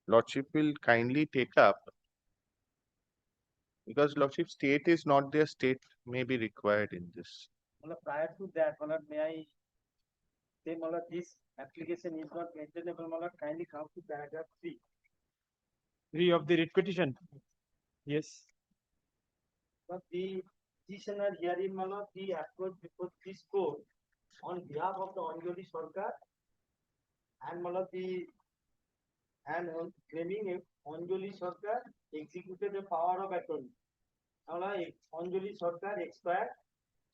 Lordship will kindly take up, because Lordship, state is not there, state may be required in this. Prior to that, may I say, this application is not maintainable, kindly come to paragraph 3. 3 of the writ petition. Yes. But the petitioner hearing, the approach before this court on behalf of the Anjali Sarkar and claiming Anjali Sarkar executed the power of attorney. Anjali Sarkar expired.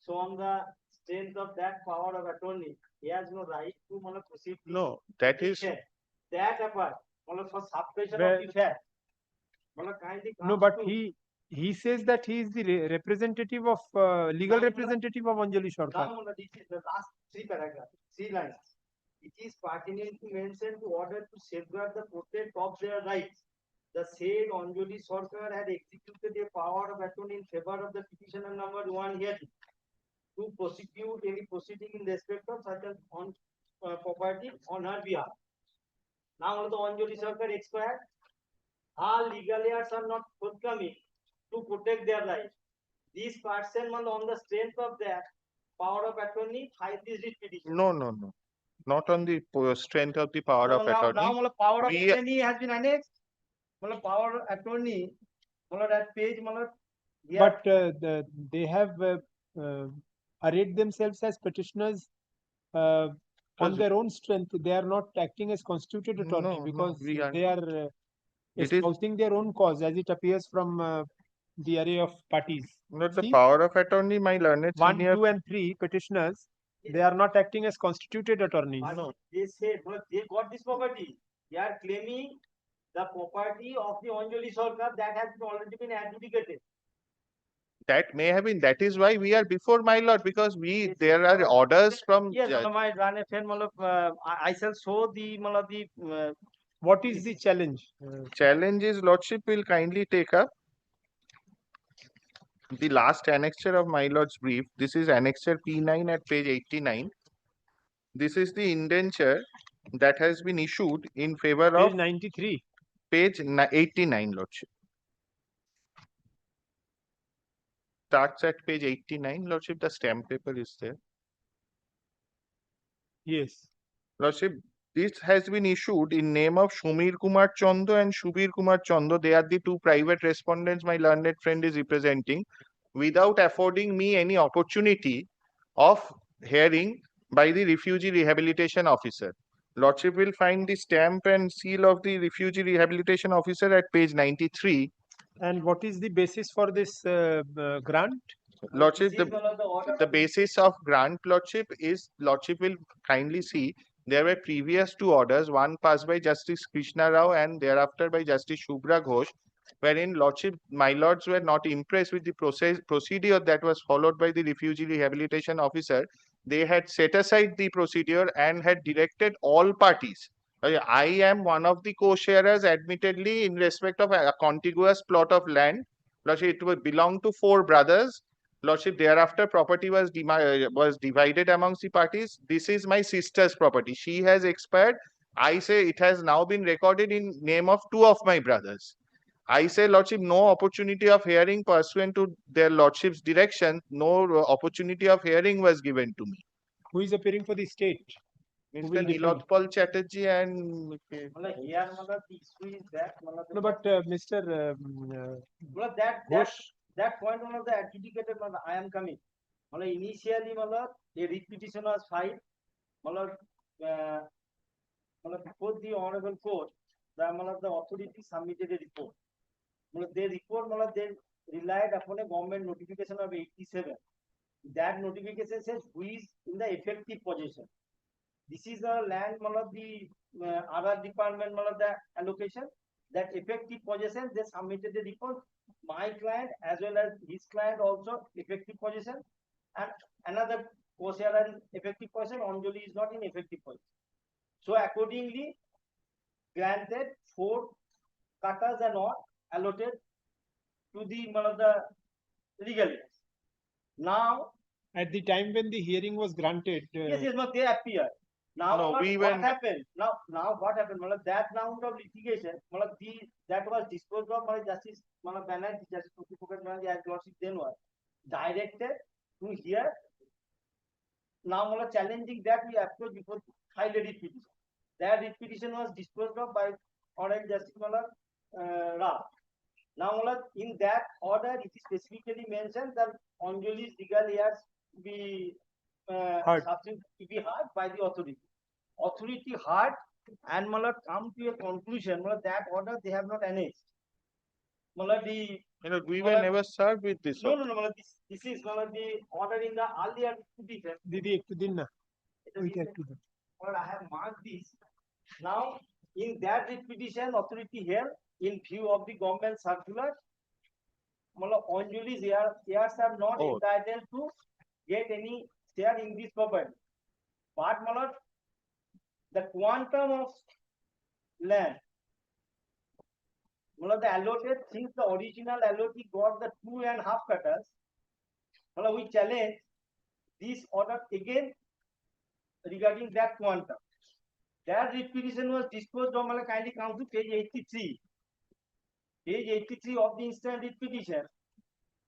So on the strength of that power of attorney, he has no right to proceed. No, that is. That apart, for suppression Where- of the fact. Kindly No, comes but to- he says that he is the representative of legal representative of Anjali Sarkar. Now, this is the last 3 paragraphs, 3 lines. It is pertinent to mention to order to safeguard the protect of their rights. The said Anjali Sarkar had executed a power of attorney in favor of the petitioner number 1 here to prosecute any proceeding in respect of such as on property on her behalf. Now, the Anjali Sarkar expired. All legal heirs are not forthcoming to protect their rights. This person on the strength of that power of attorney filed this writ petition. No, not on the strength of the power of attorney. Now, power of We- attorney has been annexed. Power of attorney, that page, here- But they have arrayed themselves as petitioners on their own strength. They are not acting as constituted attorney No, because we are they are It is- espousing their own cause as it appears from the array of parties. Not the See? power of attorney, my learned 1, senior. 2, and 3 petitioners, they are not acting as constituted attorneys. They said, they got this property. They are claiming the property of the Anjali Sarkar that has already been adjudicated. That may have been, that is why we are before my lord, because there are orders from Yes, judge. my Rane friend, I shall show the, What is the challenge? Challenges lordship will kindly take up the last annexure of my lord's brief. This is annexure P9 at page 89. This is the indenture that has been issued in favor Page of 93. page 89, lordship. Starts at page 89, lordship. The stamp paper is there. Yes. Lordship, this has been issued in name of Shumir Kumar Chando and Shubir Kumar Chando. They are the 2 private respondents my learned friend is representing, without affording me any opportunity of hearing by the refugee rehabilitation officer. Lordship will find the stamp and seal of the refugee rehabilitation officer at page 93. And what is the basis for this grant? Lordship, the basis of grant, lordship, is lordship will kindly see there were previous 2 orders, one passed by Justice Krishna Rao and thereafter by Justice Shubhra Ghosh, wherein lordship, my lords were not impressed with the procedure that was followed by the refugee rehabilitation officer. They had set aside the procedure and had directed all parties. I am one of the co-sharers, admittedly, in respect of a contiguous plot of land. Lordship, it would belong to 4 brothers. Lordship, thereafter property was divided amongst the parties. This is my sister's property. She has expired. I say it has now been recorded in name of 2 of my brothers. I say, lordship, no opportunity of hearing pursuant to their lordship's direction. No opportunity of hearing was given to me. Who is appearing for the state? Who will Mr. defend? Nilotpal Chatterjee and here, the issue is that, No, but Mr. that point, the adjudicated, I am coming. Initially, a writ petition was filed. Before the honorable court, the authority submitted a report. They report, they relied upon a government notification of 87. That notification says who is in the effective possession. This is a land, the other department, the allocation. That effective possession, they submitted the report. My client as well as his client also effective possession, and another co-sharer in effective possession. HON'BLE is not in effective possession. So accordingly, granted 4 cutters and all allotted to the legal heirs. Now, at the time when the hearing was granted, yes, they appear. Now, No, what went. happened? Now what happened? That round of litigation, that was disposed of by Justice Banerjee, Justice Pukat Banerjee, as lordship then was directed to hear. Now, challenging that, we approached before filed a writ petition. That writ petition was disposed of by Honorable Justice Rao. Now, in that order, it is specifically mentioned that HON'BLE's legal heirs be to be heard by the authority. Authority heard and come to a conclusion. That order they have not annexed. We were never served with this. No. This is the order in the earlier petition. Didi ekটু দিন না ওইটা একটু দিন I have marked this. Now, in that writ petition, authority here, in view of the government circular, HON'BLE's heirs are not entitled to get any share in this property. But the quantum of land, the allotted, since the original allotee got the 2.5 cutters, we challenge this order again regarding that quantum. That writ petition was disposed of, kindly come to page 83. Page 83 of the instant writ petition.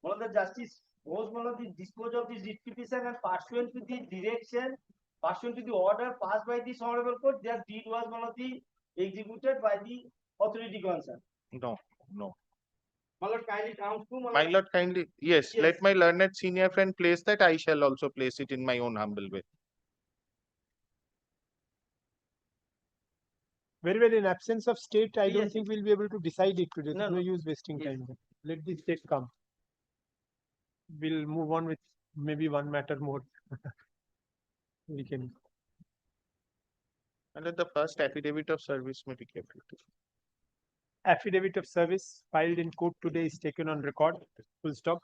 The justice was the dispose of this writ petition, and pursuant to the direction, pursuant to the order passed by this honorable court, their deed was executed by the authority concerned. No. Kindly come to My lord, kindly, yes, let my learned senior friend place that. I shall also place it in my own humble way. Very well. In absence of state, I don't Yes. think we'll be able to decide it today. No, There's no no. use wasting Yes. time. Let the state come. We'll move on with maybe one matter more. We can. And then the first affidavit of service may be kept. Affidavit of service filed in court today is taken on record. Full stop.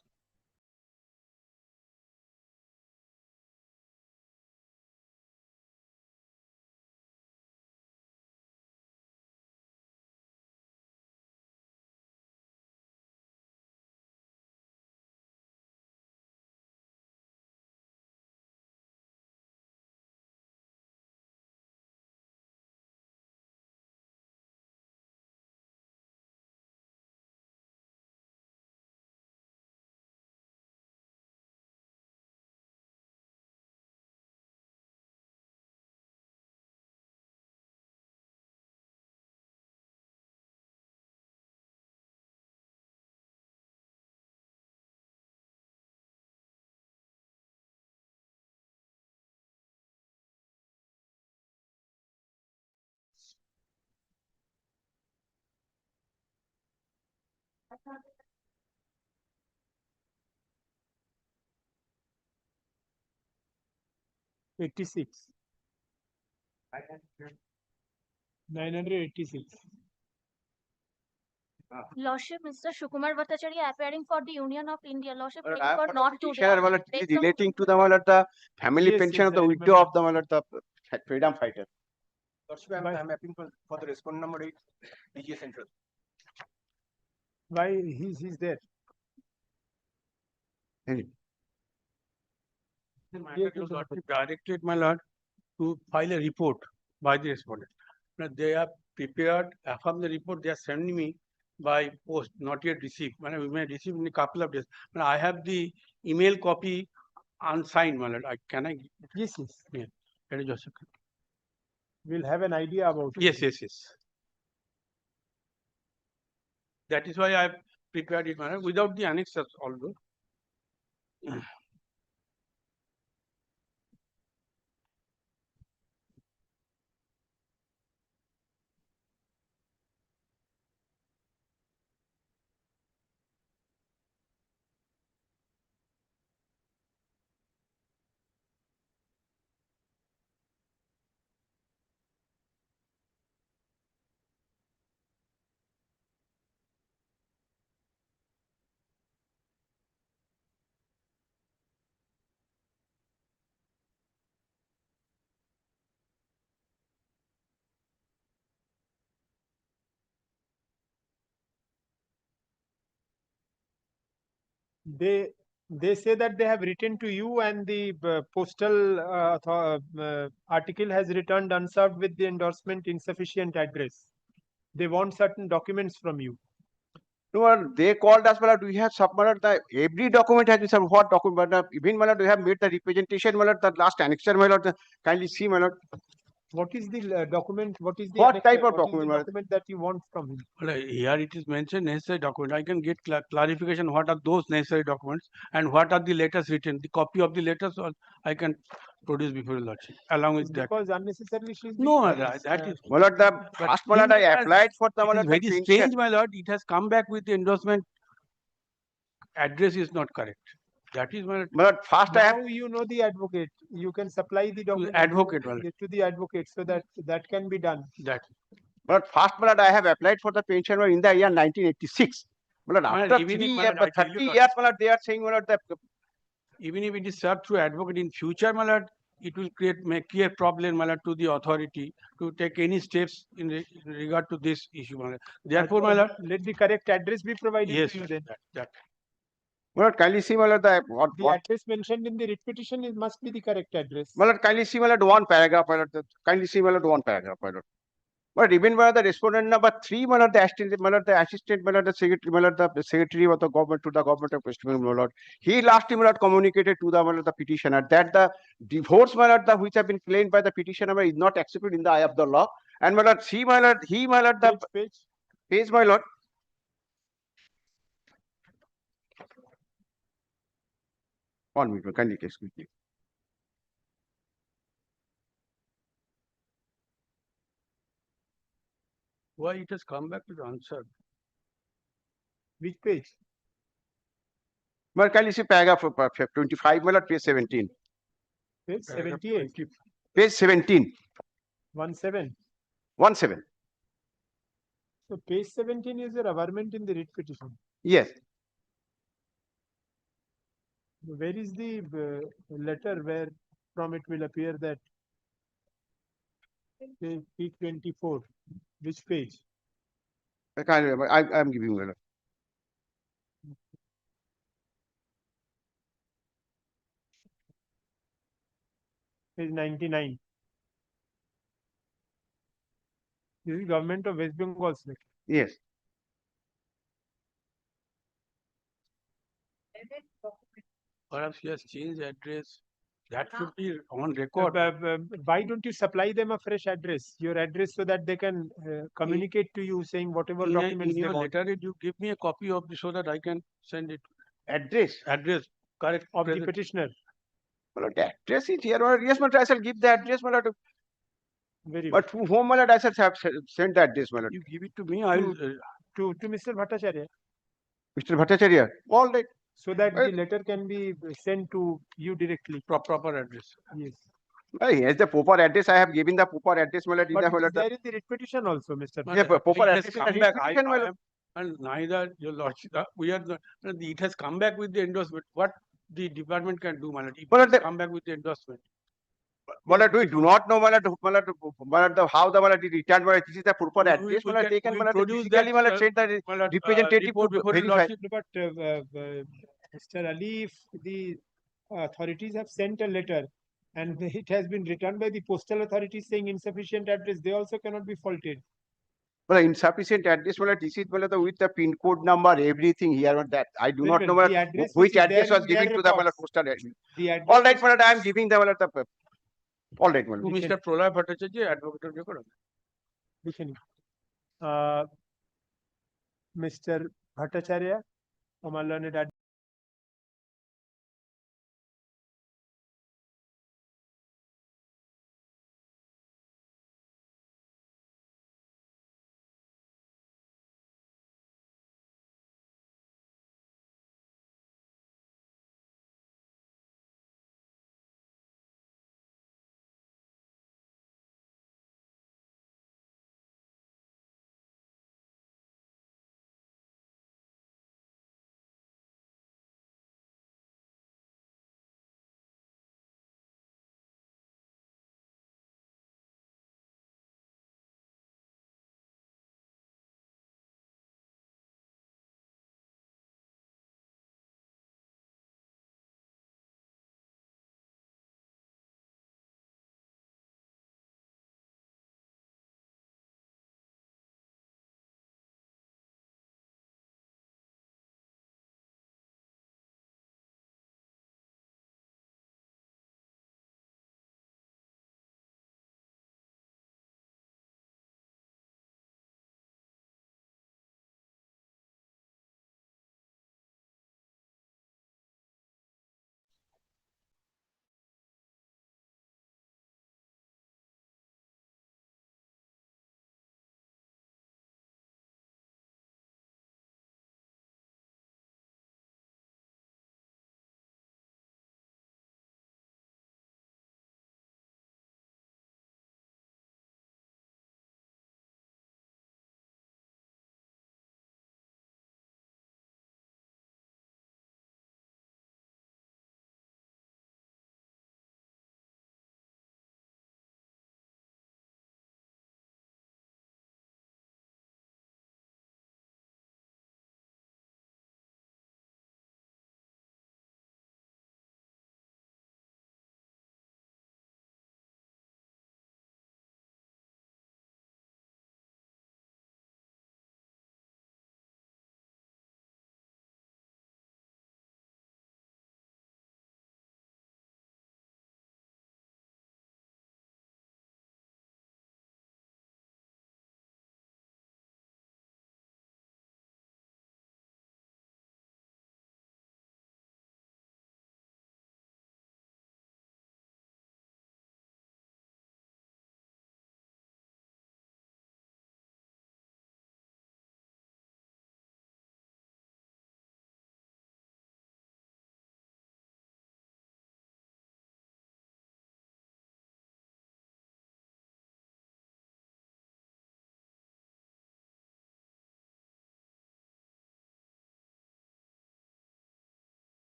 '86. 986. Lordship, Mr. Shukumar Bhattacharya appearing for the Union of India. Lordship, I claim have for got a not to petitioner, the it is relating to the family Yes, pension yes, of the I widow remember. of the freedom fighter. Lordship, I'm appealing for the respondent number 8, DG Central. Why he's there? Directed, my lord, to file a report by the respondent. Now, they have prepared, from the report they are sending me by post, not yet received. We may receive in a couple of days. I have the email copy unsigned, my lord. Can I? Yes. Yeah. Can you just? We'll have an idea about it. Yes. That is why I have prepared it, my lord, without the annexes although. They say that they have written to you and the postal article has returned unserved with the endorsement insufficient address. They want certain documents from you. No, they called us, malad, we have submitted the every document has been submitted. What document? Malad, even malad, we have made the representation, malad, the last annexure, malad, kindly see, malad. What is the document? What is the What annexure? type of What is the document, malad? document that you want from him? Well, here it is mentioned necessary document. I can get clarification what are those necessary documents and what are the letters written. The copy of the letters I can produce before your lordship along with that. Because unnecessarily she is No, being that is. Malad, the But first malad, I applied for the it is malad, the very pension. strange, my lord. It has come back with the endorsement. Address is not correct. That is my. Malad, first I have. Now you know the advocate. You can supply the document advocate, to the advocate so that that can be done. That. But first, malad, I have applied for the pension in the year 1986. Malad, after even 3 if, years, malad, I tell 30 you, years, malad, they are saying, malad, that even if it is served through advocate in future, my lord, it will create a problem, my lord, to the authority to take any steps in regard to this issue, my lord. Therefore, my lord, let the correct address be provided yes, to you then. That. Malad, kindly see, malad, The address mentioned in the writ petition must be the correct address. Malad, kindly see, malad, one paragraph, malad, kindly see, malad, one paragraph, malad. But even malad, the respondent number 3, malad, the assistant, malad, the secretary, malad, the secretary of the government to the government of West Bengal, malad, he last time, malad, communicated to the malad, the petitioner that the divorce, malad, the which have been claimed by the petitioner is not accepted in the eye of the law. And malad, see, malad, he, malad, the page, my lord. One minute, kindly take quickly. Why it has come back to the answer? Which page? Well, kindly see paragraph 25, malad, page 17. Page 78. Page 17. 17. 17. So page 17 is your averment in the writ petition. Yes. Where is the letter where from it will appear that page P24? Which page? I can't remember. I am giving you. Page 99. This is government of West Bengal. Yes. Perhaps he has changed address. That should be on record. Why don't you supply them a fresh address, your address, so that they can communicate to you saying whatever documents in they your want. letter, you give me a copy of this so that I can send it. Address. Address. Correct. Of the petitioner. Well, the address is here. Well, yes, but I shall give the address. Well, Very but to whom well, I shall have sent the address. Well, you give it to me. I will. To Mr. Bhattacharya. Mr. Bhattacharya. All right. So that the letter can be sent to you directly. Proper address. Yes. Yes, the proper address. I have given the proper address. Well, But it is there in the writ petition also, Mr. Yeah, proper It has address. come back. And neither your lordship, we are the, it has come back with the endorsement. What the department can do, Malad, if it has come back with the endorsement. Malad, we do not know, Malad, how the Malad is returned. Malad, this is the proper address. Malad, taken, Malad, physically, Malad, said the representative to verify. But Mr. Ali, if the authorities have sent a letter and it has been returned by the postal authorities saying insufficient address, they also cannot be faulted. Well, insufficient address, well, this is well, with the pin code number, everything here and that. I do not know well, which address was given to the postal address. All right, well, I am giving the well, all right, well. To Mr. Prolay Bhattacharya, advocate of Mr. Bhattacharya, our learned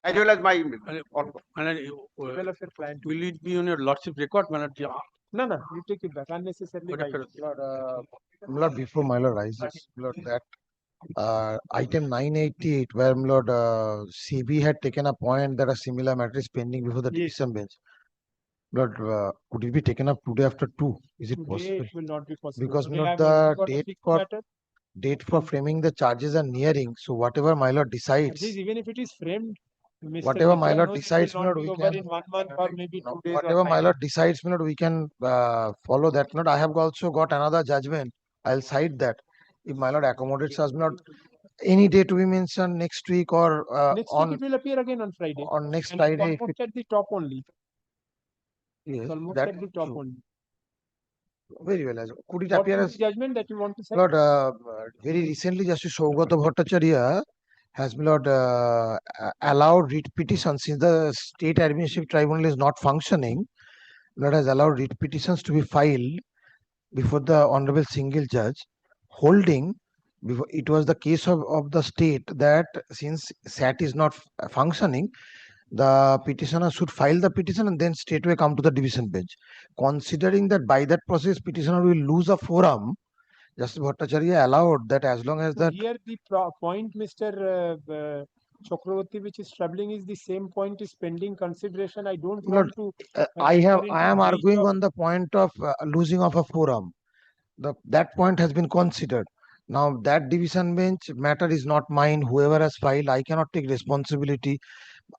as well as my Well of your client. will it be on your lordship record? No, no, you take it back unnecessarily. Okay, why? fair. My lord, before my lord rises, my lord, that item 988, where my lord CB had taken a point that a similar matter is pending before the Yes. division bench. Lord, could it be taken up today after 2? Is it Today possible? it will not be possible. Because Today my I've lord, already the got a date fixed for matter. framing the charges are nearing. So whatever my lord decides, Charges, even if it is framed, Mr. whatever my Mitra lord knows decides, it my will not lord, be we over can. in 1 month or maybe 2 days or Whatever 5 my lord days. decides, my lord, we can follow that. My lord, I have also got another judgment. I'll cite that. If my lord accommodates us, my lord, any day to be mentioned next week or Next week it will appear again on Friday. on next And it's Friday. If almost at the top only. yes, It's almost that at the top true. only. Very well. Could it What appear is as the judgment that you want to say? Lord? Very recently, Justice Saugata Bhattacharya has Lord allowed writ petitions since the state administrative tribunal is not functioning. Lord has allowed writ petitions to be filed before the honorable single judge, holding before it was the case of the state that since SAT is not functioning, the petitioner should file the petition and then straightway come to the division bench. Considering that by that process petitioner will lose a forum, Justice Bhattacharya allowed that as long as So that here the point, Mr. Chakravarti, which is troubling is the same point is pending consideration. I don't Lord, want to I enter am into breach arguing of on the point of losing of a forum. That point has been considered. Now that division bench matter is not mine. Whoever has filed, I cannot take responsibility.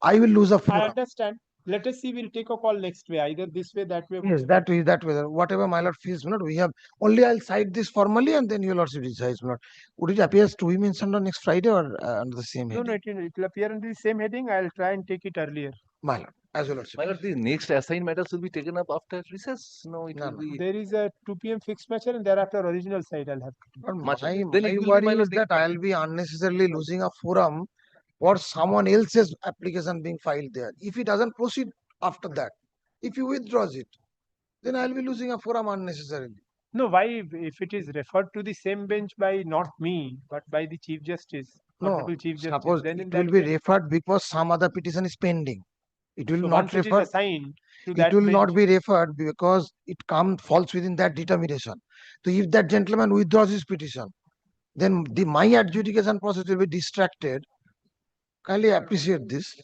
I will lose a I forum. understand. Let us see, we'll take a call next way, either this way, that way. Yes, that way. Whatever my lord feels, my lord, we have only I'll cite this formally and then your lordship decides, my lord. Would it appear to be mentioned on next Friday or under the same No, heading? no, it will appear under the same heading. I'll try and take it earlier. My lord, as your lordship. My lord, the next assigned matters will be taken up after recess. No, it No, will be. There is a 2 p.m. fixed matter and thereafter original side I'll have to do. But Much. my Then it will be, worry my lord, is that I'll be unnecessarily losing a forum for someone else's application being filed there. If he doesn't proceed after that, if he withdraws it, then I'll be losing a forum unnecessarily. No, why if it is referred to the same bench by not me, but by the Chief Justice, No, Honorable Chief Justice, suppose then in it will that be case, referred because some other petition is pending. It will so not once it is refer. assigned to It that will bench, not be referred because it falls within that determination. So if that gentleman withdraws his petition, then my adjudication process will be distracted. Kindly appreciate this.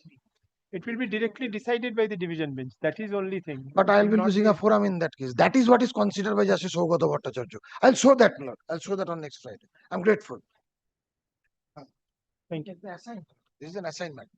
it will be directly decided by the division bench. That is only thing. But It I'll will be not losing a forum in that case. That is what is considered by Justice Saugata Bhattacharya. I'll show that, Lord. I'll show that on next Friday. I'm grateful. Thank you. This is an assignment.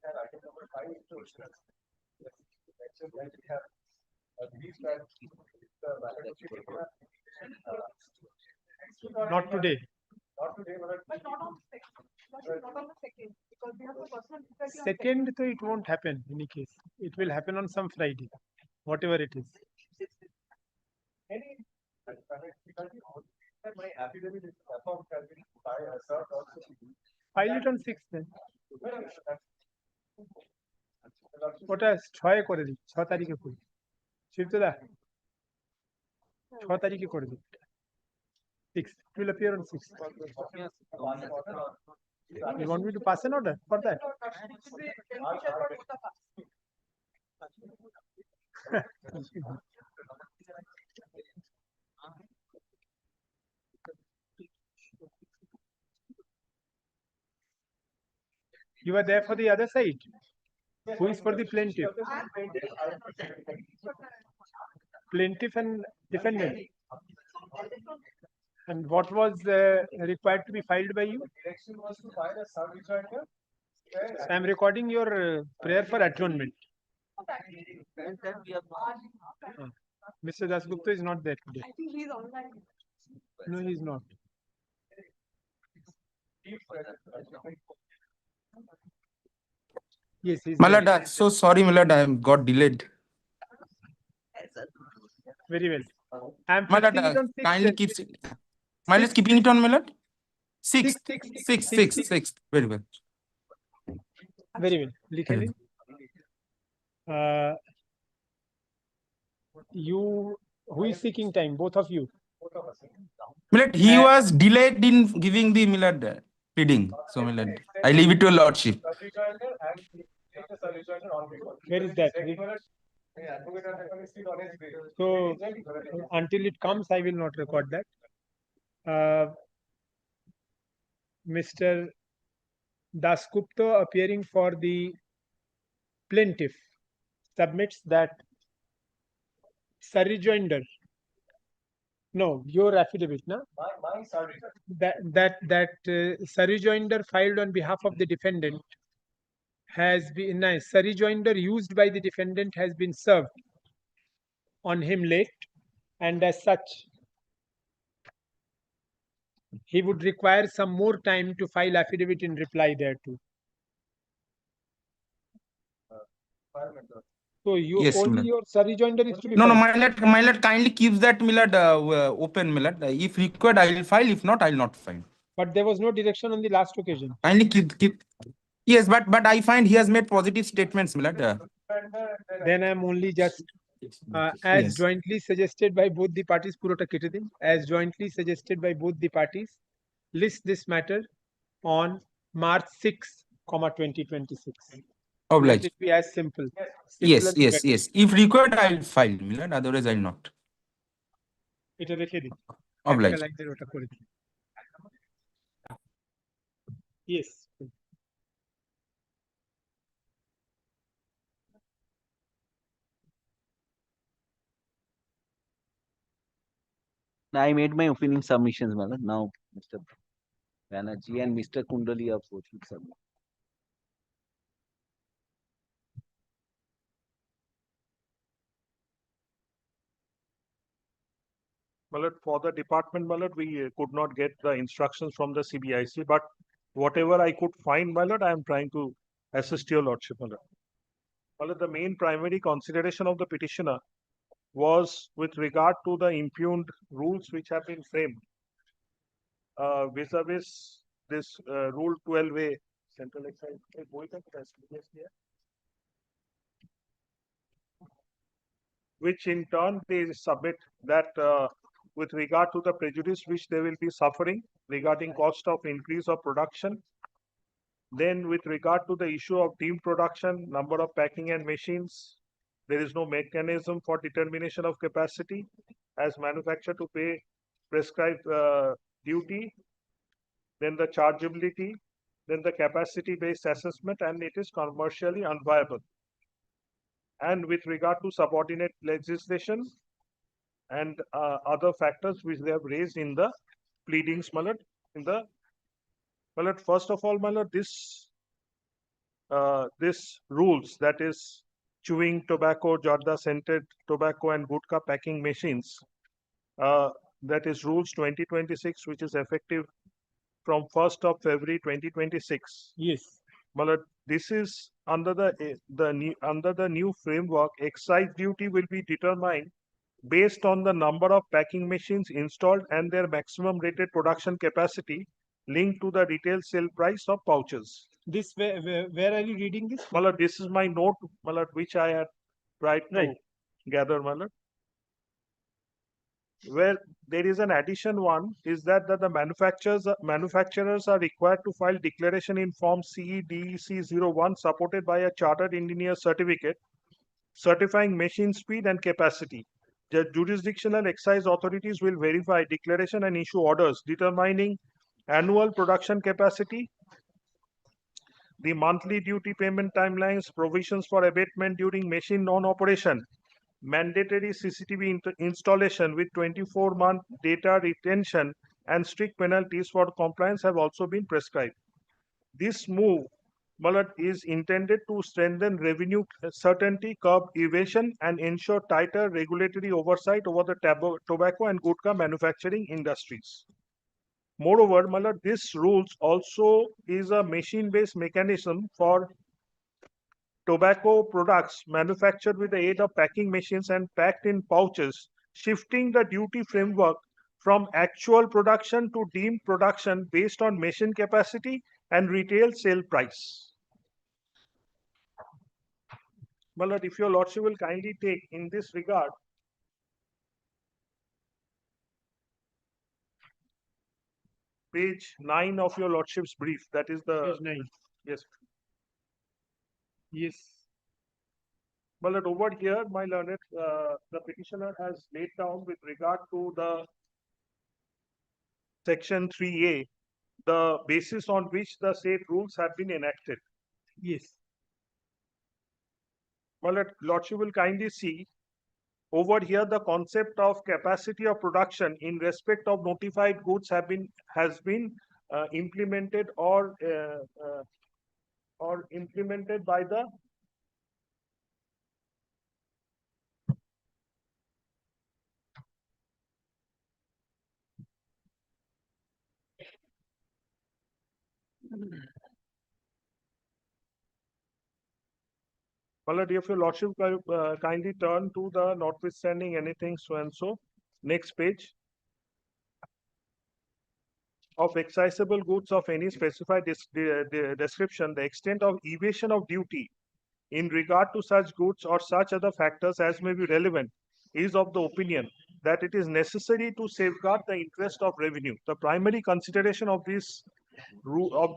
and item number 5 is to insurance. Yes, mentioned that we have released that the ballot of Not today. not today, but Not on the second, not on the second, because we have a personal difficulty on Second, so it won't happen in any case. It will happen on some Friday, whatever it is. any my affidavit is performed has been served also. File it on 6th then. ওটা 6 করে দিই, 6 তারিখে করি। শিবদা 6 তারিখে করে দিই। 6 it will appear on 6th. You want me to pass an order for that? You are there for the other side. Who is for the plaintiff? Plaintiff and defendant. And what was required to be filed by you? Direction was to file a sub-rejoinder. I am recording your prayer for adjournment. Mr. Dasgupta is not there today. I think he's online. No, he is not. Yes, he's My lord, there. so sorry, my lord, I got delayed. Very well. I am My lord, fixing it on 6th. kindly keeps it. My lord, keeping it on, my lord. 6th, 6th. Very well. Very well. लिखे लें। You, who is seeking time? Both of you. My lord, he was delayed in giving the my lord pleading. So my lord, I leave it to your lordship. Where is that? So until it comes, I will not record that. Mr. Dasgupta, appearing for the plaintiff, submits that surrejoinder. No, your affidavit, no? My surrejoinder. That surrejoinder filed on behalf of the defendant has been surrejoinder used by the defendant has been served on him late, and as such he would require some more time to file affidavit in reply thereto. So you Yes, only ma'am. your surrejoinder is to be No, filed. my lord kindly keeps that my lord open, my lord. If required, I will file. If not, I will not file. But there was no direction on the last occasion. Kindly keep. Yes, but I find he has made positive statements, my lord. Then I am only just as Yes. jointly suggested by both the parties, Purota Kitadin, as jointly suggested by both the parties, list this matter on March 6, 2026. Let Obliged. it be as simple. Yes, Simpler the better. yes. If required, I will file, my lord. Otherwise, I will not. এটা রেখে দিন। Obliged. একটা লাইনের ওটা করে দিন। Yes. I made my opening submissions, madam. Now, Mr. Banerjee and Mr. Kundali are both will submit. Malad, for the department, Malad, we could not get the instructions from the CBIC, but whatever I could find, Malad, I am trying to assist your lordship, Malad. Malad, the main primary consideration of the petitioner was with regard to the impugned rules which have been framed vis-a-vis this Rule 12A Central Excise. Which in turn they submit that with regard to the prejudice which they will be suffering regarding cost of increase of production. Then with regard to the issue of deemed production, number of packing and machines, there is no mechanism for determination of capacity as manufacturer to pay prescribed duty, then the chargeability, then the capacity-based assessment, and it is commercially unviable. And with regard to subordinate legislation and other factors which they have raised in the pleadings, Malad, first of all, Malad, this this rules, that is chewing tobacco, Jarda scented tobacco and gutka packing machines, that is rules 2026, which is effective from 1st of February 2026. Yes. Well, this is under the new framework. Excise duty will be determined based on the number of packing machines installed and their maximum rated production capacity linked to the retail sale price of pouches. This where are you reading this? Malad, this is my note, Malad, which I had tried to Right. gather, Malad. Where there is an addition one is that the manufacturers are required to file declaration in form CEDEC 01 supported by a chartered engineer certificate certifying machine speed and capacity. The jurisdictional excise authorities will verify declaration and issue orders determining annual production capacity, the monthly duty payment timelines, provisions for abatement during machine non-operation, mandatory CCTV installation with 24-month data retention, and strict penalties for compliance have also been prescribed. This move, Malad, is intended to strengthen revenue certainty, curb evasion, and ensure tighter regulatory oversight over the tobacco and gutka manufacturing industries. Moreover, Malad, this rules also is a machine-based mechanism for tobacco products manufactured with the aid of packing machines and packed in pouches, shifting the duty framework from actual production to deemed production based on machine capacity and retail sale price. Malad, if your lordship will kindly take in this regard page 9 of your lordship's brief, that is the Page 9. yes. Yes. Well, over here, my learned, the petitioner has laid down with regard to the section 3A, the basis on which the said rules have been enacted. Yes. Well, lordship will kindly see over here the concept of capacity of production in respect of notified goods has been implemented or implemented by the Well, if your lordship kindly turn to the notwithstanding anything so and so, next page. Of excisable goods of any specified description, the extent of evasion of duty in regard to such goods or such other factors as may be relevant is of the opinion that it is necessary to safeguard the interest of revenue. The primary consideration of this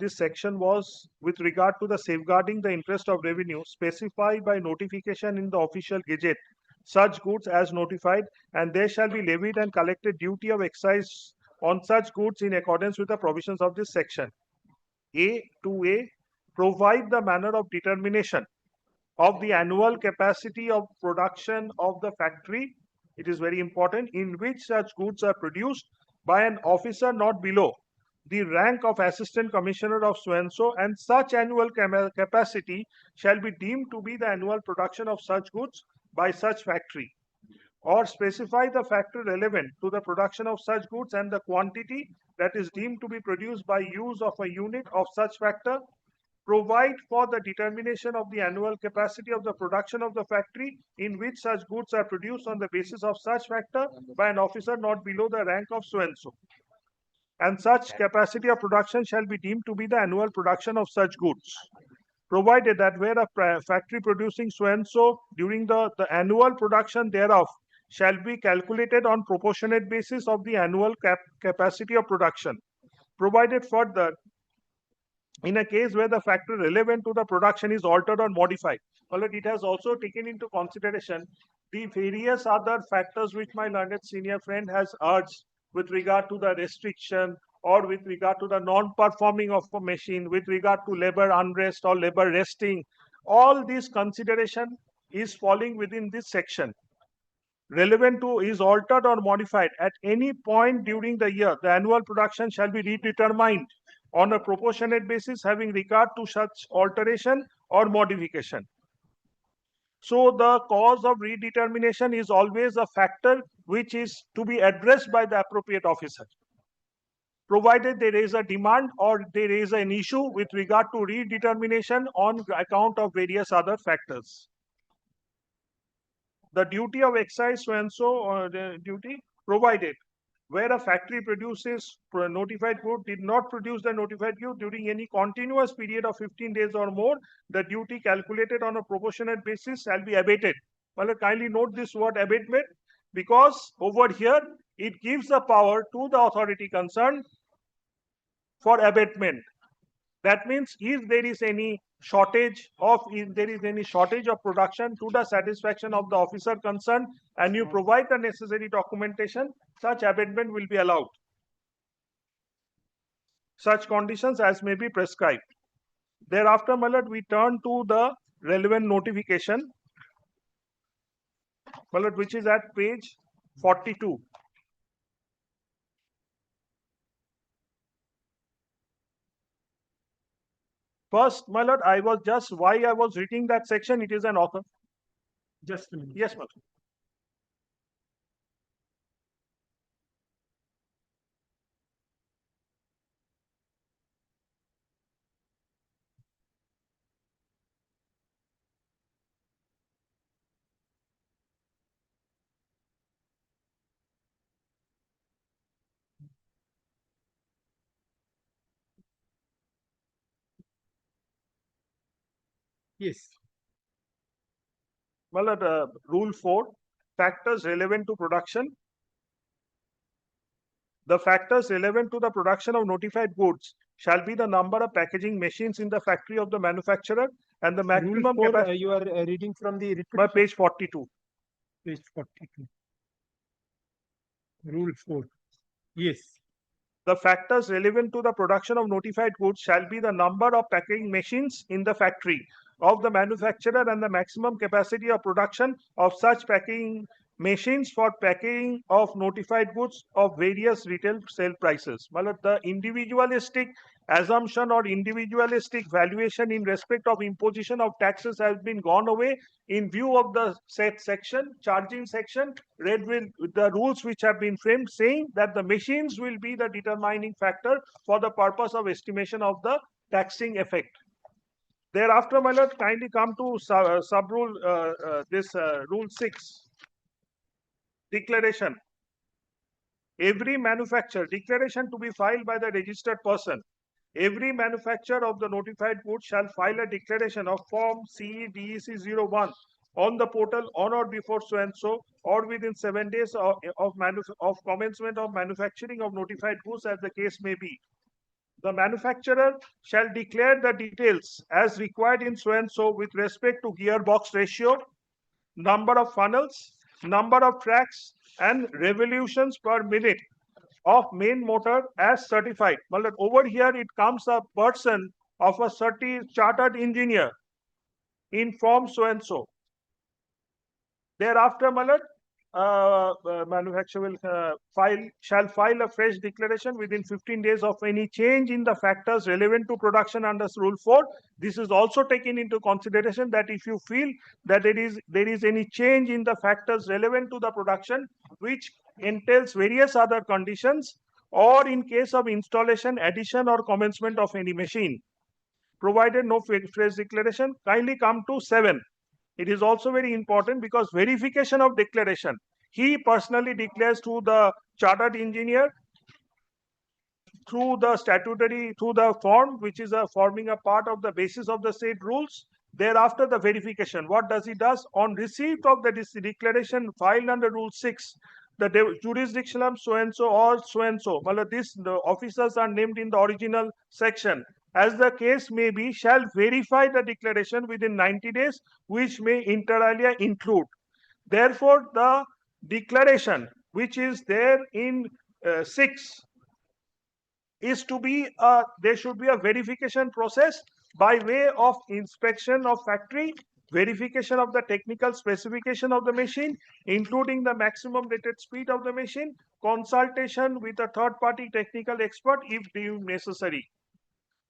section was with regard to the safeguarding the interest of revenue specified by notification in the official gazette such goods as notified, and there shall be levied and collected duty of excise on such goods in accordance with the provisions of this section. A2A, provide the manner of determination of the annual capacity of production of the factory. It is very important, in which such goods are produced by an officer not below the rank of Assistant Commissioner of so-and-so, and such annual capacity shall be deemed to be the annual production of such goods by such factory, or specify the factor relevant to the production of such goods and the quantity that is deemed to be produced by use of a unit of such factor. Provide for the determination of the annual capacity of the production of the factory in which such goods are produced on the basis of such factor by an officer not below the rank of so-and-so. And such capacity of production shall be deemed to be the annual production of such goods. Provided that where a factory producing so-and-so during the annual production thereof shall be calculated on proportionate basis of the annual capacity of production. Provided further, in a case where the factor relevant to the production is altered or modified, well, it has also taken into consideration the various other factors which my learned senior friend has urged with regard to the restriction or with regard to the non-performing of a machine, with regard to labor unrest or labor resting. All this consideration is falling within this section. Relevant to is altered or modified at any point during the year, the annual production shall be redetermined on a proportionate basis having regard to such alteration or modification. So the cause of redetermination is always a factor which is to be addressed by the appropriate officer, provided there is a demand or there is an issue with regard to redetermination on account of various other factors. The duty of excise so and so or the duty provided where a factory produces notified good did not produce the notified good during any continuous period of 15 days or more, the duty calculated on a proportionate basis shall be abated. Well, kindly note this word abatement, because over here it gives the power to the authority concerned for abatement. That means if there is any shortage of production to the satisfaction of the officer concerned and you provide the necessary documentation, such abatement will be allowed. Such conditions as may be prescribed. Thereafter, my lord, we turn to the relevant notification, my lord, which is at page 42. First, my lord, why I was reading that section, it is an author. Just a minute. Yes, my lord. Yes. Well, rule 4, factors relevant to production. The factors relevant to the production of notified goods shall be the number of packaging machines in the factory of the manufacturer and the maximum Rule 4, capacity. you are reading from the By page 42. Page 42. Rule 4. Yes. The factors relevant to the production of notified goods shall be the number of packaging machines in the factory of the manufacturer and the maximum capacity of production of such packaging machines for packaging of notified goods of various retail sale prices. The individualistic assumption or individualistic valuation in respect of imposition of taxes has been gone away in view of the said section, charging section, read with the rules which have been framed saying that the machines will be the determining factor for the purpose of estimation of the taxing effect. Thereafter, my lord, kindly come to sub-rule, rule 6. Declaration. Every manufacturer, declaration to be filed by the registered person. Every manufacturer of the notified goods shall file a declaration of form CEDEC 01 on the portal on or before so and so or within 7 days of commencement of manufacturing of notified goods as the case may be. The manufacturer shall declare the details as required in so and so with respect to gearbox ratio, number of funnels, number of tracks, and revolutions per minute of main motor as certified. Well, over here it comes a person of a chartered engineer in form so and so. Thereafter, manufacturer will shall file a fresh declaration within 15 days of any change in the factors relevant to production under Rule 4. This is also taken into consideration that if you feel that there is any change in the factors relevant to the production which entails various other conditions, or in case of installation, addition, or commencement of any machine, provided no fresh declaration, kindly come to 7. It is also very important because verification of declaration. He personally declares to the chartered engineer through the form, which is forming a part of the basis of the said rules. Thereafter, the verification. What does he does? On receipt of the declaration filed under Rule 6, the jurisdiction of so and so or so and so. The officers are named in the original section. As the case may be, shall verify the declaration within 90 days, which may inter alia include. Therefore, the declaration which is there in 6 is to be there should be a verification process by way of inspection of factory, verification of the technical specification of the machine, including the maximum rated speed of the machine, consultation with a third party technical expert if deemed necessary.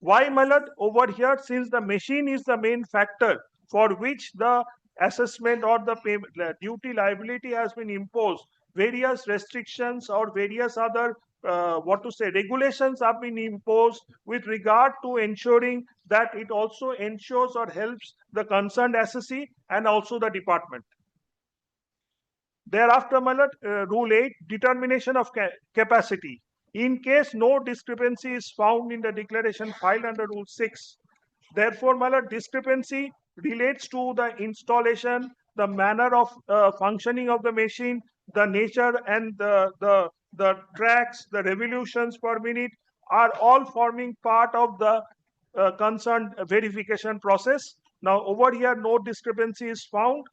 Why, my lord? Over here, since the machine is the main factor for which the assessment or the duty liability has been imposed, various restrictions or various other regulations have been imposed with regard to ensuring that it also ensures or helps the concerned assessee and also the department. Thereafter, my lord, Rule 8, determination of capacity. In case no discrepancy is found in the declaration filed under Rule 6, therefore, my lord, discrepancy relates to the installation, the manner of functioning of the machine, the nature and the tracks, the revolutions per minute are all forming part of the concerned verification process. Now, over here, no discrepancy is found.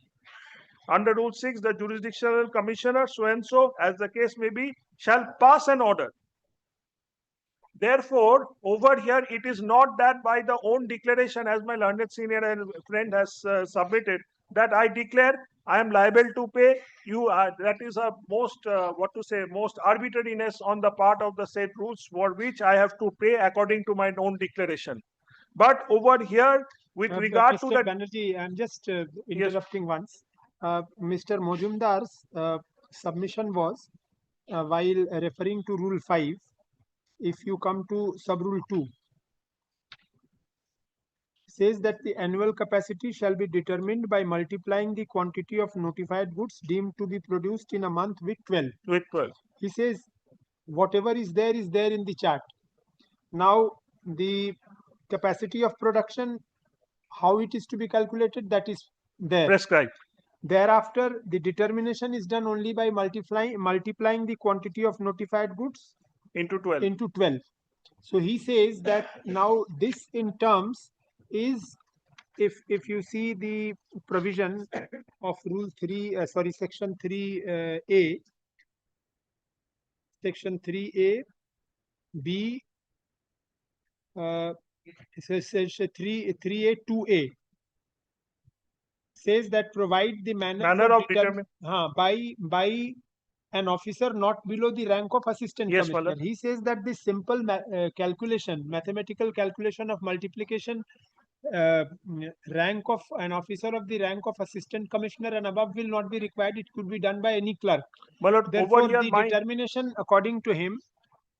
Under Rule 6, the jurisdictional commissioner, so and so, as the case may be, shall pass an order. Therefore, over here, it is not that by the own declaration, as my learned senior and friend has submitted, that I declare I am liable to pay you. That is a most, most arbitrariness on the part of the said rules for which I have to pay according to my own declaration. But over here, with regard to Mr. the Banerjee, I'm just interrupting once. Mr. Mojumdar's submission was while referring to Rule 5, if you come to Sub-Rule 2, says that the annual capacity shall be determined by multiplying the quantity of notified goods deemed to be produced in a month with 12. With 12. He says whatever is there in the chart. Now, the capacity of production, how it is to be calculated, that is there. Prescribed. Thereafter, the determination is done only by multiplying the quantity of notified goods into 12. Into 12. So he says that now this in terms is, if you see the provision of Rule 3, Section 3A, Section 3A, B, Section 3A, 2A, says that provide the manner of by an officer not below the rank of assistant Yes, commissioner. Malad. He says that this simple mathematical calculation of multiplication rank of an officer of the rank of assistant commissioner and above will not be required. It could be done by any clerk. Malad, Therefore, over here, the determination, according to him,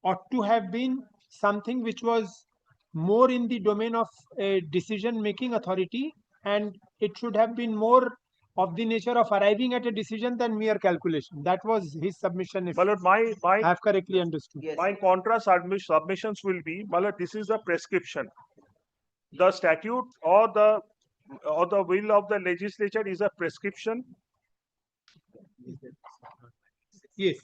ought to have been something which was more in the domain of a decision-making authority, and it should have been more of the nature of arriving at a decision than mere calculation. That was his submission, if Malad, I have correctly understood. My contra submissions will be, Malad, this is a prescription. The statute or the will of the legislature is a prescription. Yes.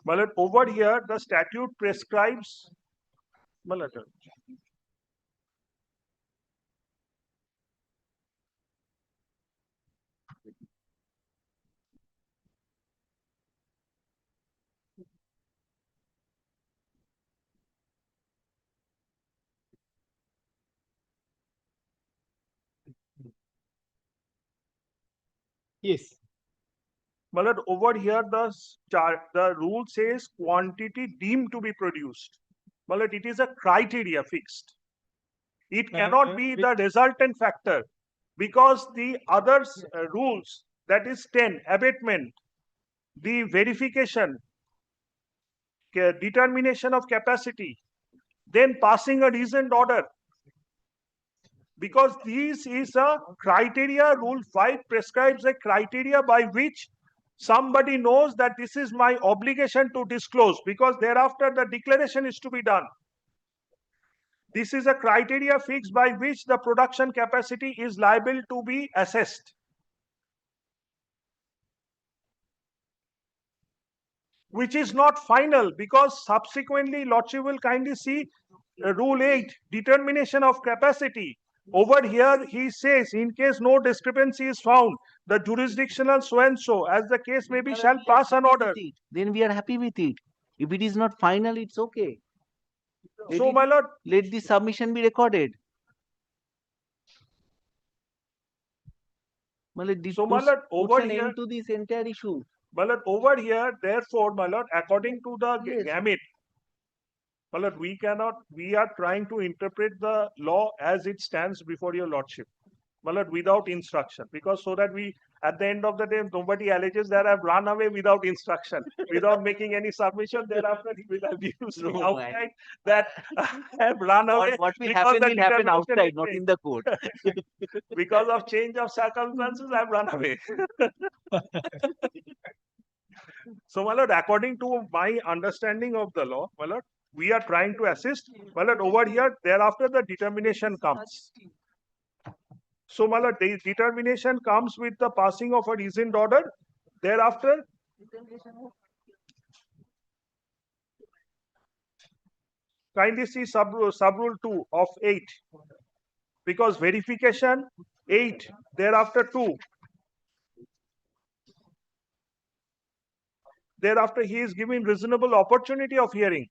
Malad, over here, the statute prescribes. Malad. Yes. Malad, over here, the rule says quantity deemed to be produced. Malad, it is a criteria fixed. It cannot be the resultant factor, because the other rules, that is 10, abatement, the verification, determination of capacity, then passing a reasoned order. Because this is a criteria, Rule 5 prescribes a criteria by which somebody knows that this is my obligation to disclose, because thereafter the declaration is to be done. This is a criteria fixed by which the production capacity is liable to be assessed. Which is not final, because subsequently Lordship will kindly see Rule 8, determination of capacity. Over here, he says, in case no discrepancy is found, the jurisdictional so and so, as the case may be, shall pass an order. Then we are happy with it. If it is not final, it's okay. So, my lord, let the submission be recorded. So, my lord, over an here, end to this entire issue. My lord, over here, therefore, my lord, according to the gamut, my lord, we are trying to interpret the law as it stands before your lordship. My lord, without instruction, because so that we, at the end of the day, nobody alleges that I've run away without instruction, without making any submission. Thereafter, he will abuse me outside that I have run away. What will because happen the will happen determination outside, is not changed. in the court. Because of change of circumstances, I've run away. So, my lord, according to my understanding of the law, my lord, we are trying to assist. My lord, over here, thereafter the determination comes. So, my lord, the determination comes with the passing of a reasoned order. Thereafter, kindly see sub-rule 2 of 8. Because verification 8, thereafter 2. Thereafter, he is given reasonable opportunity of hearing.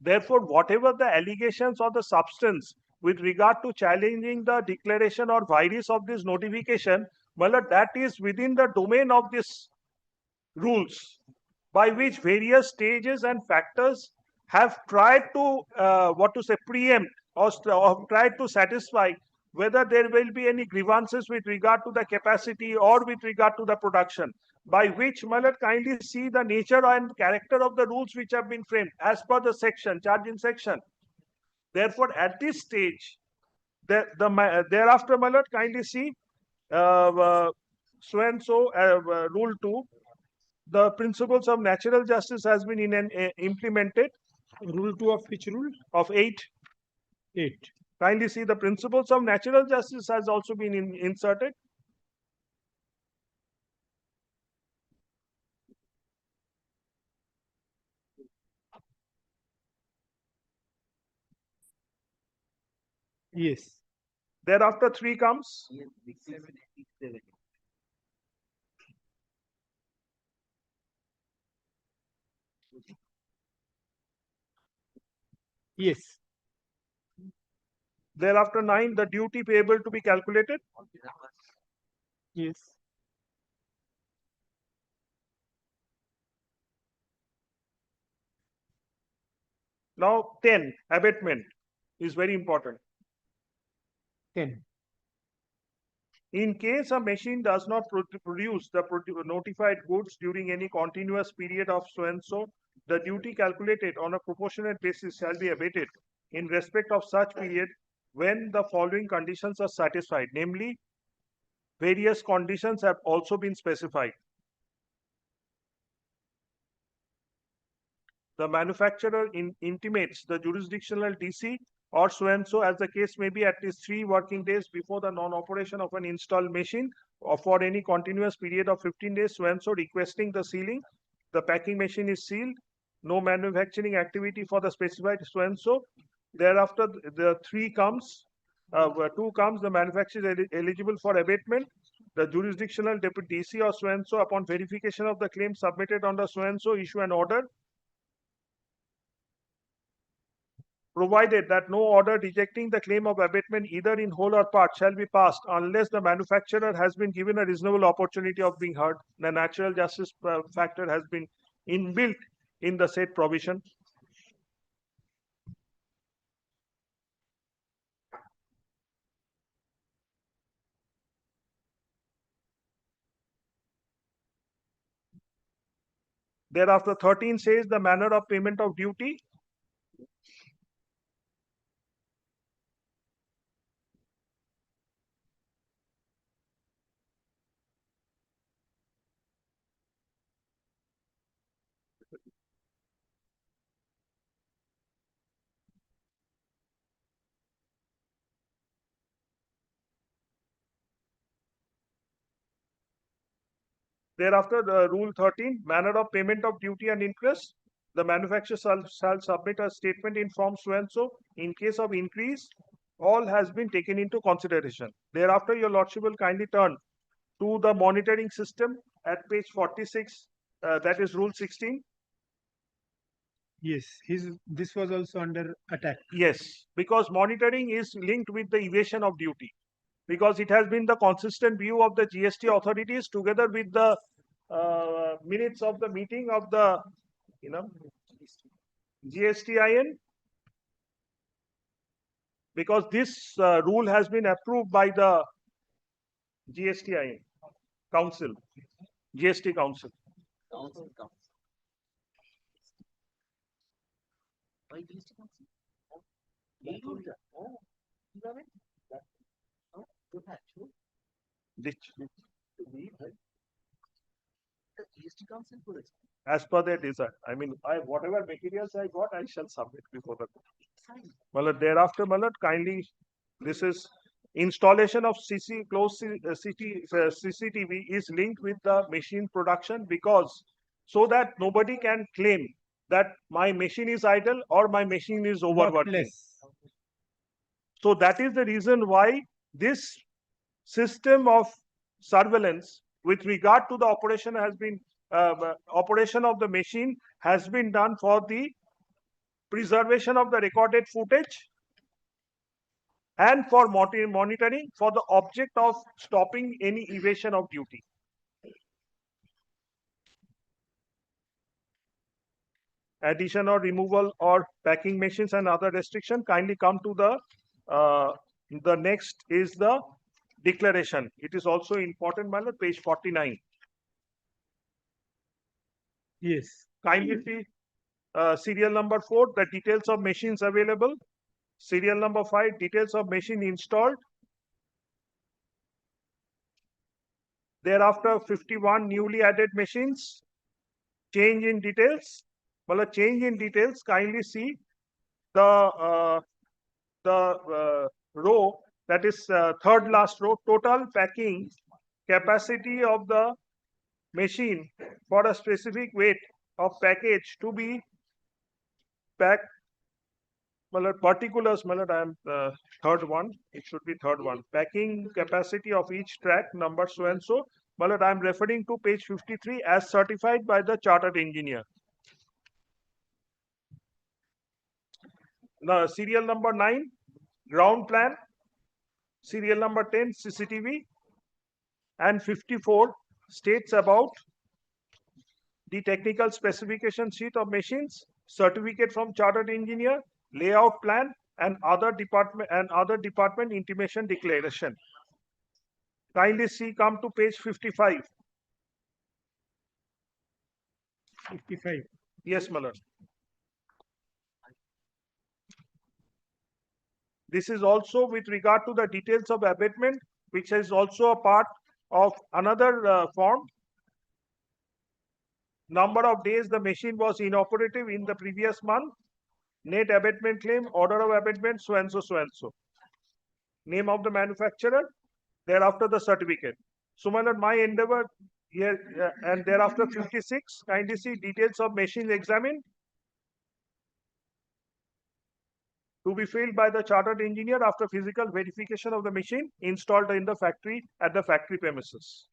Therefore, whatever the allegations or the substance with regard to challenging the declaration or virus of this notification, well, that is within the domain of these rules, by which various stages and factors have tried to preempt or tried to satisfy whether there will be any grievances with regard to the capacity or with regard to the production, by which, my lord, kindly see the nature and character of the rules which have been framed as per the section, charging section. Therefore, at this stage, thereafter, my lord, kindly see so and so rule 2, the principles of natural justice has been implemented. Rule 2 of which rule? Of 8. 8. Kindly see the principles of natural justice has also been inserted. Yes. Thereafter 3 comes. Yes. Thereafter 9, the duty payable to be calculated. Yes. Now 10, abatement is very important. 10. In case a machine does not produce the notified goods during any continuous period of so and so, the duty calculated on a proportionate basis shall be abated in respect of such period when the following conditions are satisfied, namely, various conditions have also been specified. The manufacturer intimates the jurisdictional DC or so and so, as the case may be, at least 3 working days before the non-operation of an installed machine, or for any continuous period of 15 days, so and so, requesting the sealing. The packing machine is sealed. No manufacturing activity for the specified so and so. Thereafter, the 3 comes. 2 comes, the manufacturer is eligible for abatement. The jurisdictional deputy DC or so and so, upon verification of the claim submitted under so and so, issue an order, provided that no order rejecting the claim of abatement either in whole or part shall be passed unless the manufacturer has been given a reasonable opportunity of being heard. The natural justice factor has been inbuilt in the said provision. Thereafter 13 says the manner of payment of duty. Thereafter, the Rule 13, manner of payment of duty and interest. The manufacturer shall submit a statement in form so and so. In case of increase, all has been taken into consideration. Thereafter, your lordship will kindly turn to the monitoring system at page 46, that is Rule 16. Yes, this was also under attack. Yes, because monitoring is linked with the evasion of duty. Because it has been the consistent view of the GST authorities together with the minutes of the meeting of the, GSTIN? Because this rule has been approved by the GSTIN Council, GST Council. As per their desire. I mean, whatever materials I got, I shall submit before the court. Well, thereafter, Malad, kindly, this is installation of CCTV is linked with the machine production, because so that nobody can claim that my machine is idle or my machine is overworking. So that is the reason why this system of surveillance with regard to the operation has been operation of the machine has been done for the preservation of the recorded footage and for monitoring for the object of stopping any evasion of duty. Addition or removal or packing machines and other restriction, kindly come to the next is the declaration. It is also important, Malad, page 49. Yes. Kindly see serial number 4, the details of machines available. Serial number 5, details of machine installed. Thereafter, 51 newly added machines. Change in details. Well, a change in details, kindly see the row, that is third last row, total packing capacity of the machine for a specific weight of package to be packed. Well, particulars, Malad, I am third one. It should be third one. Packing capacity of each track, number so and so. Malad, I am referring to page 53 as certified by the chartered engineer. Now, serial number 9, ground plan. Serial number 10, CCTV. And 54 states about the technical specification sheet of machines, certificate from chartered engineer, layout plan, and other department intimation declaration. Kindly see, come to page 55. 55. Yes, Malad. This is also with regard to the details of abatement, which is also a part of another form. Number of days the machine was inoperative in the previous month. Net abatement claim, order of abatement, so and so, so and so. Name of the manufacturer, thereafter the certificate. So, my endeavor here, and thereafter 56, kindly see details of machines examined to be filled by the chartered engineer after physical verification of the machine installed in the factory at the factory premises.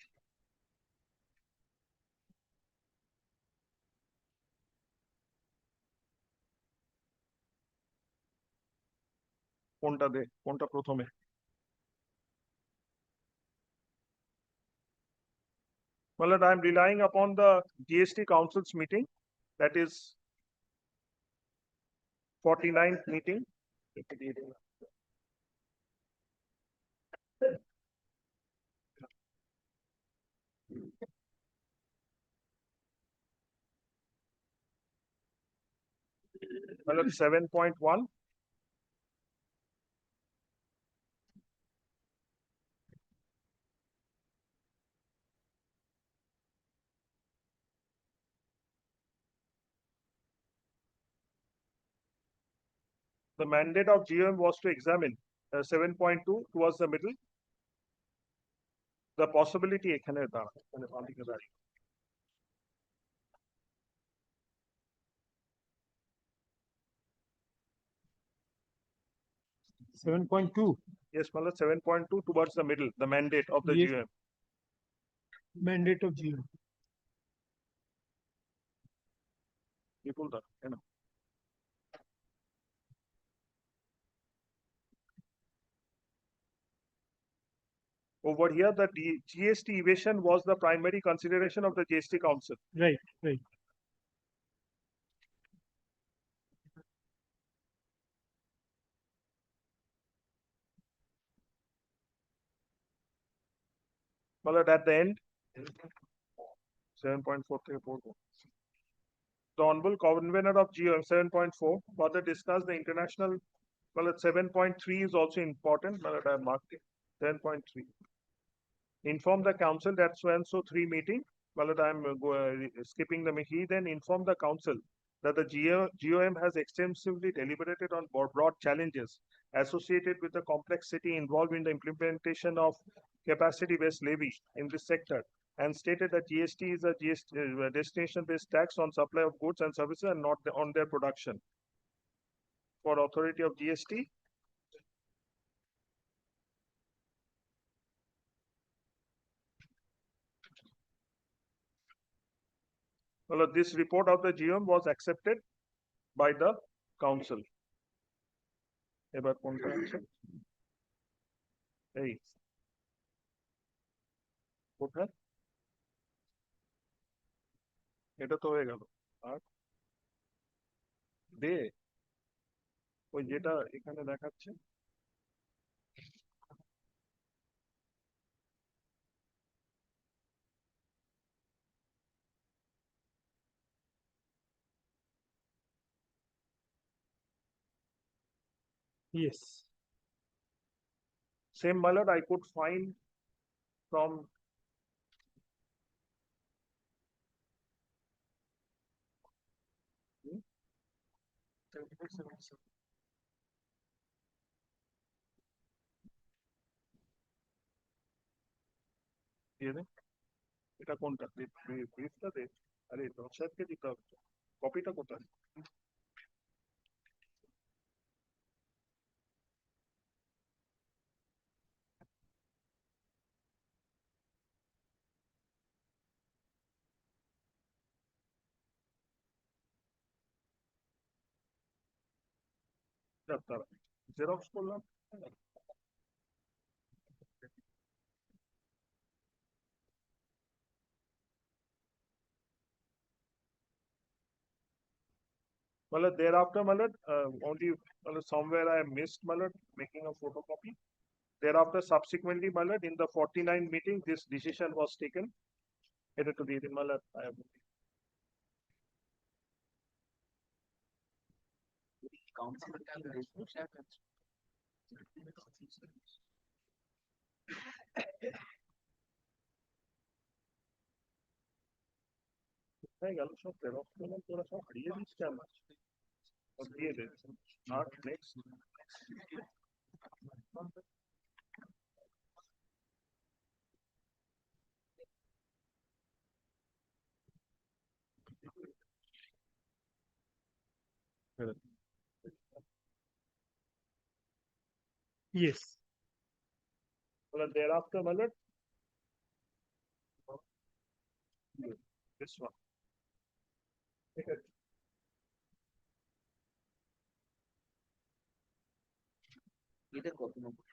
কোনটা প্রথমে? Well, I am relying upon the GST Council's meeting, that is 49th meeting. Well, 7.1. The mandate of GM was to examine 7.2 towards the middle. The possibility এখানে দাঁড়া, এখানে বাঁ দিকে দাঁড়িয়ে। Yes, Malad, 7.2 towards the middle, the mandate of the Yes. GM. Mandate of GM. People that, over here, the GST evasion was the primary consideration of the GST Council. Right, right. But at the end, 7.434. The Honorable Convener of GOM 7.4 further discussed the international. Well, 7.3 is also important, but I marked it. 7.3. Inform the council that so and so 3 meeting. Well, I'm skipping the he then inform the council that the GOM has extensively deliberated on broad challenges associated with the complexity involved in the implementation of capacity-based levy in this sector, and stated that GST is a destination-based tax on supply of goods and services and not on their production. For authority of GST, well, this report of the GOM was accepted by the council. এবার কোনটা আছে? এই কোথায়? এটা তো হয়ে গেল। আর দে ওই যেটা এখানে দেখাচ্ছে Yes. same ballot I could find from দিয়ে দে এটা কোনটা ব্রিফটা দে আরে দর্শককে দিতে হবে কপিটা কোথায় জেরক্স করলাম Well, thereafter, only somewhere I missed making a photocopy. Thereafter, subsequently, in the 49 meeting, this decision was taken. It to the I have হয়ে গেল সব জেরক্স করলাম তোরা সব হারিয়ে দিস কেন দিয়ে দে আর next Yes. Well, thereafter, this one. এটা কত নম্বর?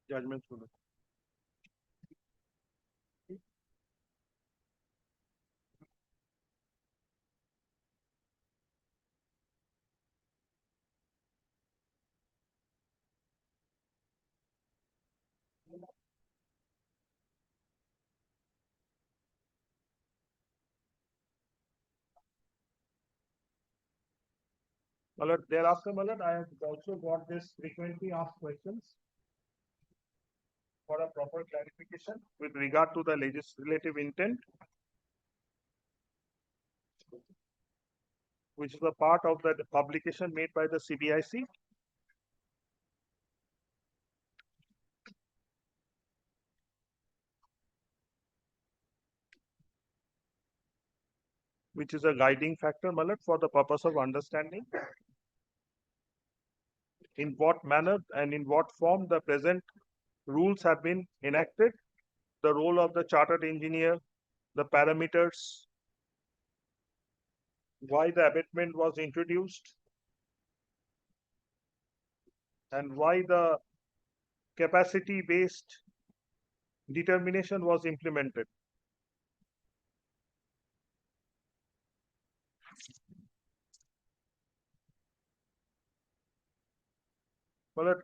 Judgment শুনে My lord, thereafter, my lord, I have also got this frequently asked questions for a proper clarification with regard to the legislative intent, which is a part of the publication made by the CBIC. Which is a guiding factor, my lord, for the purpose of understanding in what manner and in what form the present rules have been enacted, the role of the chartered engineer, the parameters, why the abatement was introduced, and why the capacity-based determination was implemented. Malad,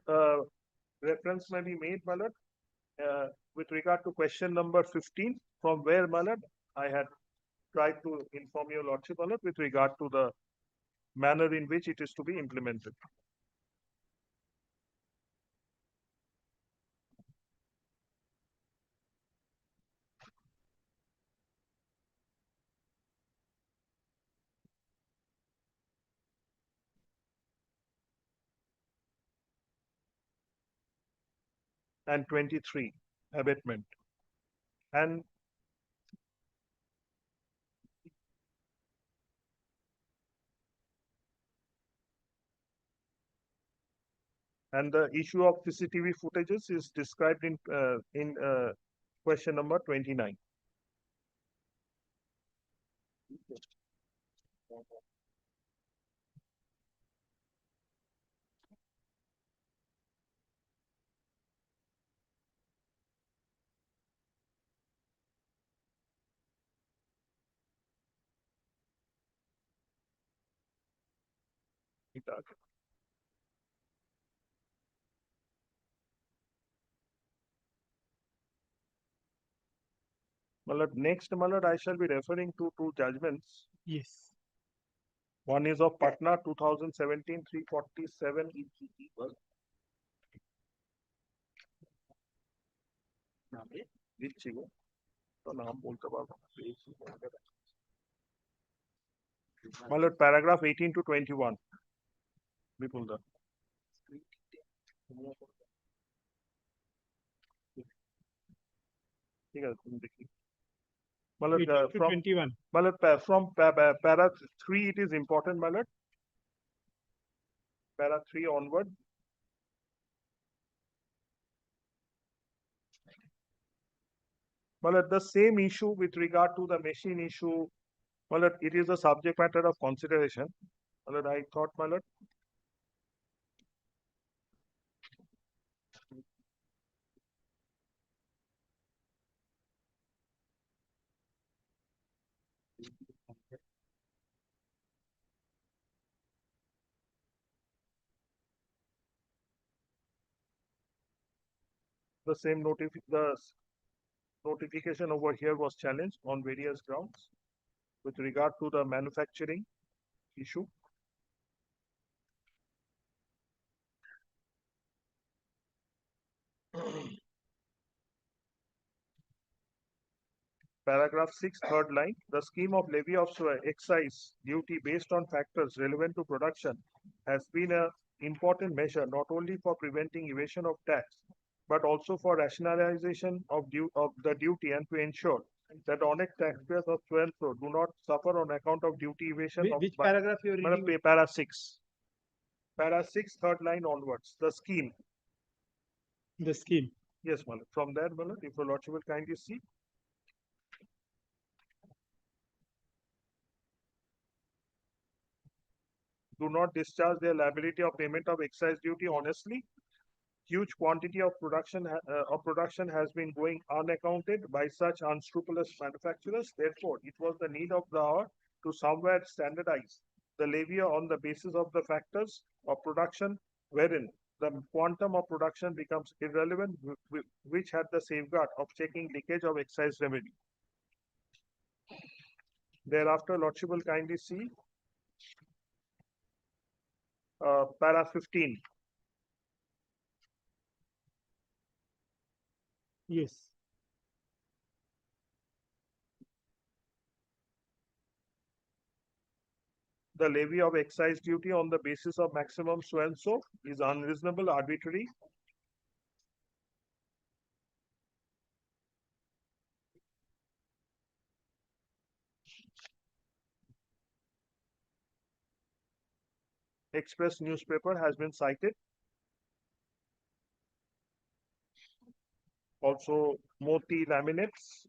reference may be made, Malad, with regard to question number 15, from where, Malad, I had tried to inform your lordship, Malad, with regard to the manner in which it is to be implemented. And 23, abatement. And the issue of CCTV footages is described in question number 29. Malad, next, Malad, I shall be referring to two judgments. Yes. One is of Patna 2017 347. Malad, paragraph 18 to 21. Vipulda. Malad, from 21. Malad, from para 3, it is important, Malad. Para 3 onward. Malad, the same issue with regard to the machine issue, Malad, it is a subject matter of consideration. Malad, I thought, Malad. The same notification over here was challenged on various grounds with regard to the manufacturing issue. Paragraph 6, third line, the scheme of levy of excise duty based on factors relevant to production has been an important measure not only for preventing evasion of tax, but also for rationalization of the duty and to ensure that honest taxpayers of so do not suffer on account of duty evasion. Which paragraph you are reading? Para 6. Para 6, third line onwards, the scheme. The scheme. Yes, Malad. From there, Malad, if your lordship will kindly see. Do not discharge their liability of payment of excise duty honestly. Huge quantity of production has been going unaccounted by such unscrupulous manufacturers. Therefore, it was the need of the hour to somewhere standardize the levy on the basis of the factors of production wherein the quantum of production becomes irrelevant, which had the safeguard of checking leakage of excise revenue. Thereafter, lordship will kindly see para 15. Yes. The levy of excise duty on the basis of maximum so and so is unreasonable, arbitrary. Express newspaper has been cited. Also, Moti laminates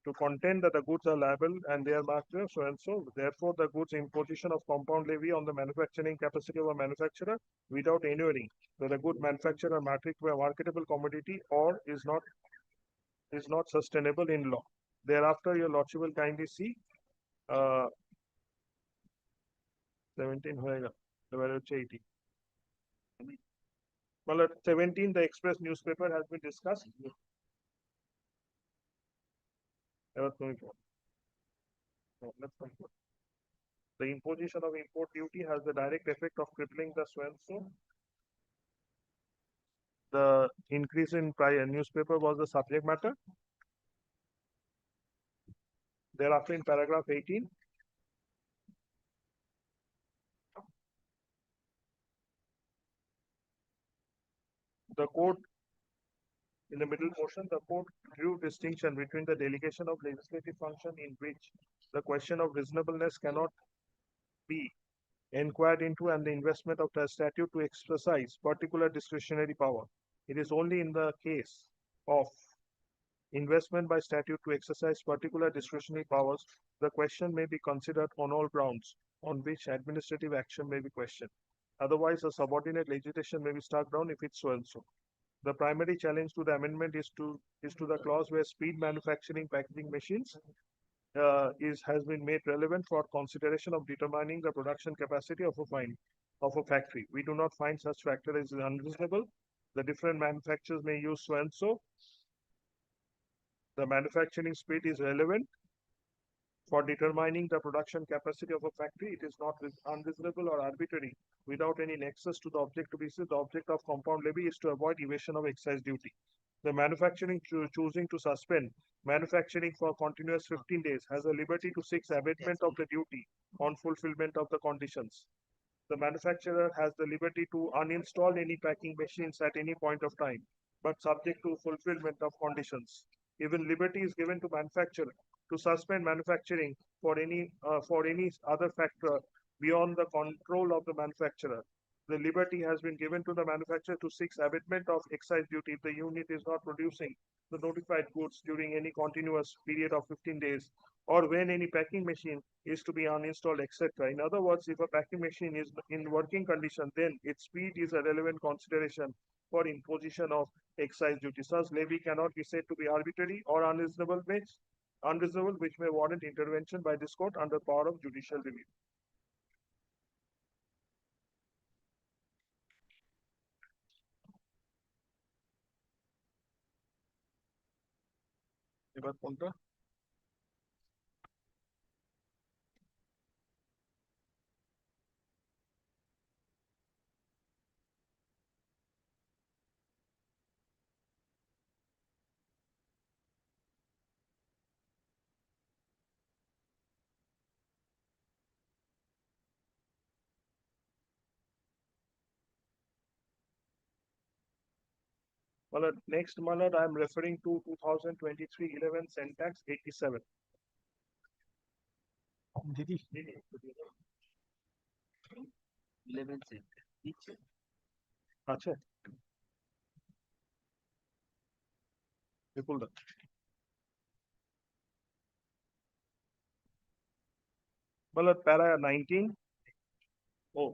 to contend that the goods are liable and they are marked so and so. Therefore, the goods imposition of compound levy on the manufacturing capacity of a manufacturer without ensuring that the good manufacturer marketable commodity or is not sustainable in law. Thereafter, your lordship will kindly see 17 হয়ে গেল, এবারে হচ্ছে 18. Well, at 17, the Express newspaper has been discussed. এবার তুমি পড়ো। No, let's conclude. The imposition of import duty has the direct effect of crippling the so and so. The increase in newspaper was the subject matter. Thereafter, in paragraph 18, the court, in the middle portion, the court drew distinction between the delegation of legislative function in which the question of reasonableness cannot be inquired into and the investment of the statute to exercise particular discretionary power. It is only in the case of investment by statute to exercise particular discretionary powers, the question may be considered on all grounds on which administrative action may be questioned. Otherwise, a subordinate legislation may be struck down if it's so and so. The primary challenge to the amendment is to the clause where speed manufacturing packaging machines has been made relevant for consideration of determining the production capacity of a factory. We do not find such factor as unreasonable. The different manufacturers may use so and so. The manufacturing speed is relevant for determining the production capacity of a factory. It is not unreasonable or arbitrary without any nexus to the object to be said. The object of compound levy is to avoid evasion of excise duty. The manufacturing choosing to suspend manufacturing for continuous 15 days has a liberty to seek abatement of the duty on fulfillment of the conditions. The manufacturer has the liberty to uninstall any packing machines at any point of time, but subject to fulfillment of conditions. Even liberty is given to manufacturer to suspend manufacturing for any other factor beyond the control of the manufacturer. The liberty has been given to the manufacturer to seek abatement of excise duty if the unit is not producing the notified goods during any continuous period of 15 days, or when any packing machine is to be uninstalled, etc. In other words, if a packing machine is in working condition, then its speed is a relevant consideration for imposition of excise duty. Such levy cannot be said to be arbitrary or unreasonable, which may warrant intervention by this court under power of judicial review. এবার কোনটা? Well, next, my lord, I am referring to 2023-11 syntax 87. Didi. 11 cent. আচ্ছা, বিপুল দা। Well, para 19. Oh.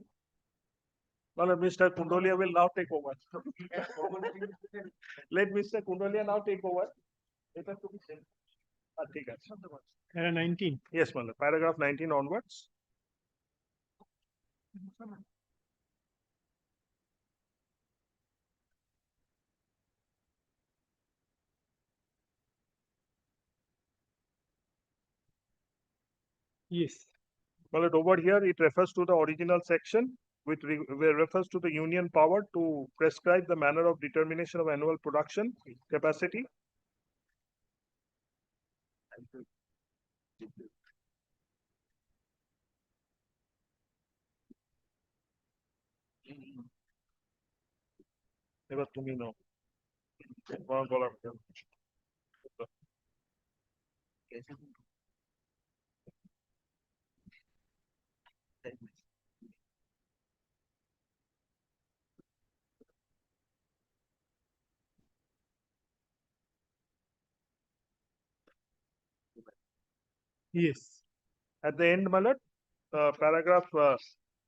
Well, Mr. Kundolia will now take over. Let Mr. Kundolia now take over. ঠিক আছে। Para 19. Yes, my lord. Paragraph 19 onwards. Yes. Well, over here, it refers to the original section. where refers to the union power to prescribe the manner of determination of annual production capacity. এবার তুমি নাও। তোমার বলার কথা। Yes. At the end, my lord, paragraph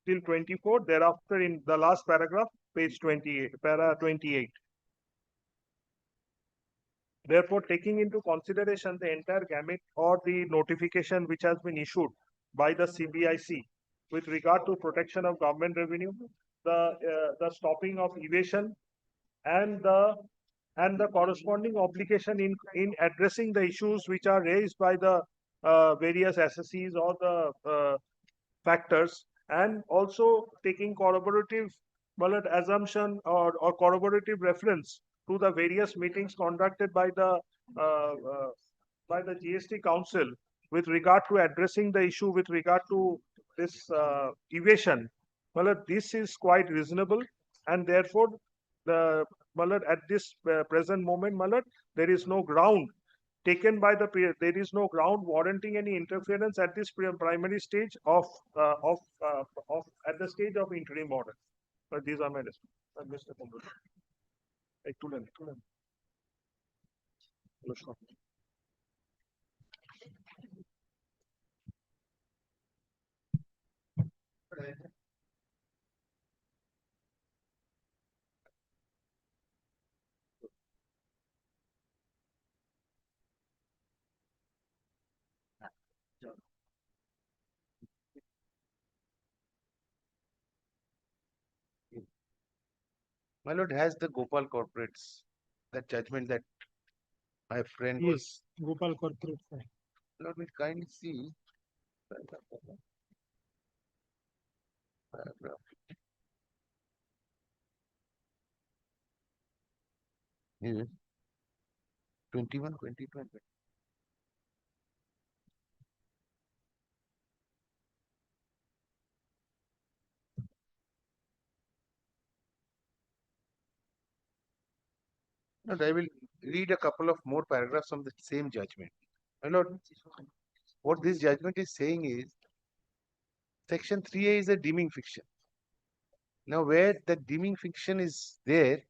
till 24. Thereafter, in the last paragraph, page 28, para 28. Therefore, taking into consideration the entire gamut or the notification which has been issued by the CBIC with regard to protection of government revenue, the stopping of evasion, and the corresponding obligation in addressing the issues which are raised by the various assessees or the factors, and also taking corroborative assumption or corroborative reference to the various meetings conducted by the GST Council with regard to addressing the issue with regard to this evasion. Well, this is quite reasonable, and therefore the at this present moment, there is no ground taken by the there is no ground warranting any interference at this primary stage of at the stage of interim order. But these are my responses. Mr. Kumbhal. Tulen. My lord, has the Gopal corporates, that judgment that my friend Yes, Gopal Corporate. Lord, will kindly see paragraph. Yes. 21, 20, 20. No, I will read a couple of more paragraphs from the same judgment. My lord, what this judgment is saying is, section 3A is a deeming fiction. Now, where the deeming fiction is there,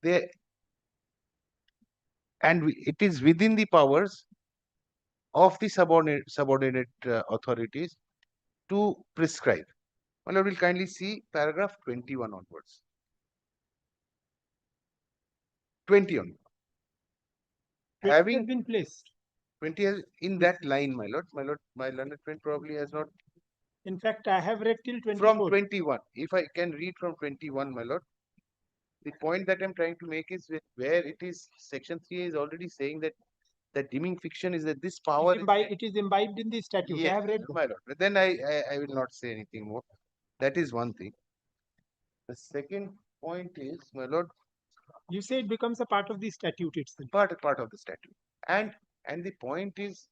it is within the powers of the subordinate authorities to prescribe. Well, I will kindly see paragraph 21 onwards. 20 on. Having been placed. 20 has in that line, my lord, my learned friend probably has not. In fact, I have read till 24. From 21. If I can read from 21, my lord. The point that I'm trying to make is where it is, section 3 is already saying that the deeming fiction is that this power It is imbibed in the statute. Yes, I have read. my lord. But then I will not say anything more. That is one thing. The second point is, my lord, You say it becomes a part of the statute itself. Part of the statute. And the point is,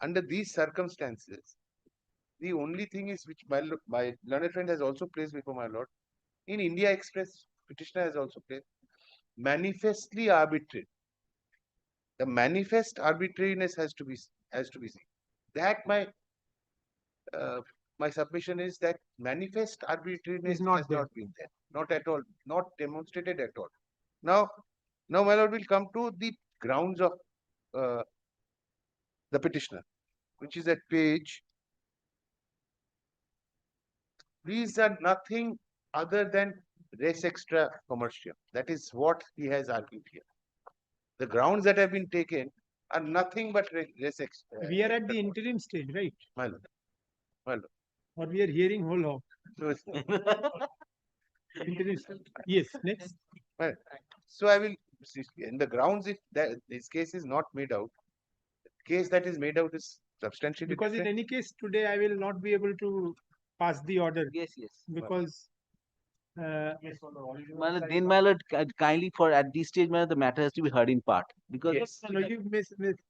under these circumstances, the only thing is which my learned friend has also placed before my lord, in India Express, petitioner has also placed, manifestly arbitrary. The manifest arbitrariness has to be seen. That my submission is that manifest arbitrariness has not been there, not at all, not demonstrated at all. Now, my lord, will come to the grounds of the petitioner, which is at page. These are nothing other than res extra commercium. That is what he has argued here. The grounds that have been taken are nothing but res extra. We are at the interim stage, right? My lord. Or we are hearing whole hog. Interim stage. Yes, next. Well, so I will, in the grounds, if this case is not made out, the case that is made out is substantially Because in different. any case, today I will not be able to pass the order. Yes, yes. Because Then, my lord, kindly for at this stage, my lord, the matter has to be heard in part because No, you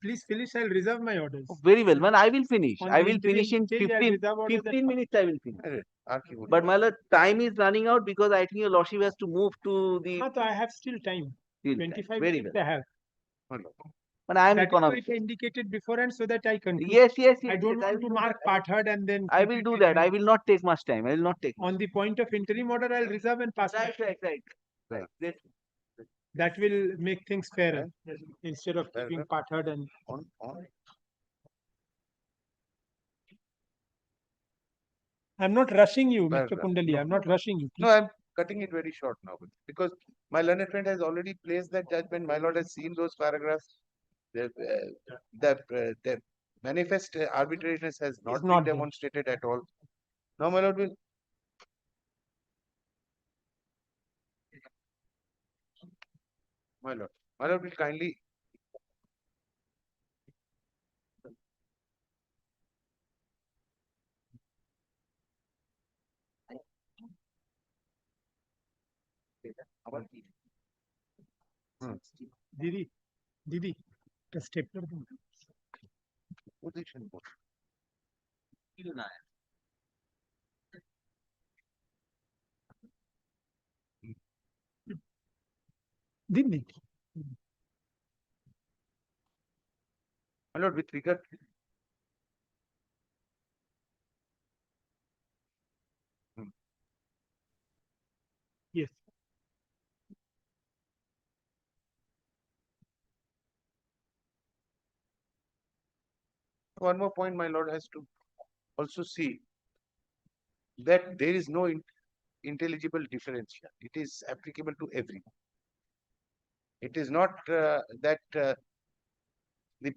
please finish. I'll reserve my orders. very well. Man, I will finish. On I the will interim finish in stage, I'll 15, reserve orders at 15 minutes. I will finish. Archie, But my lord, time is running out because I think your lordship has to move to the. So I have still time. Still time. 25 Very minutes well. I have. But I am That is why economic. I indicated beforehand so that I conclude. Yes, yes, yes. I don't yes, want to mark part heard and then. I will do that. I will not take much time. I will not take. On the point of interim order, I'll reserve and pass. Right. Yes. That will make things fairer instead of keeping part heard and. On. I'm not rushing you, Mr. Paragraph. Kundali. I'm not rushing you. No, I'm cutting it very short now because my learned friend has already placed that judgment. My lord has seen those paragraphs. The manifest arbitrariness has not been demonstrated at all. Now, my lord will. My lord will kindly. Didi, the stapler. Position. Didi. My lord, with regard. Yes. One more point, my lord has to also see that there is no intelligible difference here. It is applicable to everyone. It is not that the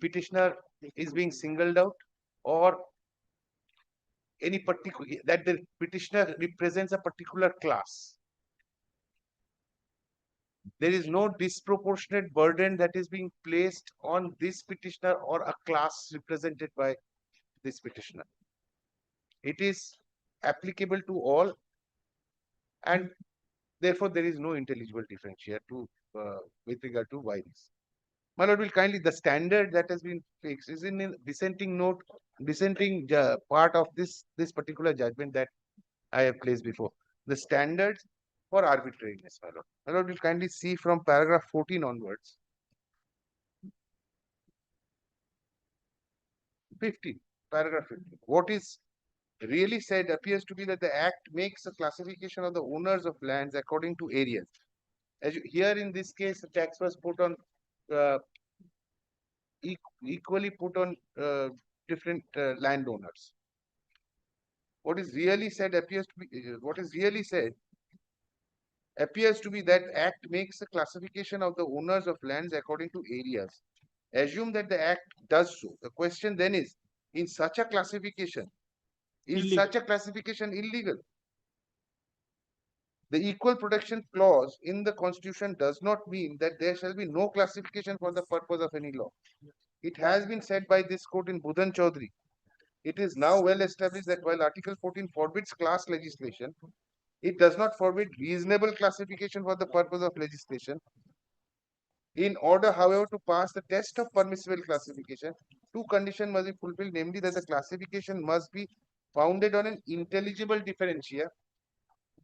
petitioner is being singled out or any particular that the petitioner represents a particular class. There is no disproportionate burden that is being placed on this petitioner or a class represented by this petitioner. It is applicable to all, and therefore there is no intelligible difference here to with regard to why this. My lord will kindly, the standard that has been fixed is in the dissenting note, dissenting part of this particular judgment that I have placed before. The standards for arbitrariness, my lord. My lord will kindly see from paragraph 14 onwards. 15, paragraph 15. What is really said appears to be that the Act makes a classification of the owners of lands according to areas. As here in this case, the tax was put on equally put on different landowners. What is really said appears to be what is really said appears to be that Act makes a classification of the owners of lands according to areas. Assume that the Act does so. The question then is, in such a classification, is such a classification illegal? The equal protection clause in the Constitution does not mean that there shall be no classification for the purpose of any law. It has been said by this court in Budhan Chaudhary. It is now well established that while Article 14 forbids class legislation, it does not forbid reasonable classification for the purpose of legislation. In order, however, to pass the test of permissible classification, two conditions must be fulfilled, namely that the classification must be founded on an intelligible differentia,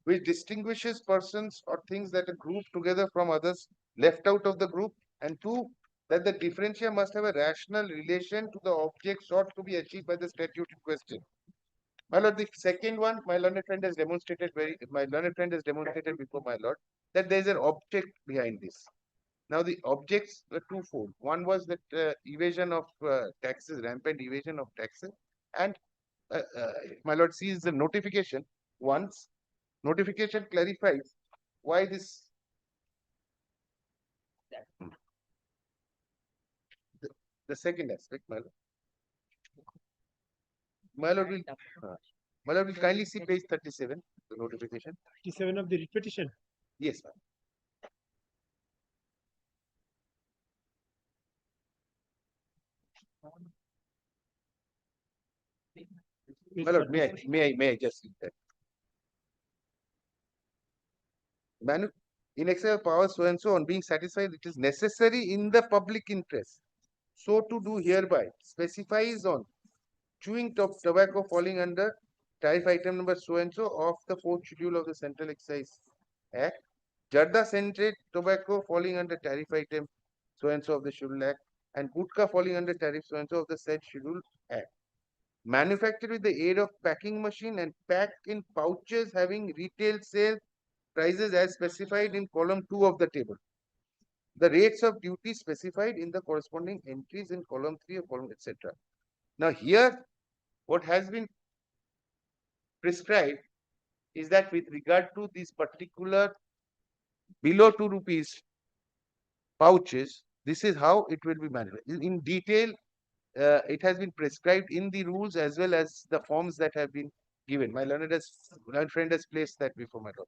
which distinguishes persons or things that are grouped together from others left out of the group, and two, that the differentia must have a rational relation to the object sought to be achieved by the statute in question. My lord, the second one, my learned friend has demonstrated before my lord that there is an object behind this. Now the objects were twofold. One was that evasion of taxes, rampant evasion of taxes, and my lord sees the notification. Once notification clarifies why this. The second aspect, my lord. My lord will kindly see page 37, the notification. 37 of the petition. Yes, ma'am. Which My lord, certificate? may I just read that? In excess of power so and so on being satisfied, it is necessary in the public interest. So to do hereby specifies on chewing tobacco falling under tariff item number so and so of the fourth schedule of the Central Excise Act. Jarda scented tobacco falling under tariff item so and so of the Schedule Act, and gutka falling under tariff so and so of the said Schedule Act. Manufactured with the aid of packing machine and packed in pouches having retail sale prices as specified in column 2 of the table. The rates of duty specified in the corresponding entries in column 3 or column etc. Now here, what has been prescribed is that with regard to these particular below 2 rupees pouches, this is how it will be manufactured. In detail, it has been prescribed in the rules as well as the forms that have been given. My learned friend has placed that before my lord.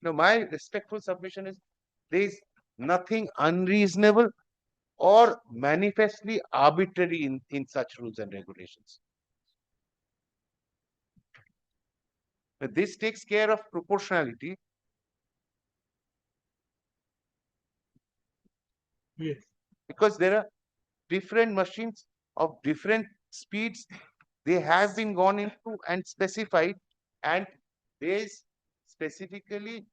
Now, my respectful submission is there is nothing unreasonable or manifestly arbitrary in such rules and regulations. But this takes care of proportionality. Yes. Because there are different machines of different speeds. They have been gone into and specified, and there is specifically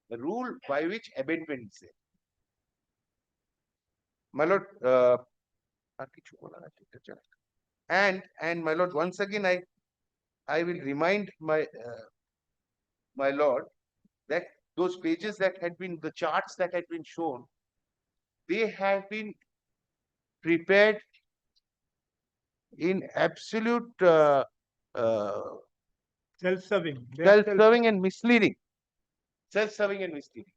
the rule by which abatement is there. My lord, and my lord, once again I will remind my lord that those pages that had been, the charts that had been shown, they have been prepared in absolute self-serving. Self-serving and misleading. Self-serving and misleading.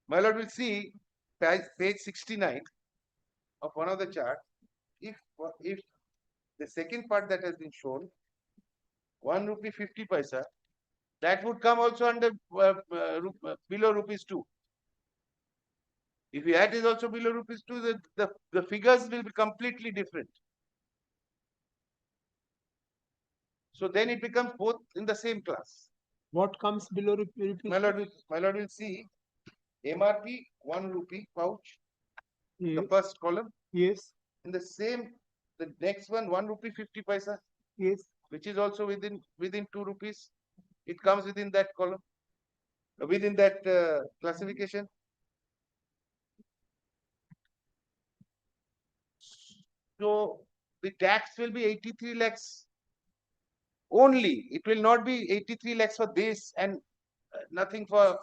My lord will see page 69 of one of the charts. If the second part that has been shown, 1 rupee 50 paisa, that would come also under below rupees 2. If that is also below rupees 2, the figures will be completely different. So then it becomes both in the same class. What comes below rupees? My lord will see MRP 1 rupee pouch, yes. The first column. Yes. In the same, the next one 1 rupee 50 paisa. Yes. Which is also within 2 rupees. It comes within that column, within that classification. So the tax will be 83 lakhs only. It will not be 83 lakhs for this and nothing for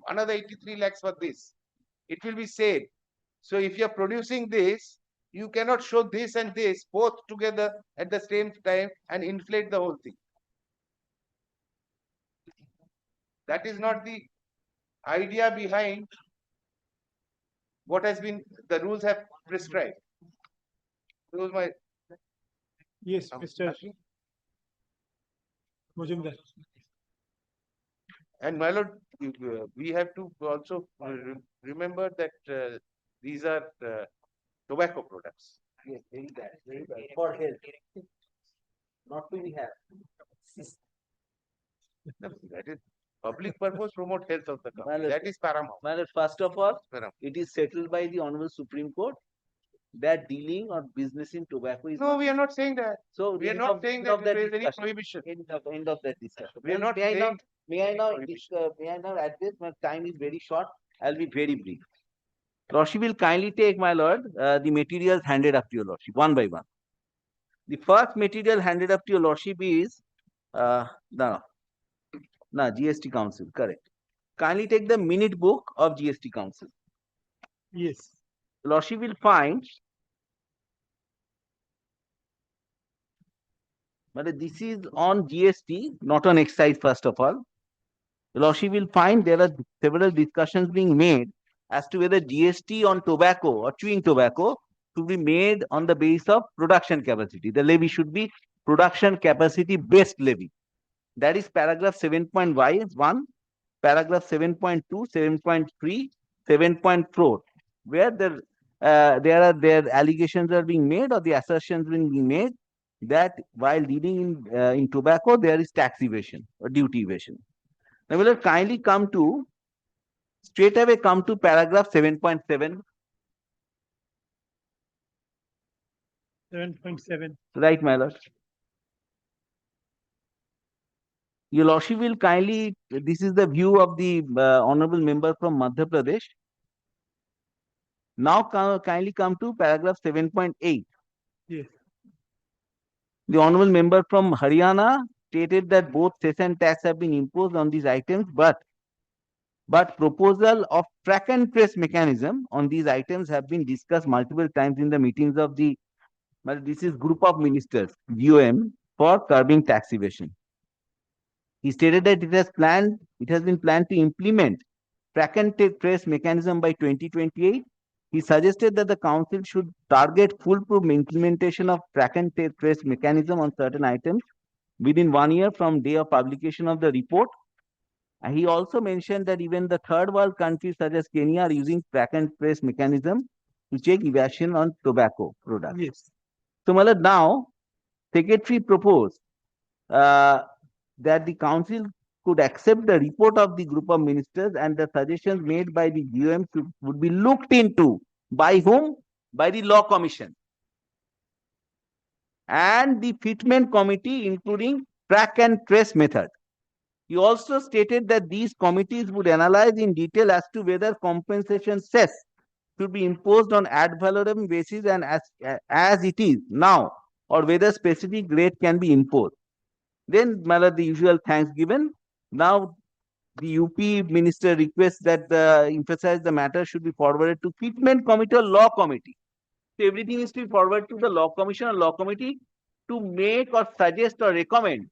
another 83 lakhs for this. It will be said. So if you are producing this, you cannot show this and this both together at the same time and inflate the whole thing. That is not the idea behind what has been, the rules have prescribed. Those my. Yes, Mr. Mujumdar. And my lord, we have to also remember that these are tobacco products. Yes, very bad for health. Not to be had. No, that is public purpose, promote health of the country. That is paramount. My lord, first of all, it is settled by the Honorable Supreme Court that dealing or business in tobacco is. No, we are not saying that. So we are not saying that there is any prohibition. End of that discussion. We are not May saying. I now address? My time is very short. I'll be very brief. Lordship will kindly take, my lord, the materials handed up to your lordship one by one. The first material handed up to your lordship is GST Council, correct. Kindly take the minute book of GST Council. Yes. Lordship will find, but this is on GST, not on excise first of all. Lordship will find there are several discussions being made as to whether GST on tobacco or chewing tobacco to be made on the basis of production capacity. The levy should be production capacity based levy. That is paragraph 7.1, paragraph 7.2, 7.3, 7.4, where the their allegations are being made or the assertions being made that while dealing in tobacco, there is tax evasion or duty evasion. Now, will you kindly straight away come to paragraph 7.7. 7.7. Right, my lord. Your lordship will kindly, this is the view of the honorable member from Madhya Pradesh. Now kindly come to paragraph 7.8. Yes. The honorable member from Haryana stated that both cess and tax have been imposed on these items, but proposal of track and trace mechanism on these items have been discussed multiple times in the meetings of the, well, this is group of ministers, GOM, for curbing tax evasion. He stated that it has been planned to implement track and trace mechanism by 2028. He suggested that the council should target foolproof implementation of track and trace mechanism on certain items within 1 year from day of publication of the report. And he also mentioned that even the third world countries such as Kenya are using track and trace mechanism to check evasion on tobacco products. Yes. So, Malad, now Secretary proposed that the council could accept the report of the group of ministers and the suggestions made by the GOM would be looked into by whom? By the Law Commission and the fitment committee, including track and trace method. He also stated that these committees would analyze in detail as to whether compensation cess should be imposed on ad valorem basis and as it is now, or whether specific rate can be imposed. Then, Malad, the usual thanks given. Now, the UP minister requests that emphasize the matter should be forwarded to fitment committee or law committee. So everything is to be forwarded to the law commission or law committee to make or suggest or recommend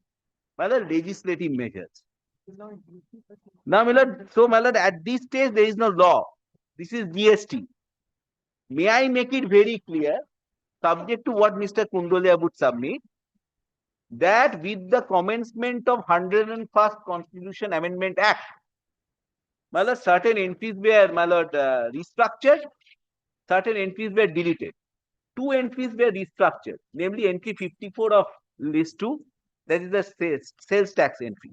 legislative measures. Now, Malad, so Malad, at this stage there is no law. This is GST. May I make it very clear, subject to what Mr. Kundolia would submit, that with the commencement of 101st Constitution Amendment Act, Malad, certain entries were restructured, certain entries were deleted. 2 entries were restructured, namely entry 54 of list 2, that is the sales tax entry,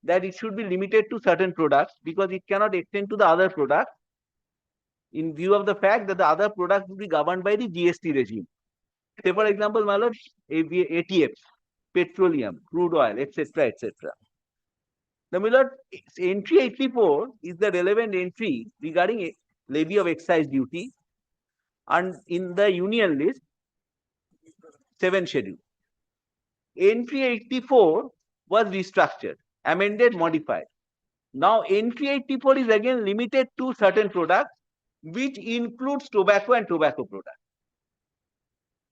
that it should be limited to certain products because it cannot extend to the other products in view of the fact that the other products will be governed by the GST regime. Say, for example, Malad, ATF, petroleum, crude oil, etc., etc. The Malad, entry 84 is the relevant entry regarding a levy of excise duty, and in the union list, 7th schedule. Entry 84 was restructured, amended, modified. Now, entry 84 is again limited to certain products, which includes tobacco and tobacco products.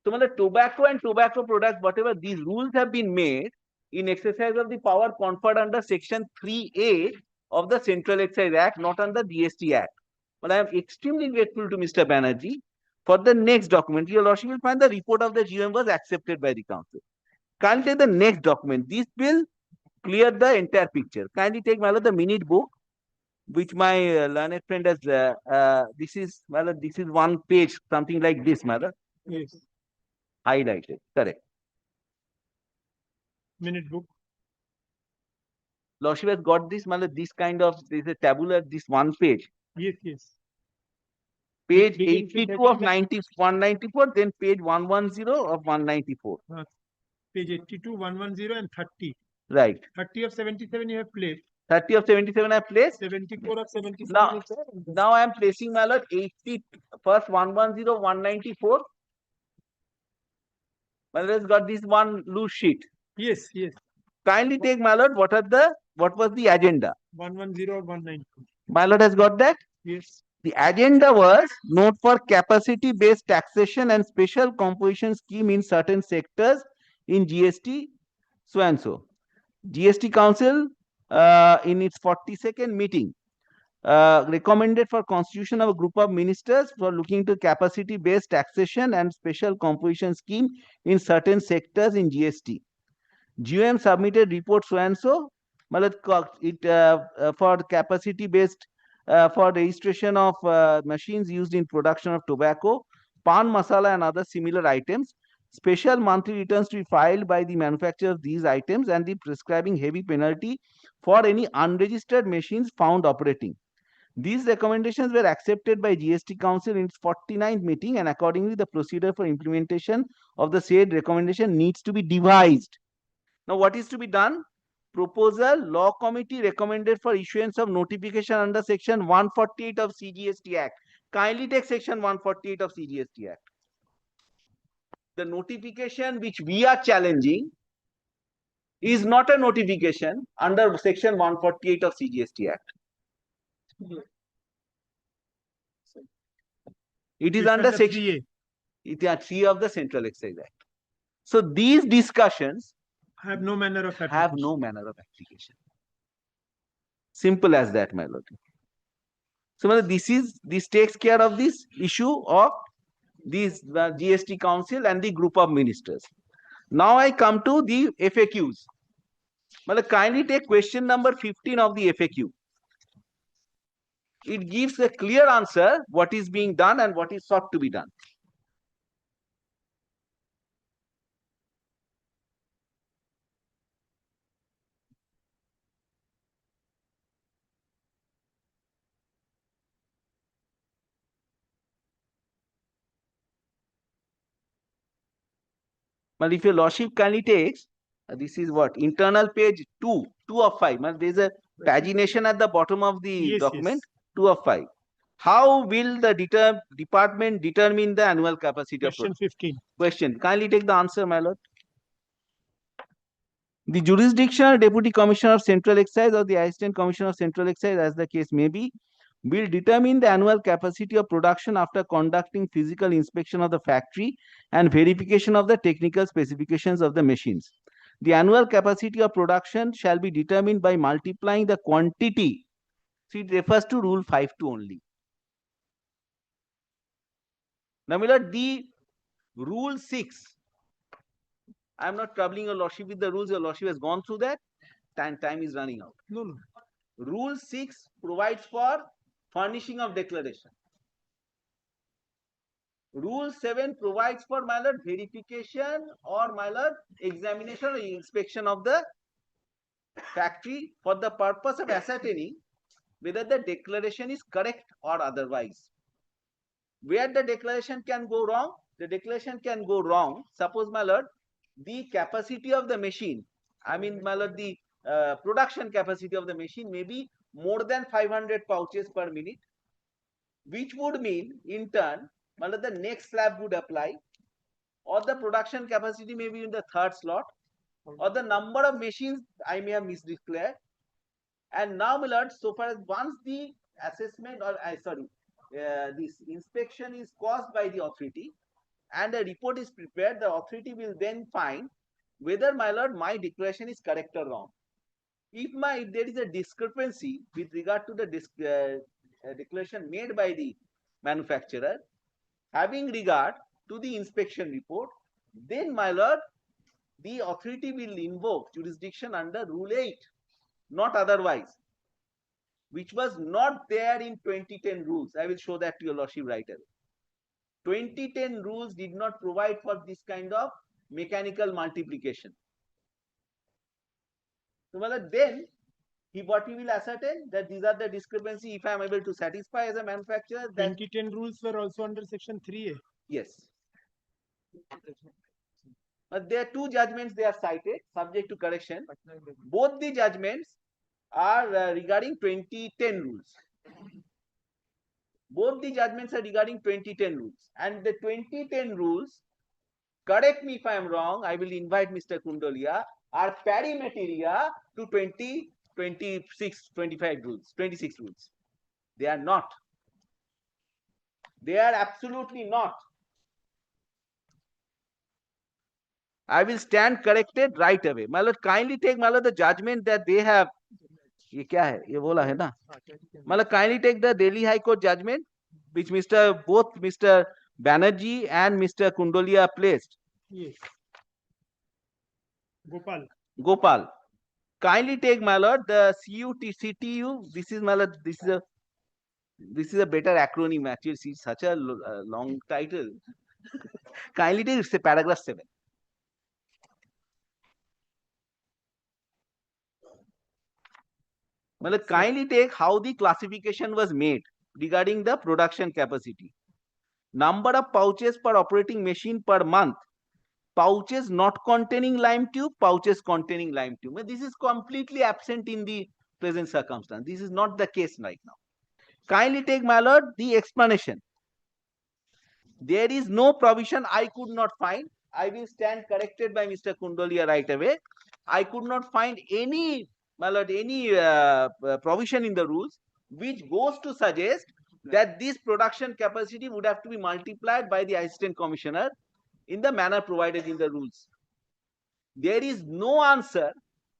So, the tobacco and tobacco products, whatever these rules have been made in exercise of the power conferred under Section 3A of the Central Excise Act, not under GST Act. But I am extremely grateful to Mr. Banerjee for the next document. Your Lordship will find the report of the GM was accepted by the Council. Kindly take the next document. This will clear the entire picture. Kindly take the minute book, which my learned friend has. This is one page, something like this, Mother. Yes. Highlighted. Correct. Minute book. Lordship has got this, this kind of, this is a tabular, this one page. Yes, yes. Page 82 of 194, then page 110 of 194. Page 82, 110 and 30. Right. 30 of 77 you have placed. 30 of 77 I have placed. 74 of 77. Now I am placing my Lord 80, first 110, 194. My Lord has got this one loose sheet. Yes, yes. Kindly take, my Lord, what was the agenda? 110 or 194. My Lord has got that? Yes. The agenda was note for capacity-based taxation and special composition scheme in certain sectors in GST, so and so. GST Council in its 42nd meeting recommended for constitution of a group of ministers for looking to capacity-based taxation and special composition scheme in certain sectors in GST. GOM submitted report so and so. For capacity-based for registration of machines used in production of tobacco, pan masala and other similar items. Special monthly returns to be filed by the manufacturer of these items and the prescribing heavy penalty for any unregistered machines found operating. These recommendations were accepted by GST Council in its 49th meeting, and accordingly the procedure for implementation of the said recommendation needs to be devised. Now what is to be done? Proposal: Law Committee recommended for issuance of notification under section 148 of CGST Act. Kindly take section 148 of CGST Act. The notification which we are challenging is not a notification under section 148 of CGST Act. It is under section 3 of the Central Excise Act. So these discussions have no manner of application. Simple as that, my lord. So this takes care of this issue of these GST Council and the group of ministers. Now I come to the FAQs. Kindly take question number 15 of the FAQ. It gives a clear answer what is being done and what is sought to be done. But if your lordship kindly takes, this is what internal page 2 of 5. There is a pagination at the bottom of the document. 2 of 5. How will the department determine the annual capacity Question of 15. Question. Kindly take the answer, my lord. The jurisdictional deputy commissioner of Central Excise or the assistant commissioner of Central Excise, as the case may be, will determine the annual capacity of production after conducting physical inspection of the factory and verification of the technical specifications of the machines. The annual capacity of production shall be determined by multiplying the quantity. See, it refers to Rule 5.2 only. Now, my lord, the Rule 6. I am not troubling your lordship with the rules. Your lordship has gone through that. Time is running out. No. Rule 6 provides for furnishing of declaration. Rule 7 provides for, my lord, verification or, my lord, examination or inspection of the factory for the purpose of ascertaining whether the declaration is correct or otherwise. Where the declaration can go wrong? The declaration can go wrong. Suppose, my lord, the capacity of the machine, my lord, the production capacity of the machine may be more than 500 pouches per minute, which would mean, in turn, my lord, the next slab would apply, or the production capacity may be in the third slot, or the number of machines I may have misdeclared. And now, my lord, so far as once the assessment or this inspection is caused by the authority and a report is prepared, the authority will then find whether, my lord, my declaration is correct or wrong. If there is a discrepancy with regard to the declaration made by the manufacturer, having regard to the inspection report, then, my lord, the authority will invoke jurisdiction under Rule 8, not otherwise, which was not there in 2010 rules. I will show that to your lordship right away. 2010 rules did not provide for this kind of mechanical multiplication. So, then what he will ascertain that these are the discrepancy. If I am able to satisfy as a manufacturer that 2010 rules were also under section 3A. Yes. But there are two judgments they are cited subject to correction. Both the judgments are regarding 2010 rules. Both the judgments are regarding 2010 rules. And the 2010 rules, correct me if I am wrong, I will invite Mr. Kundolia, are pari materia to 26 rules. They are not. They are absolutely not. I will stand corrected right away. My lord, kindly take, my lord, the judgment that they have. ये क्या है? ये बोला है ना? My lord, kindly take the Delhi High Court judgment, which both Mr. Banerjee and Mr. Kundolia placed. Yes. Gopal. Kindly take, my lord, the CTU. This is, my lord, this is a This is a better acronym actually. It's such a long title. Kindly take it's a paragraph 7. Well, kindly take how the classification was made regarding the production capacity. Number of pouches per operating machine per month. Pouches not containing lime tube, pouches containing lime tube. This is completely absent in the present circumstance. This is not the case right now. Kindly take, my lord, the explanation. There is no provision I could not find. I will stand corrected by Mr. Kundolia right away. I could not find any, my lord, any provision in the rules which goes to suggest that this production capacity would have to be multiplied by the assistant commissioner in the manner provided in the rules. There is no answer.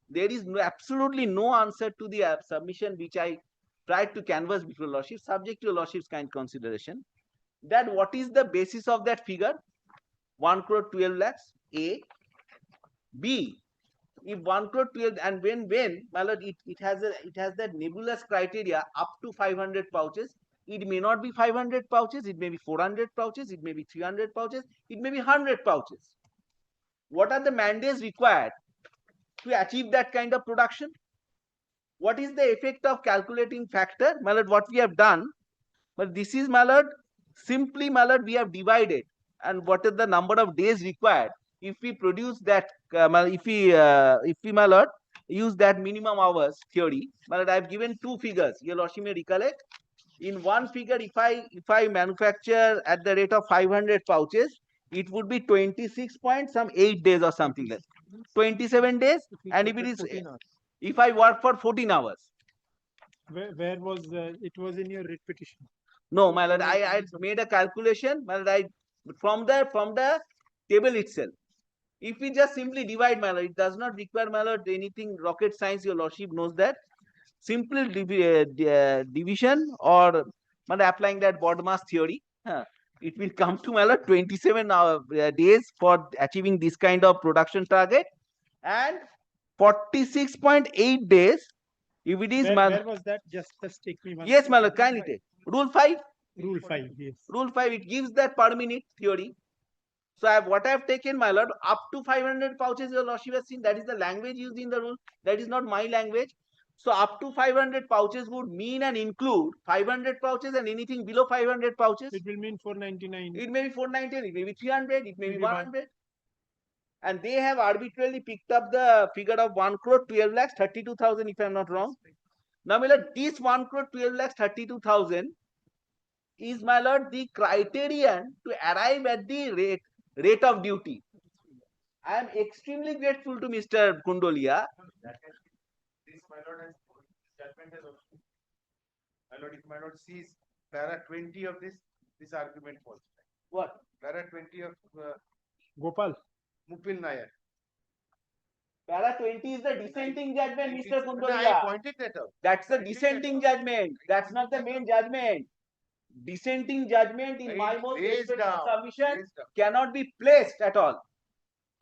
There is absolutely no answer to the submission which I tried to canvass before Lordship, subject to Lordship's kind consideration. That what is the basis of that figure? 1 crore 12 lakhs. A. B. If 1 crore 12 and when my lord, it has that nebulous criteria up to 500 pouches. It may not be 500 pouches. It may be 400 pouches. It may be 300 pouches. It may be 100 pouches. What are the mandates required to achieve that kind of production? What is the effect of calculating factor? My lord, what we have done, but this is, my lord, simply, my lord, we have divided and what is the number of days required. If we produce that, if we, my lord, use that minimum hours theory, my lord, I have given two figures. Your lordship may recollect. In one figure, if I manufacture at the rate of 500 pouches, it would be 26.8 days or something like 27 days. And if it is, if I work for 14 hours. Where was it was in your writ petition? No, my lord, I made a calculation, my lord, from the table itself. If we just simply divide, my lord, it does not require, my lord, anything rocket science. Your lordship knows that. Simple division or applying that BODMAS theory, it will come to, my lord, 27 days for achieving this kind of production target and 46.8 days if it is. Where was that? Just take me one. Yes, my lord, kindly take. Rule 5. Rule 5, yes. Rule 5, it gives that per minute theory. So what I have taken, my lord, up to 500 pouches, your lordship has seen, that is the language used in the rule. That is not my language. So up to 500 pouches would mean and include 500 pouches and anything below 500 pouches. It will mean 499. It may be 499, it may be 300, it may be 100. And they have arbitrarily picked up the figure of 1 crore 12 lakhs 32,000 if I am not wrong. Now, my lord, this 1 crore 12 lakhs 32,000 is, my lord, the criterion to arrive at the rate of duty. I am extremely grateful to Mr. Kundolia. This, my lord, judgment has also. My lord, if my lord sees para 20 of this argument falls. What? Para 20 of Gopal. Mupil Nair. Para 20 is the dissenting judgment, Mr. No, Kundolia. I pointed that out. That's the dissenting judgment. That's not the main judgment. Dissenting judgment in my most respected submission cannot be placed at all.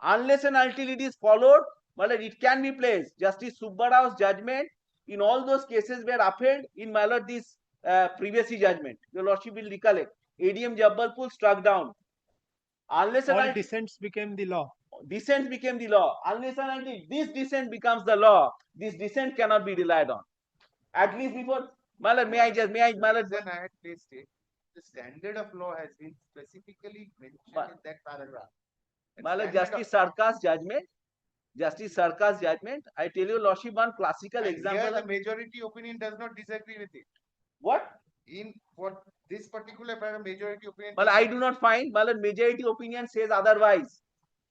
Unless and until it is followed, well, it can be placed. Justice Subbarao's judgment in all those cases were upheld in, my lord, this privacy judgment. Your lordship will recollect. ADM Jabbalpur struck down. Unless and all until dissents became the law. Dissent became the law. Unless and until this dissent becomes the law, this dissent cannot be relied on. At least before, my lord, my lord. Then I had placed it. The standard of law has been specifically mentioned in that paragraph. My lord, Justice Sarkar's judgment. Justice Sarkar's judgment. I tell you, lordship, one classical example. Here the majority opinion does not disagree with it. What? In for this particular paragraph, majority opinion. Well, I do not find, my lord, majority opinion says otherwise.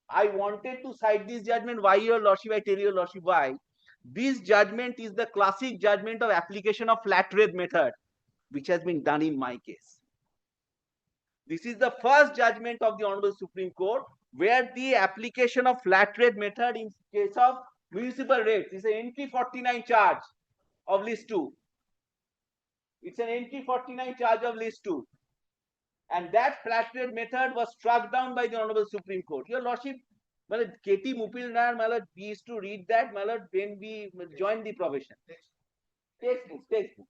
I wanted to cite this judgment. Why, your lordship? I tell you, your lordship, why. This judgment is the classic judgment of application of flat rate method, which has been done in my case. This is the first judgment of the Honorable Supreme Court where the application of flat rate method in case of municipal rates is an entry 49 charge of list 2. It's an entry 49 charge of list 2. And that flat rate method was struck down by the Honorable Supreme Court. Your lordship, my lord, K.T. Mupil Nair, my lord, we used to read that, my lord, when we joined the profession. Textbook.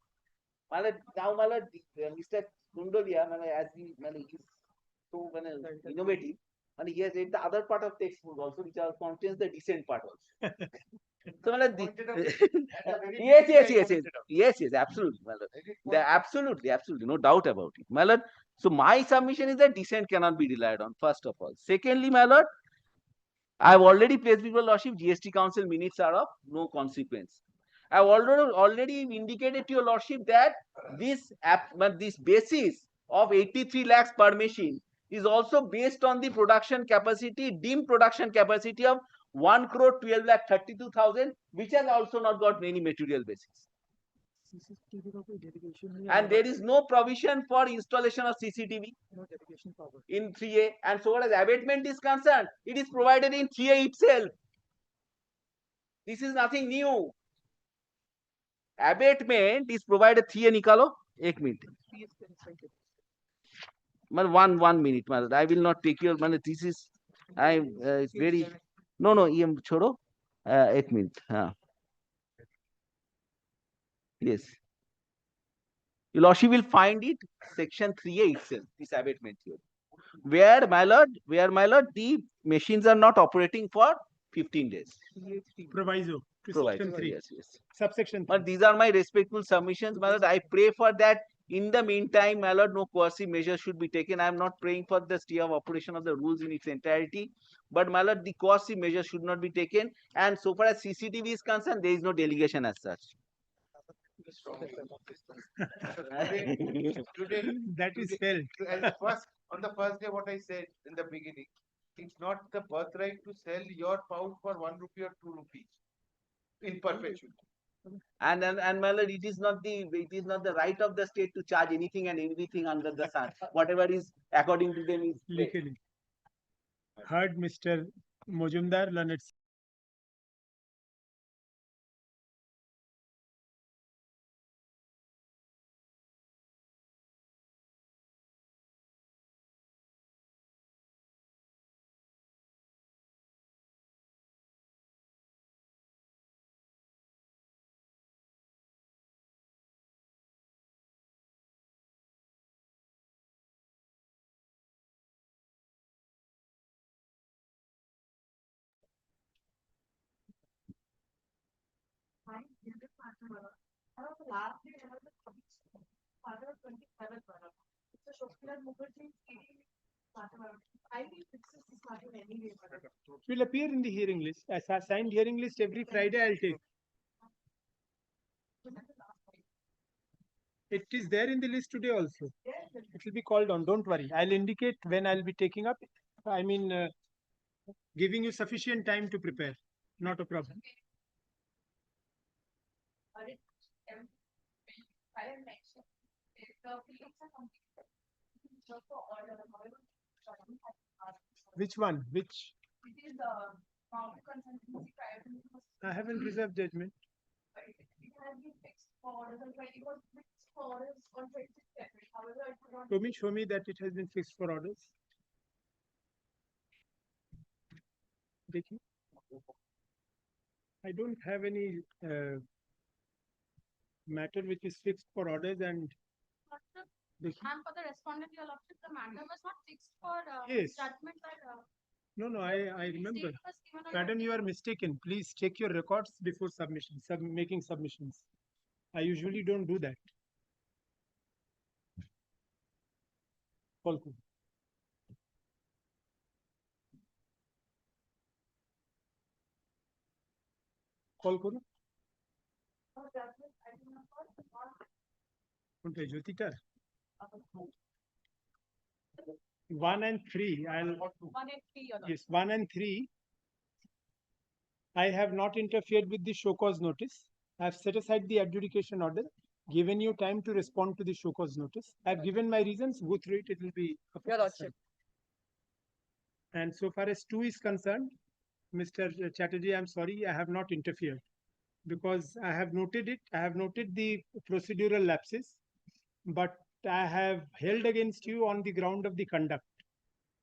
Now, Mr. Kundolia, as he is so innovative, and he has read the other part of textbook also, which are contains the decent part also. So, yes, absolutely. Absolutely, no doubt about it. My lord, so my submission is that dissent cannot be relied on, first of all. Secondly, my lord, I have already placed before Lordship, GST Council minutes are of no consequence. I have already indicated to your Lordship that this basis of 83 lakhs per machine is also based on the production capacity, deemed production capacity of 1 crore 12 lakh 32,000, which has also not got any material basis. And there is no provision for installation of CCTV in 3A. And so far as abatement is concerned, it is provided in 3A itself. This is nothing new. Abatement is provided 3A nikalo. 1 minute. One minute. I will not take your money. This is it's very no EM chodo. 1 minute. Yes. Your Lordship will find it section 3A itself, this abatement theory. Where, my lord, the machines are not operating for 15 days. Proviso to section 3. Yes. Subsection 3. But these are my respectful submissions, my lord. I pray for that. In the meantime, my lord, no coercive measures should be taken. I am not praying for the stay of operation of the rules in its entirety. But, my lord, the coercive measures should not be taken. And so far as CCTV is concerned, there is no delegation as such. That is felt. On the first day, what I said in the beginning, it's not the birthright to sell your pouch for 1 rupee or 2 rupees in perpetuity. And my lord, it is not the right of the state to charge anything and everything under the sun. Whatever is according to them is legally. Heard Mr. Mojumdar, learned. Will appear in the hearing list. As assigned hearing list every Friday, I'll take. It is there in the list today also. It will be called on. Don't worry. I'll indicate when I'll be taking up. I mean, giving you sufficient time to prepare. Not a problem. Which one? Which? I haven't reserved judgment. Show me that it has been fixed for orders. I don't have any matter which is fixed for orders and. And for the respondent, your lordship, the matter was not fixed for yes. judgment by. No, I remember. Madam, you are mistaken. Please check your records before submission, making submissions. I usually don't do that. Call. Call karo. Jyotika. 1 and 3. I'll. 1 and 3. Yes, 1 and 3. I have not interfered with the show cause notice. I have set aside the adjudication order, given you time to respond to the show cause notice. I have given my reasons. Go through it. It will be. Your lordship. And so far as 2 is concerned, Mr. Chatterjee, I'm sorry, I have not interfered because I have noted it. I have noted the procedural lapses, but I have held against you on the ground of the conduct.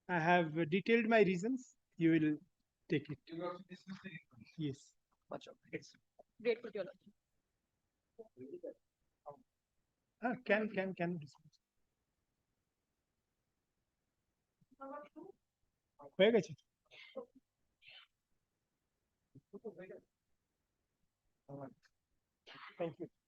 I have detailed my reasons. You will take it. Yes. Great, your lordship. Can. হয়ে গেছে thank you